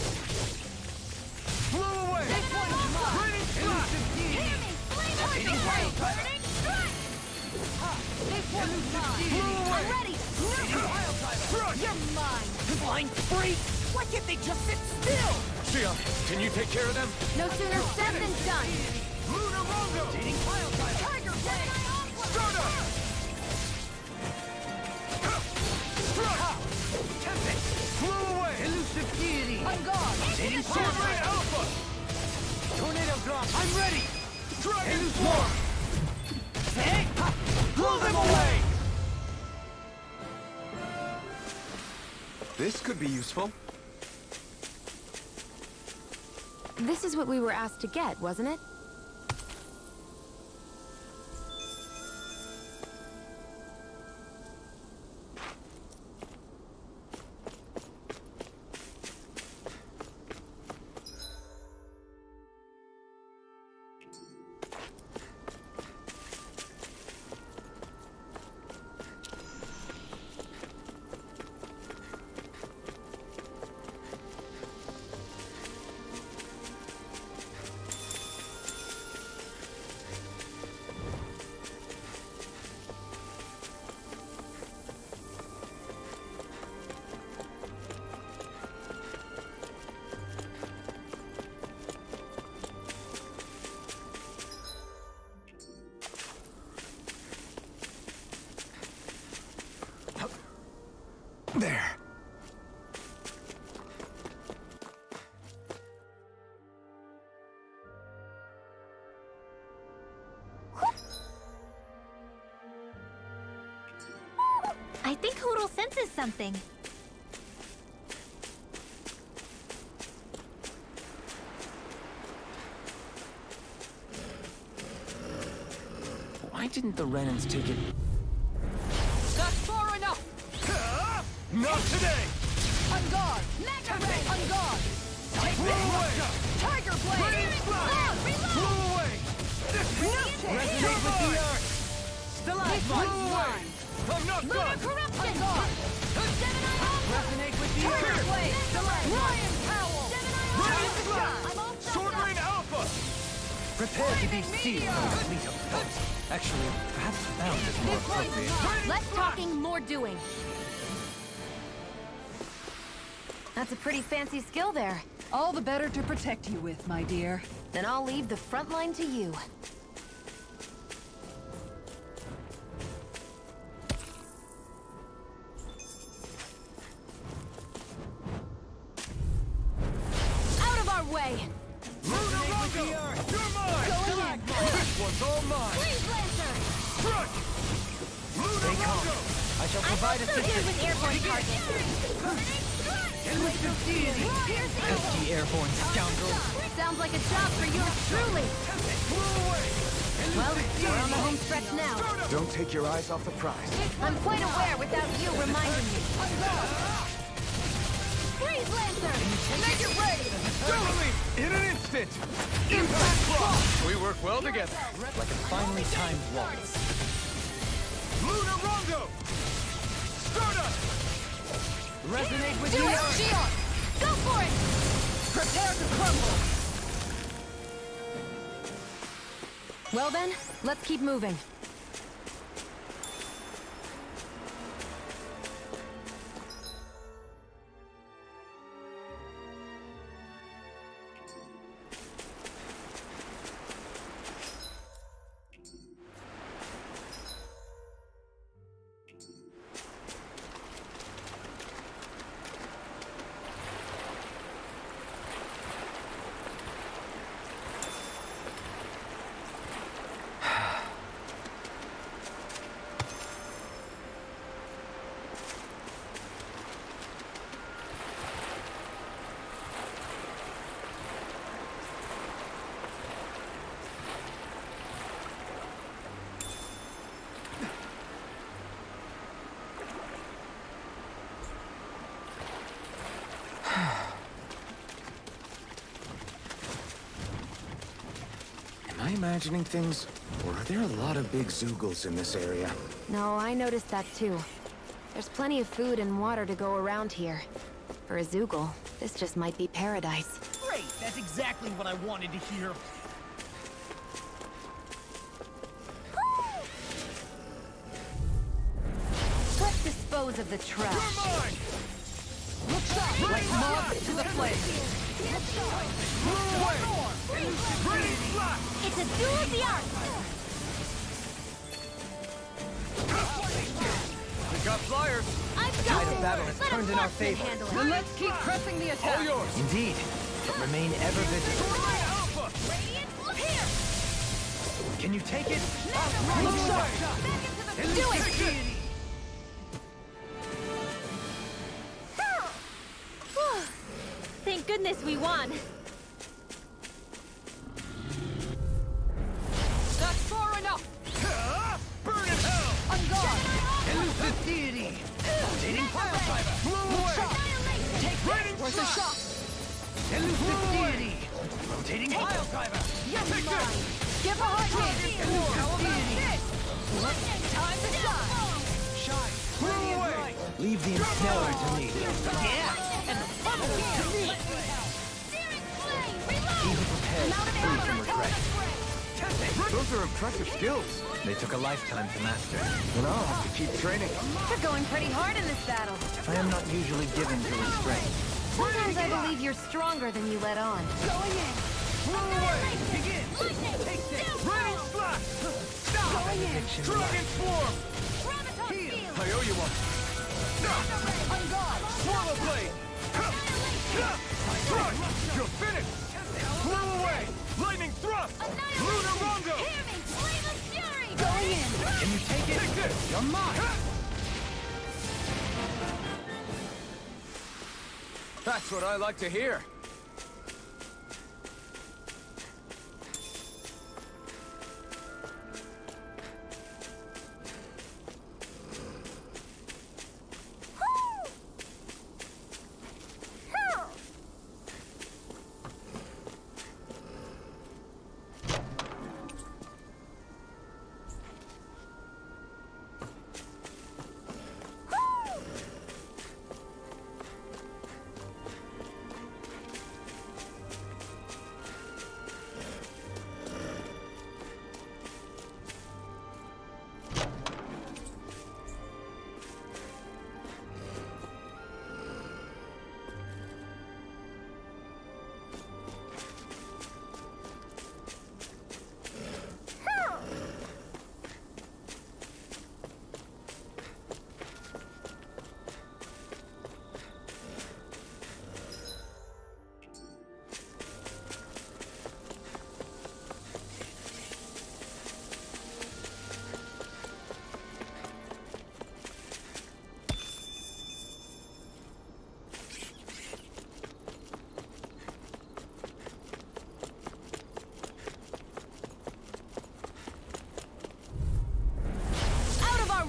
Blow away! This one's mine! Raining slash! Hear me! Flame of Tiger the Blade! burning strike! This one's mine! Blow away! I'm ready! Crush! You're mine! Blind freak! Why can't they just sit still? Shia, can you take care of them? No sooner said than done! Luna Rongo! Tiger Blade! Stardust! Blow away! Elusive deity! I'm gone! Sword Rain Alpha! Tornado drop! I'm ready! Dragon Swarm! Blow them away! This could be useful. This is what we were asked to get, wasn't it? There. I think Hootle senses something. Why didn't the Renans take it? That's far enough! Not today! On guard! Mega Ray! On guard! Tiger Blade! Flew away! Resonate with the earth! Stalagmite! I'm not Lunar done! corruption! Gemini Alpha! Resonate with the Tiger earth! Blade! Ryan Powell! Rain Blast! I'm all set Sword up. Rain Alpha! Prepare to be sealed by a fleet of foes. Actually, perhaps bound is more appropriate. Less talking, more doing. That's a pretty fancy skill there. All the better to protect you with, my dear. Then I'll leave the front line to you. Out of our way! Resonate with the earth! You're mine! This one's all mine! Freeze Lancer! Crush! Stay calm. I shall I'm provide also good assistance. with airborne targets. Pesky airborne scoundrel. Sounds like a job for yours truly. Well, we're on the home stretch now. Don't take your eyes off the prize. I'm quite aware without you reminding me. Freeze Lancer! Make it rain! Totally! In an instant! Impact Block! We work well together. Like a finely timed waltz. Lunar Rondo! Stardust! Resonate with the earth! Gion! Go for it! Prepare to crumble! Well then, let's keep moving. Am I imagining things? Or are there a lot of big Zoogles in this area? No, I noticed that too. There's plenty of food and water to go around here. For a Zoogle, this just might be paradise. Great! That's exactly what I wanted to hear. Let's dispose of the trash. You're mine! Look sharp! Like moths to the flame! Flew away! Rain Blast! It's a duel of the arts! We got flyers! I've Tide got of battle has Let a turned in our marksman favor. handle it. Then let's keep pressing the attack! All yours! Indeed. But remain ever vigilant. Sword Rain Alpha! Radiant, look here! Can you take it? Flew away! Do it! Thank goodness we won. That's far enough! Burn in hell! On guard! Elusive deity! Rotating pile driver! Flew away! Raining Worth a strike! shot! Elusive deity! Rotating pile driver! Take this! Give a hard Dragon hit! Form! How about this? Time to shine! Shine! Flew away! Leave the ensnarer to me. He who prepares is free from regret. Those are impressive skills. They took a lifetime to master. And I'll have to keep training. You're going pretty hard in this battle. I am not usually given to restraint. Sometimes I believe you're stronger than you let on. Going in! Flew away! Begin! Take this! Rain Blast! Stop! Dragon Form! I owe you one. Swallow blade! Thrust! You're finished! Blow away! Lightning thrust! Lunar Rongo! Going in! Can you take it? Take this! You're mine! That's what I like to hear.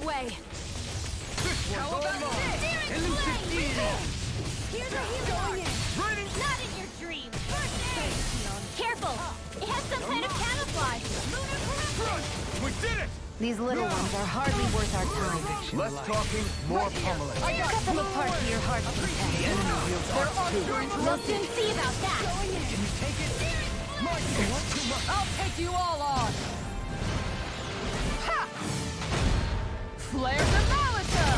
Way. How about this? Elusive deity! Here's a healing arc. Not in your dreams. Careful! It has some kind of camouflage. Lunar corruption. We did it! These little ones are hardly worth our time. Less talking, more pummeling. Cut them apart to your heart's content. We'll soon see about that. Can you take it? Too much. I'll take you all on! Ha! Flare the Malika!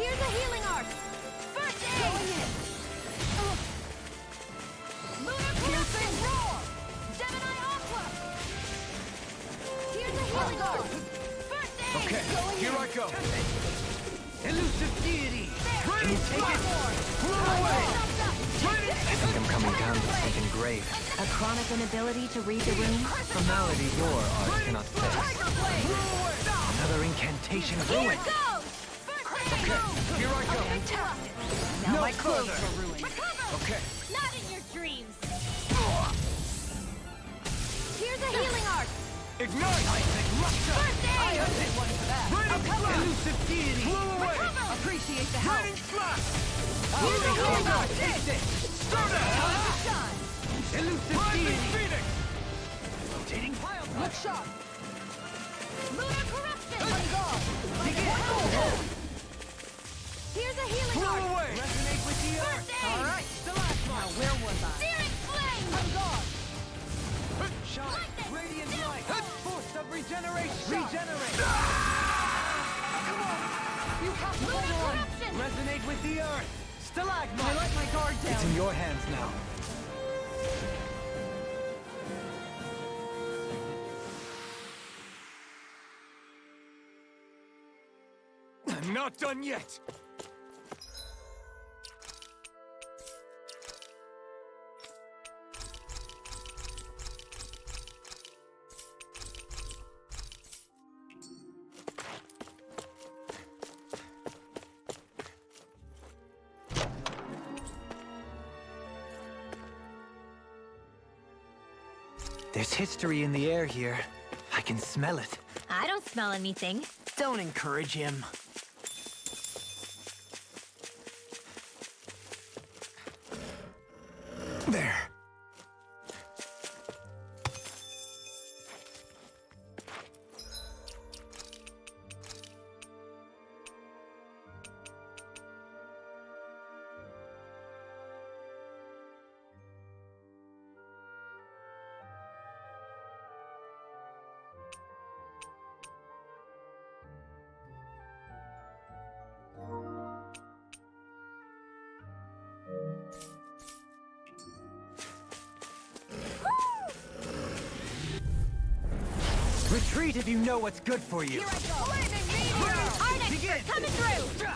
Here's a healing arc. First aid. Lunar corruption. Roar. Gemini Aqua. Here's a healing arc. First aid. Okay, here I go. Elusive deity. Can you take it? Blow away. I think I'm coming down to something grave. A chronic inability to read the room? A malady your art cannot fix. Another incantation Here ruined. goes. First aid. Here I go. Now No my clothes further. are ruined. Recover. Okay. Not in your dreams. Here's a healing arc. Ignite! First aid. One for that. Elusive deity! Blow away! Appreciate the help. Lightning flash! Here's a healing arc. Start out! Elusive deity! Phoenix! Rotating pile. Look sharp. Lunar corruption. Here's a healing Blow arc. away! Resonate with the earth. First aid. All right. Now where was I? Searing flame. I'm gone. Shine! Lightning. Radiant light! Force of regeneration! Regenerate. Come on. You have to Lunar hold on. corruption. Resonate with the earth! Stalagmite! I let my guard down. It's in your hands now. I'm not done yet! There's history in the air here. I can smell it. I don't smell anything. Don't encourage him. There. Retreat if you know what's good for you. Here I go. Arctic Tiger, coming through!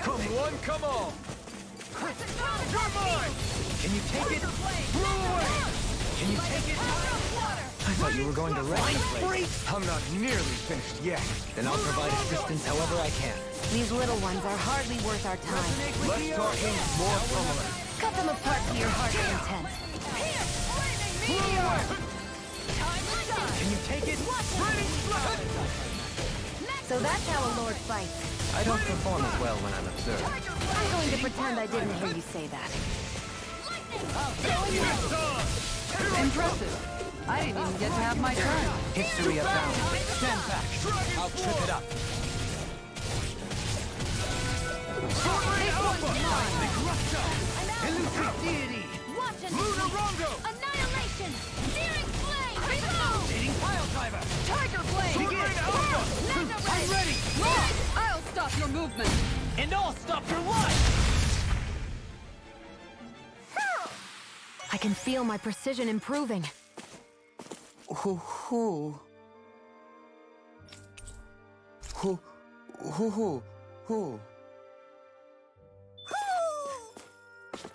Come one, come all! You're mine! Can you take it? Blow away! Can you take it? I thought you were going to wreck the place. I'm not nearly finished yet. Then I'll provide assistance however I can. These little ones are hardly worth our time. Less talking, more pummeling. Cut them apart to your heart's content. Blow away! Can you take it? Raining flash! So that's how a lord fights. I don't perform as well when I'm observed. I'm going to pretend I didn't hear you say that. Impressive. I didn't even get to have my turn. History abounds. Stand back. I'll trip it up. Elusive deity! Watch and Lunarongo! Annihilation! Searing flame! Behold! Eating pile driver! Tiger Blade! Sword Alpha! I'm ready! I'll stop your movement. And I'll stop your life! I can feel my precision improving.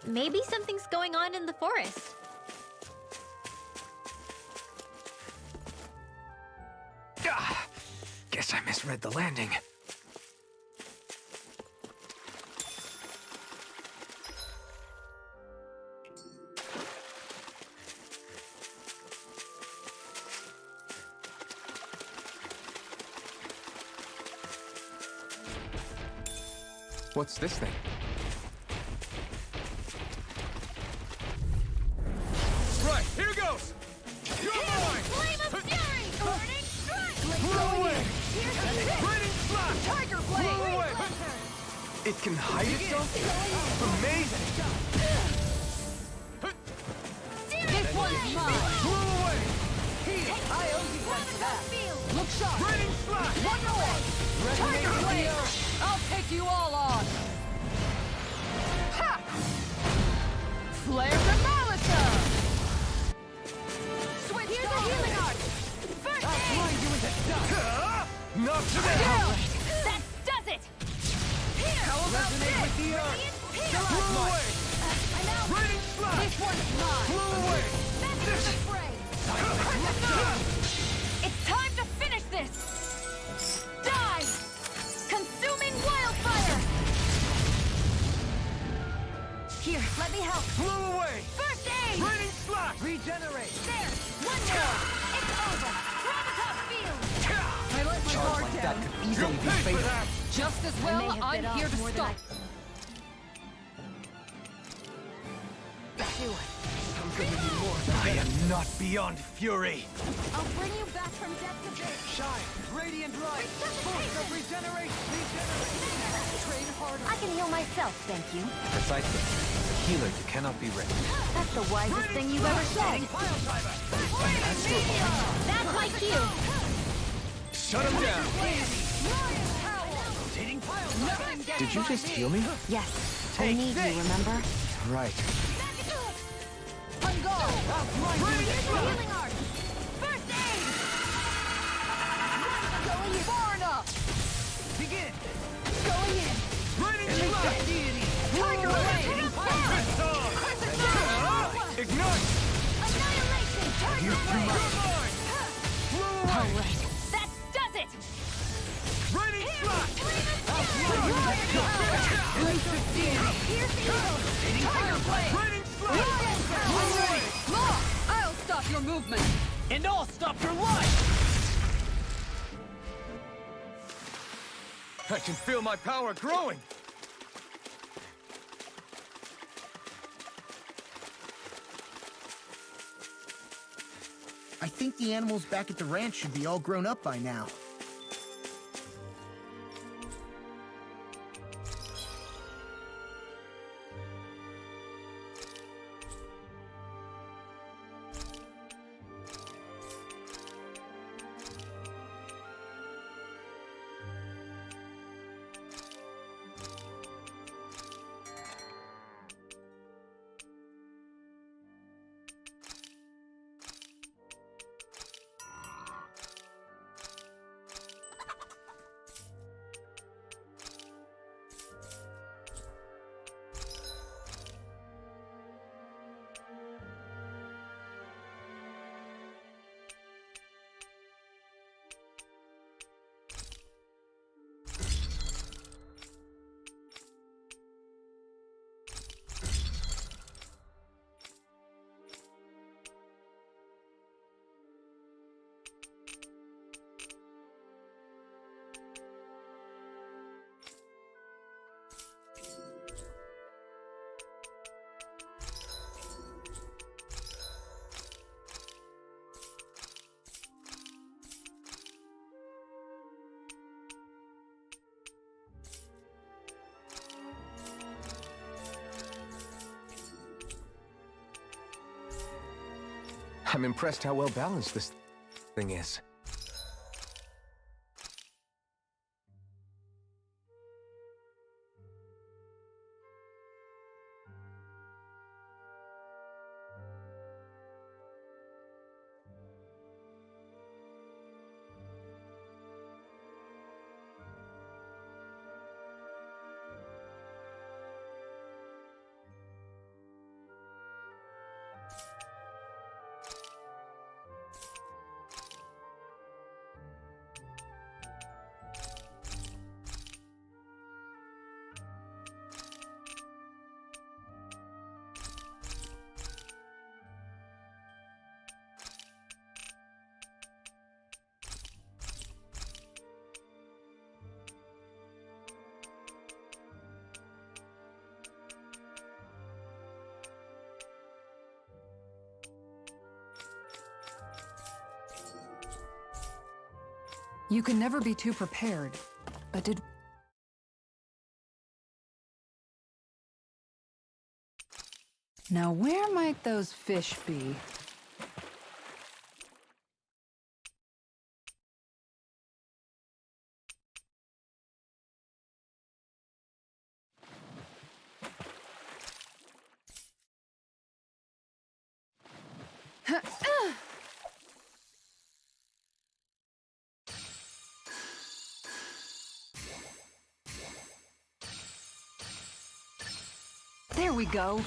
Maybe something's going on in the forest. Guess I misread the landing. What's this thing? Right, here goes! You're mine! Flame of fury! Burning strike! Blow away! Here's the Raining flash! Tiger Blow Blade! away! It can hide itself? Amazing! This one's mine. Blow away! I owe you one for that. Look sharp. Raining flash! One more. Tiger Blade. I'll take you all on. Ha! Flare to Malisa. Switch. Here's the healing art! First aid! Knock to the Down. That does it! How about Resonate with this? the earth! Here! Blow away! I'm out! Raining flash! This one's mine. Blow away! Back to the fray! It's time to finish this! Die! Consuming wildfire! Here, let me help! Blow away! First aid! Raining flash! Regenerate! There! One more! It's over! Gravitas field! I let my guard Like down. that could easily be Pay for fatal. that! Just as I may well, have I'm bit here off to more than stop. I'm gonna need more. I am not beyond fury. I'll bring you back from death to this! Shine! Radiant light! Force of regeneration! Train harder. I can heal myself, thank you. Precisely. A healer you cannot be wrecked. That's the wisest thing you've ever said. That's my cue! Shut him down! Did you just heal me? Yes, I need you, remember? Right. On guard. Healing art! First aid! Going in. Far enough. Begin! Going in. Raining flash! Tiger Blade. Ignite! Annihilation! Tiger You're Blade! mine! Blow away! All right, that does it! Raining flash! Here's the eagle! Tiger Blade. Raining flash! Law, I'll stop your movement. And I'll stop your life! I can feel my power growing! I think the animals back at the ranch should be all grown up by now. I'm impressed how well balanced this thing is. You can never be too prepared, but did... Now where might those fish be? There we go.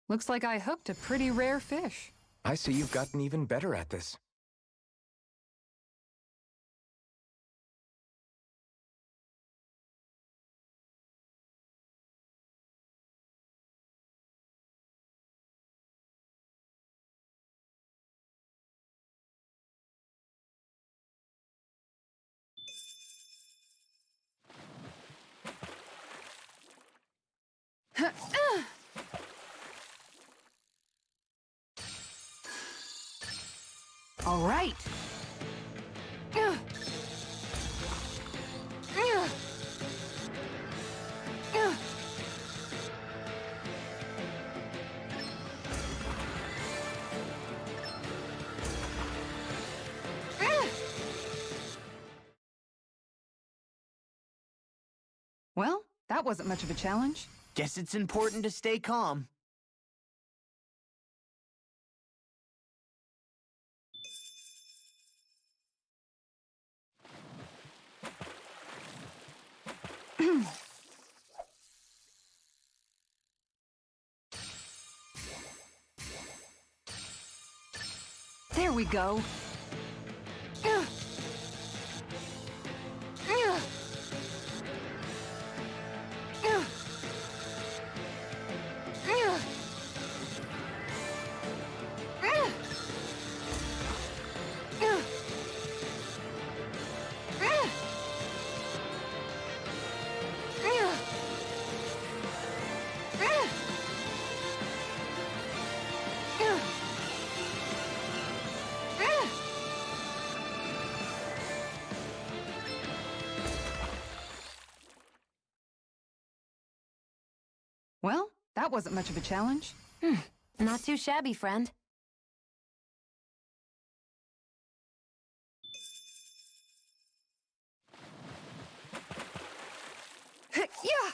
Looks like I hooked a pretty rare fish. I see you've gotten even better at this. All right. Well, that wasn't much of a challenge. Guess it's important to stay calm. There we go. Well, that wasn't much of a challenge. Not too shabby, friend. Yeah!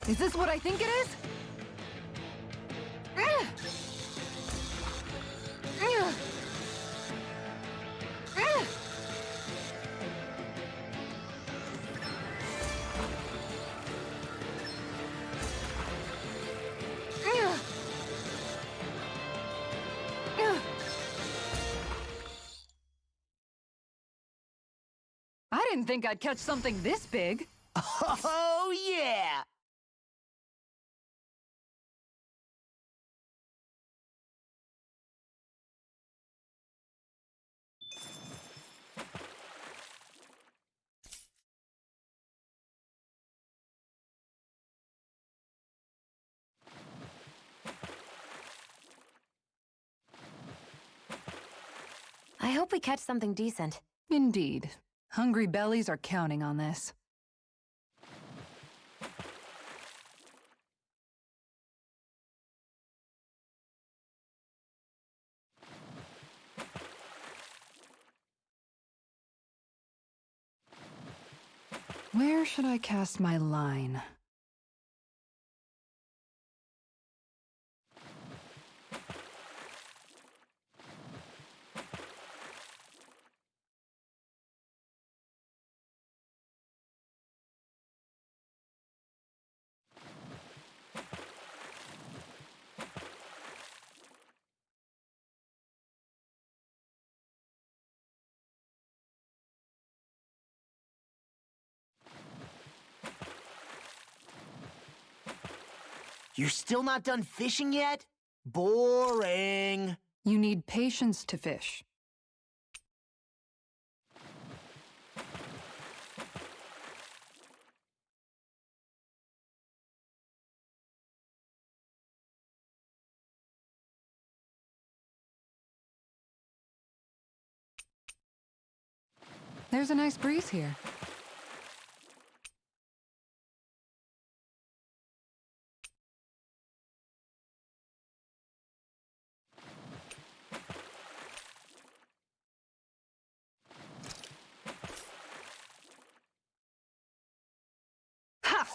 Is this what I think it is? didn't think I'd catch something this big. Oh, yeah! I hope we catch something decent. Indeed. Hungry bellies are counting on this. Where should I cast my line? You're still not done fishing yet? Boring. You need patience to fish. There's a nice breeze here. Ha!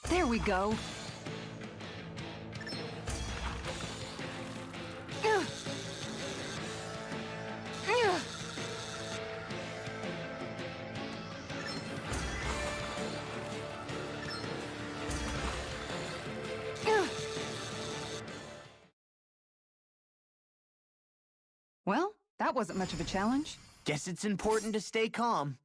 There we go. Well, that wasn't much of a challenge. Guess it's important to stay calm.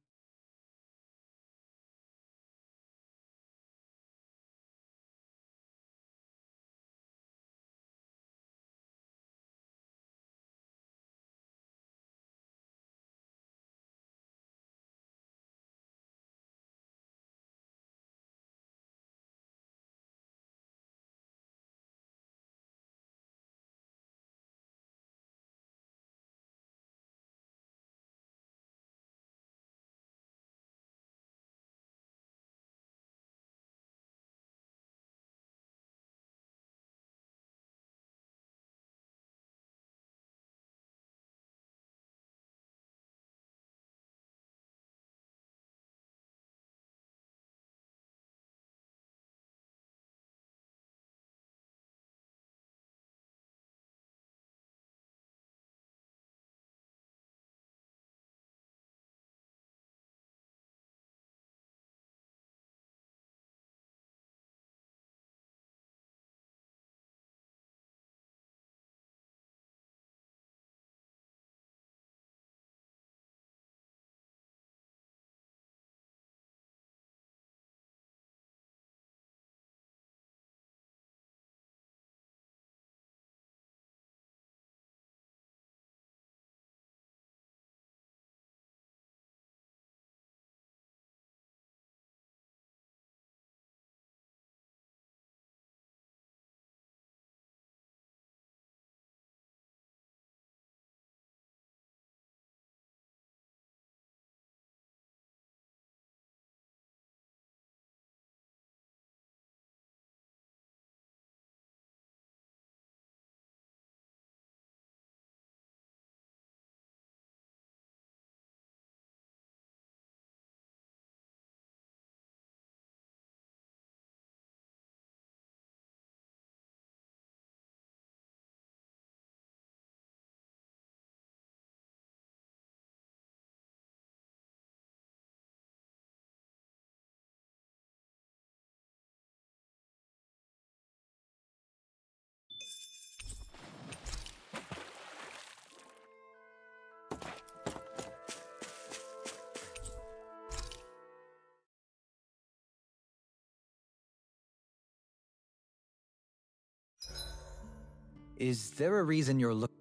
Is there a reason you're looking?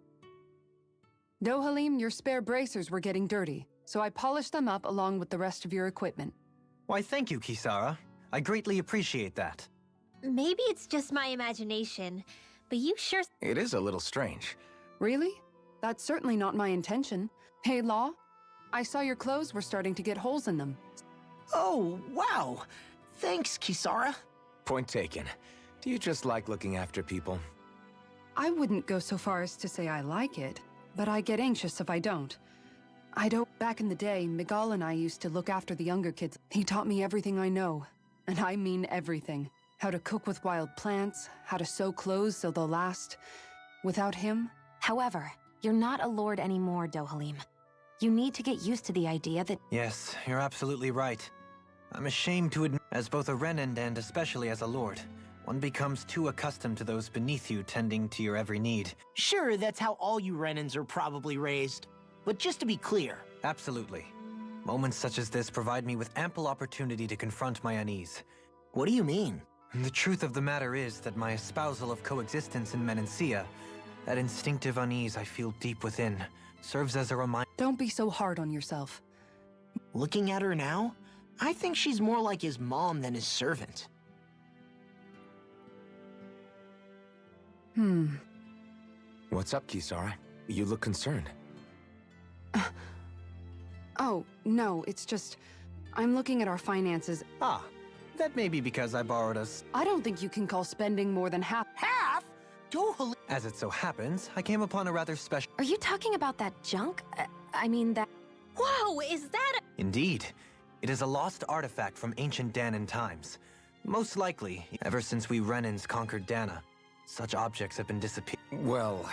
Dohalim, your spare bracers were getting dirty, so I polished them up along with the rest of your equipment. Why, thank you, Kisara. I greatly appreciate that. Maybe it's just my imagination, but you sure... It is a little strange. Really? That's certainly not my intention. Hey, Law, I saw your clothes were starting to get holes in them. Oh, wow. Thanks, Kisara. Point taken. Do you just like looking after people? I wouldn't go so far as to say I like it, but I get anxious if I don't. Back in the day, Miguel and I used to look after the younger kids. He taught me everything I know, and I mean everything. How to cook with wild plants, how to sew clothes so they'll last. Without him... However, you're not a lord anymore, Dohalim. You need to get used to the idea that... Yes, you're absolutely right. I'm ashamed to admit, as both a Renand and especially as a lord, one becomes too accustomed to those beneath you tending to your every need. Sure, that's how all you Renans are probably raised. But just to be clear... Absolutely. Moments such as this provide me with ample opportunity to confront my unease. What do you mean? And the truth of the matter is that my espousal of coexistence in Menancia, that instinctive unease I feel deep within, serves as a reminder. Don't be so hard on yourself. Looking at her now, I think she's more like his mom than his servant. What's up, Kisara? You look concerned. Oh, no, it's just... I'm looking at our finances. Ah, that may be because I borrowed us. I don't think you can call spending more than half... Half? Dohalim... As it so happens, I came upon a rather special... Are you talking about that junk? I mean that... Whoa, is that Indeed. It is a lost artifact from ancient Danan times. Most likely, ever since we Renans conquered Dana, such objects have been disappearing. Well,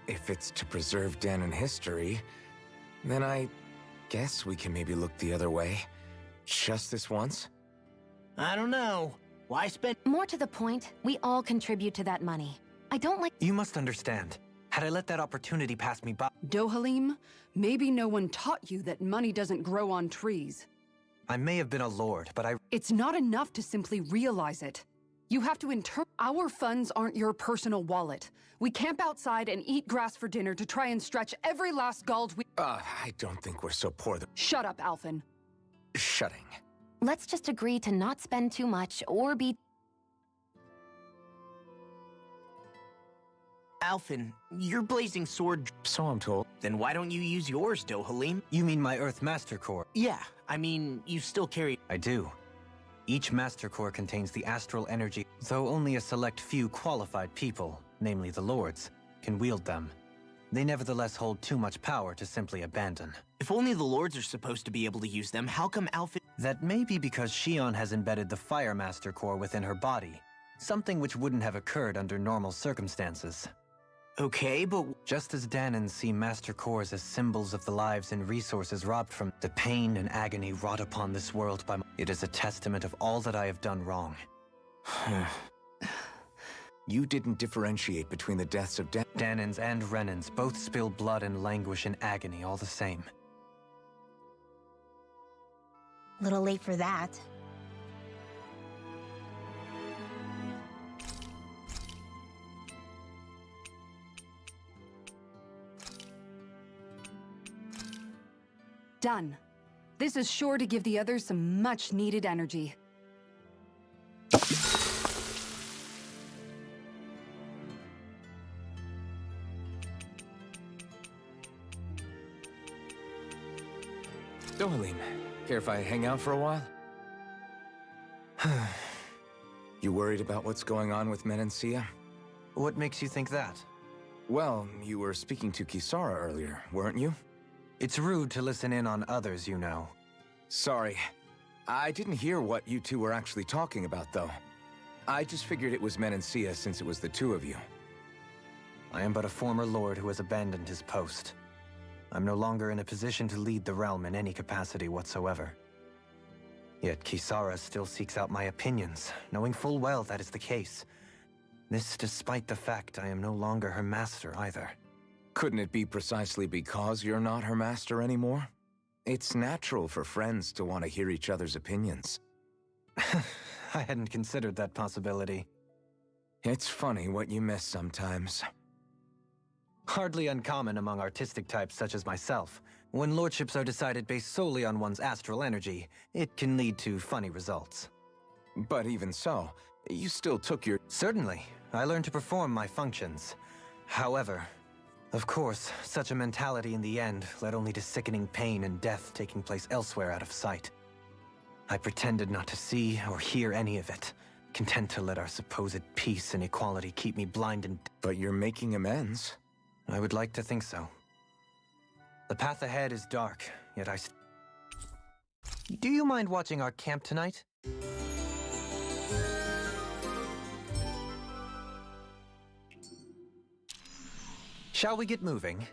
if it's to preserve Danan history, then I guess we can maybe look the other way. Just this once? I don't know. Why spend... More to the point, we all contribute to that money. I don't like... You must understand. Had I let that opportunity pass me by... Dohalim, maybe no one taught you that money doesn't grow on trees. I may have been a lord, but It's not enough to simply realize it. You have to Our funds aren't your personal wallet. We camp outside and eat grass for dinner to try and stretch every last gald we... I don't think we're so poor that... Shut up, Alphen. Shutting. Let's just agree to not spend too much or be... Alphen, your blazing sword... So I'm told. Then why don't you use yours, Dohalim? You mean my Earth Master Core? Yeah, I mean, you still carry... I do. Each Master Core contains the astral energy, though only a select few qualified people, namely the Lords, can wield them. They nevertheless hold too much power to simply abandon. If only the Lords are supposed to be able to use them, how come Alphen... That may be because Shion has embedded the Fire Master Core within her body, something which wouldn't have occurred under normal circumstances. Okay, but... Just as Danans see Master Cores as symbols of the lives and resources robbed from the pain and agony wrought upon this world by it is a testament of all that I have done wrong. You didn't differentiate between the deaths of Danans and Renans both spill blood and languish in agony all the same. little late for that? Done. This is sure to give the others some much-needed energy. Dohalim, care if I hang out for a while? You worried about what's going on with Menancia? What makes you think that? Well, you were speaking to Kisara earlier, weren't you? It's rude to listen in on others, you know. Sorry. I didn't hear what you two were actually talking about, though. I just figured it was Menancia since it was the two of you. I am but a former lord who has abandoned his post. I'm no longer in a position to lead the realm in any capacity whatsoever. Yet Kisara still seeks out my opinions, knowing full well that is the case. This despite the fact I am no longer her master either. Couldn't it be precisely because you're not her master anymore? It's natural for friends to want to hear each other's opinions. I hadn't considered that possibility. It's funny what you miss sometimes. Hardly uncommon among artistic types such as myself. When lordships are decided based solely on one's astral energy, it can lead to funny results. But even so, you still took your... Certainly, I learned to perform my functions. However, of course, such a mentality in the end led only to sickening pain and death taking place elsewhere out of sight. I pretended not to see or hear any of it, content to let our supposed peace and equality keep me blind and... But you're making amends. I would like to think so. The path ahead is dark, yet Do you mind watching our camp tonight? Shall we get moving?